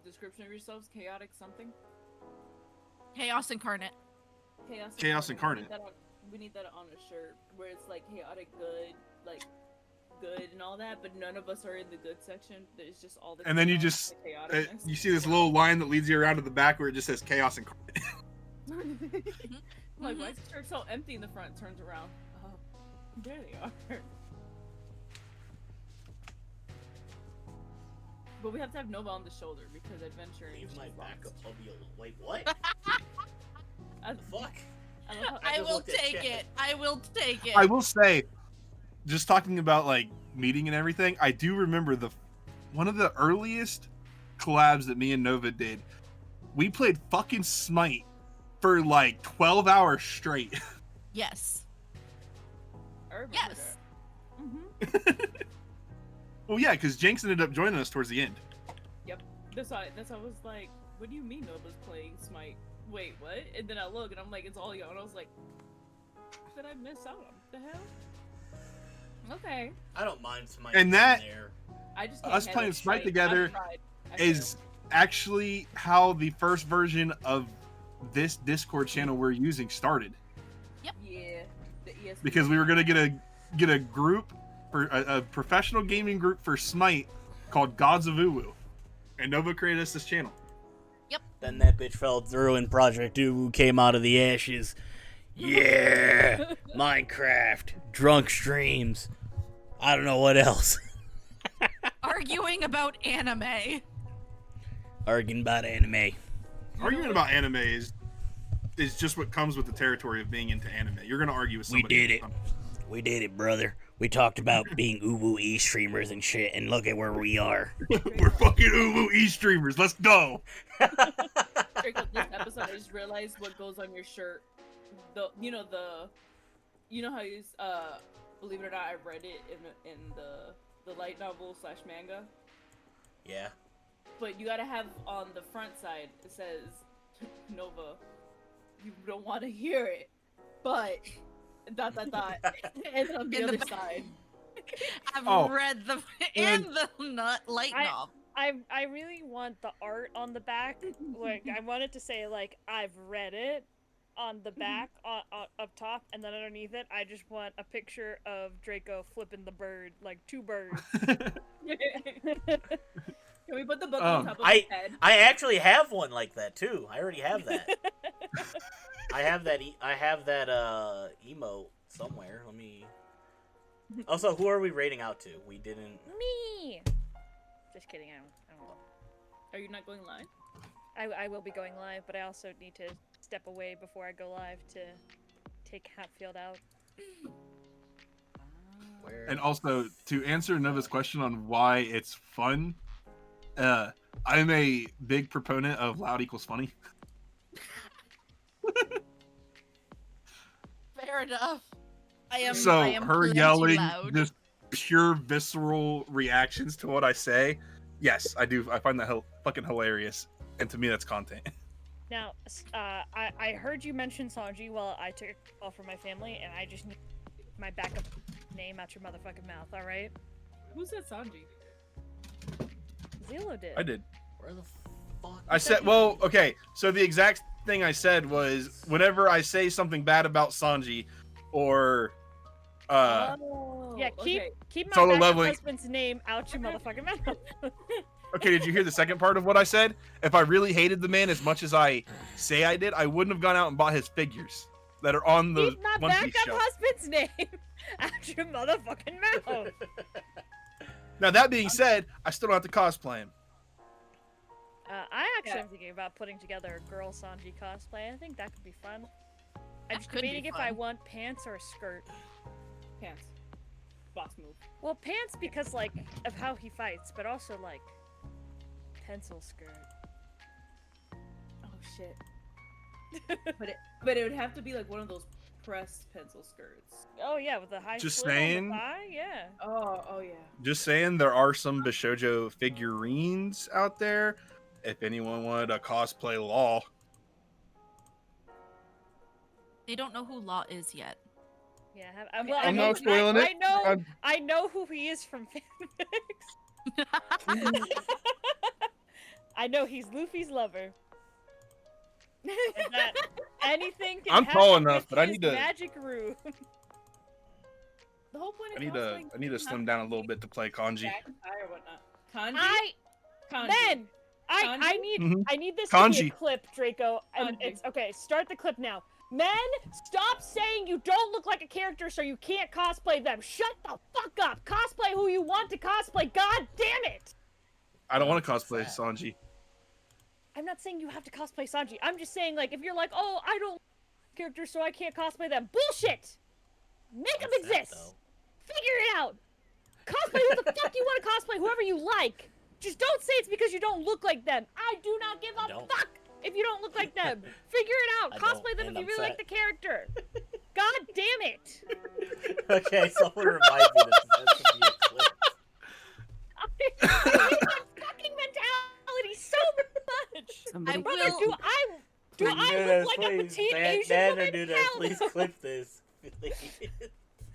description of yourselves. Chaotic something. Chaos Incarnate. Chaos Incarnate. We need that on a shirt where it's like chaotic good, like good and all that, but none of us are in the good section. There's just all the. And then you chaos just and chaoticness. you see this little line that leads you around to the back where it just says Chaos Incarnate. Like, why is the shirt so empty in the front? Turns around. Oh, there they are. But we have to have Nova on the shoulder because adventuring. leave my is backup lost. hubby alone. Wait, what? I, Fuck. I love how I I just will looked at take chat. it. I will take it. I will say, just talking about like meeting and everything, I do remember one of the earliest collabs that me and Nova did. We played fucking Smite for like 12 hours straight. Yes. I remember Yes. that. Mm-hmm. Well, yeah, because Jenks ended up joining us towards the end. That's why I was like, what do you mean Nova's playing Smite? Wait, what? And then I look and I'm like, it's all y'all. And I was like, what did I miss out on? The hell? Okay. I don't mind Smite. And that- there. I just can't Us handle playing Smite I've together tried. I is actually how the first version of this Discord channel we're using started. failed. Yeah. The ESP. Because we were gonna get a group for a professional gaming group for Smite called Gods of UwU, and Nova created us this channel. Then that bitch fell through and Project UwU came out of the ashes. Yeah! Minecraft. Drunk streams. I don't know what else. Arguing about anime. Arguing about anime. Arguing about anime is just what comes with the territory of being into anime. You're gonna argue with We somebody. did it. We did it, brother. We talked about being UwU streamers and shit, and look at where we are. We're fucking UwU streamers. Let's go. Straight up this episode, I just realized what goes on your shirt. You know how you believe it or not, I read it in the light novel / manga. Yeah. But you gotta have on the front side, it says, Nova, you don't want to hear it, but ... and then on the In the other back. side, I've Oh, read the and- and the light novel. I really want the art on the back. Like I wanted to say like I've read it on the back up top, and then underneath it I just want a picture of Draco flipping the bird, like 2 birds. Can we put the book on top of his head? I actually have one like that too. I already have that. I have that emote somewhere. Let me. Also, who are we rating out to? We didn't. Me. Just kidding. I don't know. Are you not going live? I will be going live, but I also need to step away before I go live to take Hatfield out. Where? And also, to answer Nova's question on why it's fun, I'm a big proponent of loud equals funny. Fair enough. I am. So I am her plenty yelling, loud. just pure visceral reactions to what I say. Yes, I do. I find that fucking hilarious, and to me, that's content. Now, I heard you mention Sanji while I took a call from my family, and I just need my backup name out your motherfucking mouth. All right? Who said Sanji? Zelo did. I did. Where the fuck? I said, well, okay. So the exact thing I said was, whenever I say something bad about Sanji, or Oh, Yeah, keep okay. keep my Solo backup leveling. husband's name out your motherfucking mouth. okay, did you hear the second part of what I said? If I really hated the man as much as I say I did, I wouldn't have gone out and bought his figures that are on the Keep my One Piece backup shelf. husband's name out your motherfucking mouth. Now that being said, I still don't have to cosplay him. I actually Yeah. am thinking about putting together a girl Sanji cosplay. I think that could be fun. I'm That just could be debating if I fun. want pants or a skirt. Pants. Boss move. Well, pants because like of how he fights, but also like pencil skirt. Oh shit. but it would have to be like one of those pressed pencil skirts. Oh yeah, with the high Just slit on saying. the thigh, yeah. Oh yeah. Just saying, there are some Bishojo figurines out there. If anyone wanted a cosplay Law, They don't know who Law is yet. Yeah, I'm well, I'm know not who- spoiling it. I know who he is from fanfics. I know he's Luffy's lover. And that anything can I'm tall happen enough, with but I his need to- magic room. The whole point I of need cosplaying to is slim down a little bit to play Kanji. Jack and Ty or whatnot. Kanji. Kanji. Man, I Kanji? need Mhm. I need this to be a Kanji. clip, Draco. And Kanji. it's okay. Start the clip now. Men, stop saying you don't look like a character, so you can't cosplay them. Shut the fuck up. Cosplay who you want to cosplay. God damn it. I don't want to What's cosplay that? Sanji. I'm not saying you have to cosplay Sanji. I'm just saying, like, if you're like, oh, I don't like characters, so I can't cosplay them. Bullshit! Make them What's that, exist! though? Figure it out! Cosplay who the fuck you want to cosplay, whoever you like! Just don't say it's because you don't look like them. I do not give I a don't. fuck if you don't look like them. Figure it out. I Cosplay don't, them and if you I'm really like the fat. character. God damn it! Okay, someone remind me that this has to be a clip. I hate that fucking mentality so much! I Brother, will. do I look like a petite Asian woman? Nuda, Hell please no. clip this. Please.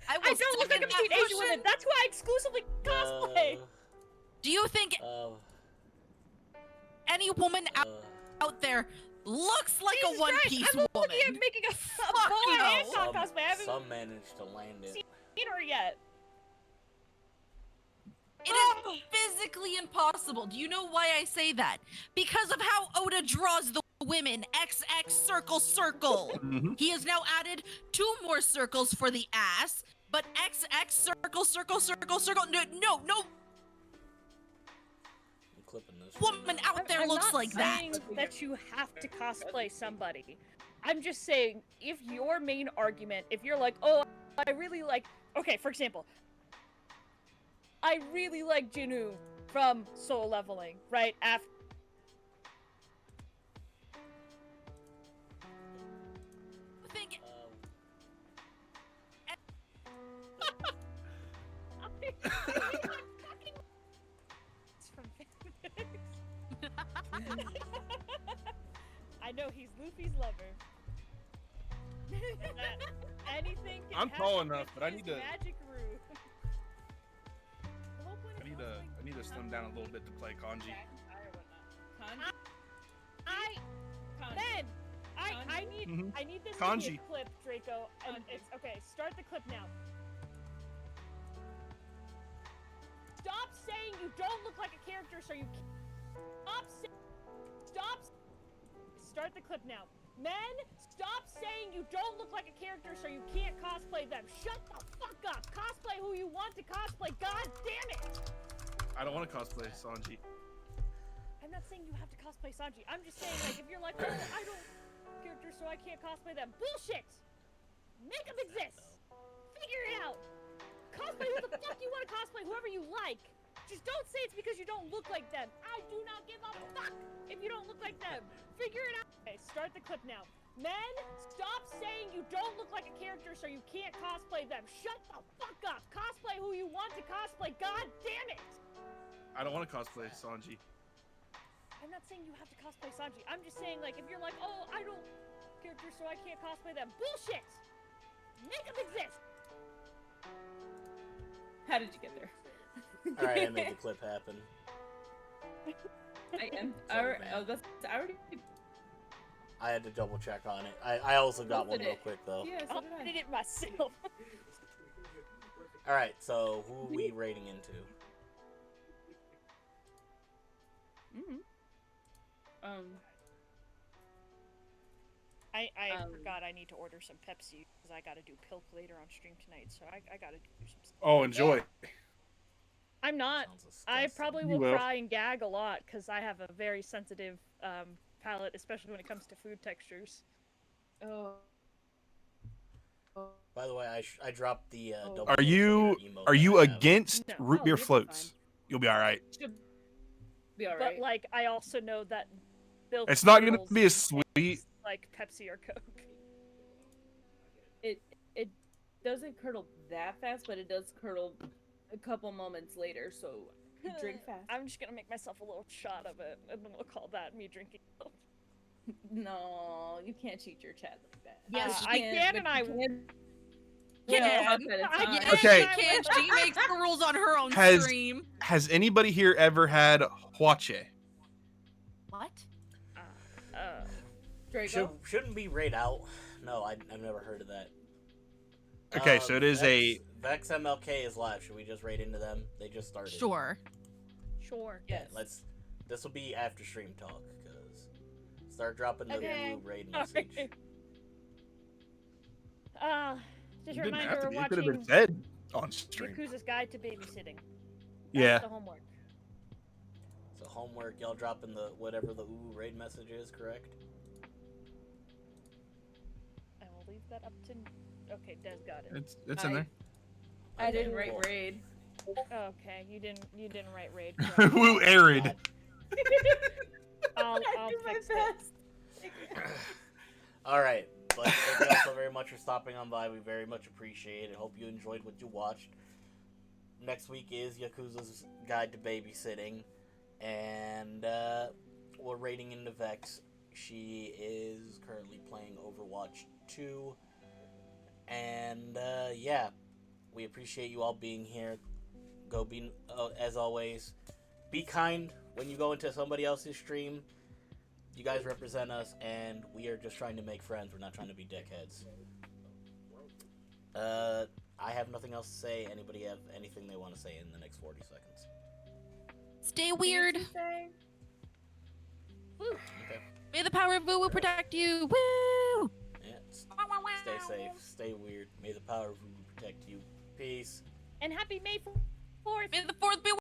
I will I don't look like a second that petite Asian motion. woman. That's why I exclusively cosplay. Do you think any woman out there looks like Jesus a One Christ, Piece I'm not woman? looking at making a Fuck boa no. hancock cosplay. I haven't Some managed to land it. seen her yet. It is physically impossible. Do you know why I say that? Because of how Oda draws the women. XX circle circle. Mhm. He has now added 2 more circles for the ass, but XX circle circle circle circle. No, I'm clipping this. woman out there I'm looks not like that. saying that you have to cosplay somebody. I'm just saying, if your main argument, if you're like, oh, I really like, okay, for example, I really like Jinu from Soul Leveling, right? After I think It's from I know he's Luffy's lover. That anything can I'm tall happen enough, with but I his need to- magic room. to slim down a little bit to play kanji. Kanji? Ben, I Mhm. need this to be Kanji. a clip, Draco. And Kanji. it's okay. Start the clip now. Stop saying you don't look like a character, so you stop. Start the clip now. Men, stop saying you don't look like a character, so you can't cosplay them. Shut the fuck up. Cosplay who you want to cosplay. God damn it. I don't want to cosplay Sanji. I'm not saying you have to cosplay Sanji. I'm just saying, like, if you're like, oh, I don't character, so I can't cosplay them. Bullshit! Make them exist! Figure it out! Cosplay who the fuck you want to cosplay, whoever you like! Just don't say it's because you don't look like them. I do not give a fuck if you don't look like them. Figure it out. Okay, start the clip now. Men, stop saying you don't look like a character, so you can't cosplay them. Shut the fuck up! Cosplay who you want to cosplay. God damn it! I don't want to cosplay Sanji. I'm not saying you have to cosplay Sanji. I'm just saying, like, if you're like, oh, I don't character, so I can't cosplay them. Bullshit! Make them exist! How did you get there? Alright, I made the clip happen. I am. Sorry, I man. already. I had to double check on it. I also got So one did real it. quick though. Yeah, so I did did it myself. Alright, so who are we rating into? I Um, forgot I need to order some Pepsi because I gotta do Pilk later on stream tonight, so I gotta do some stuff. Oh, enjoy. I'm not. Sounds I disgusting. probably You will will. cry and gag a lot because I have a very sensitive palate, especially when it comes to food textures. Oh. By the way, I dropped the Oh. double Are you emote are that you I have. against No. root Oh, beer you'll be floats? fine. You'll be all right. Should be alright. But like, I also know that Pilk It's not gonna curdles be as sweet. taste like Pepsi or Coke. It doesn't curdle that fast, but it does curdle a couple moments later. So drink fast. I'm just gonna make myself a little shot of it, and then we'll call that me drinking. No, you can't cheat your chat like that. Yes, You I can but and I you will. can't Yeah. well, at a I time. can. Okay. She can. She makes the rules on her own Has- stream. Has anybody here ever had huache? What? Draco. Shouldn't be raid out. No, I've never heard of that. Okay, so it is a Vex MLK is live. Should we just raid into them? They just started. Sure. Sure. Yeah, Yes. This will be after stream talk because start dropping the Okay. new raid message. Alright. Just You a didn't reminder, have to we're be. It could have been watching said on stream. Yakuza's Guide to Babysitting. That's Yeah. the homework. So homework, y'all dropping the whatever the UwU raid message is, correct? I will leave that up to. Okay, Des got it. It's in there. I didn't Okay, write cool. raid. Okay, you didn't write raid. Woo arid. I'll I do my fix it. best. All right, but thank you all so very much for stopping on by. We very much appreciate it. Hope you enjoyed what you watched. Next week is Yakuza's Guide to Babysitting, and we're rating into Vex. She is currently playing Overwatch 2, and yeah, we appreciate you all being here. Go be as always. Be kind when you go into somebody else's stream. You guys represent us, and we are just trying to make friends. We're not trying to be dickheads. I have nothing else to say. Anybody have anything they want to say in the next 40 seconds? Stay weird. Okay. May the power of UwU protect you. Woo! Yeah. Stay safe. Stay weird. May the power of UwU protect you. Peace. And happy May 4th. May the fourth be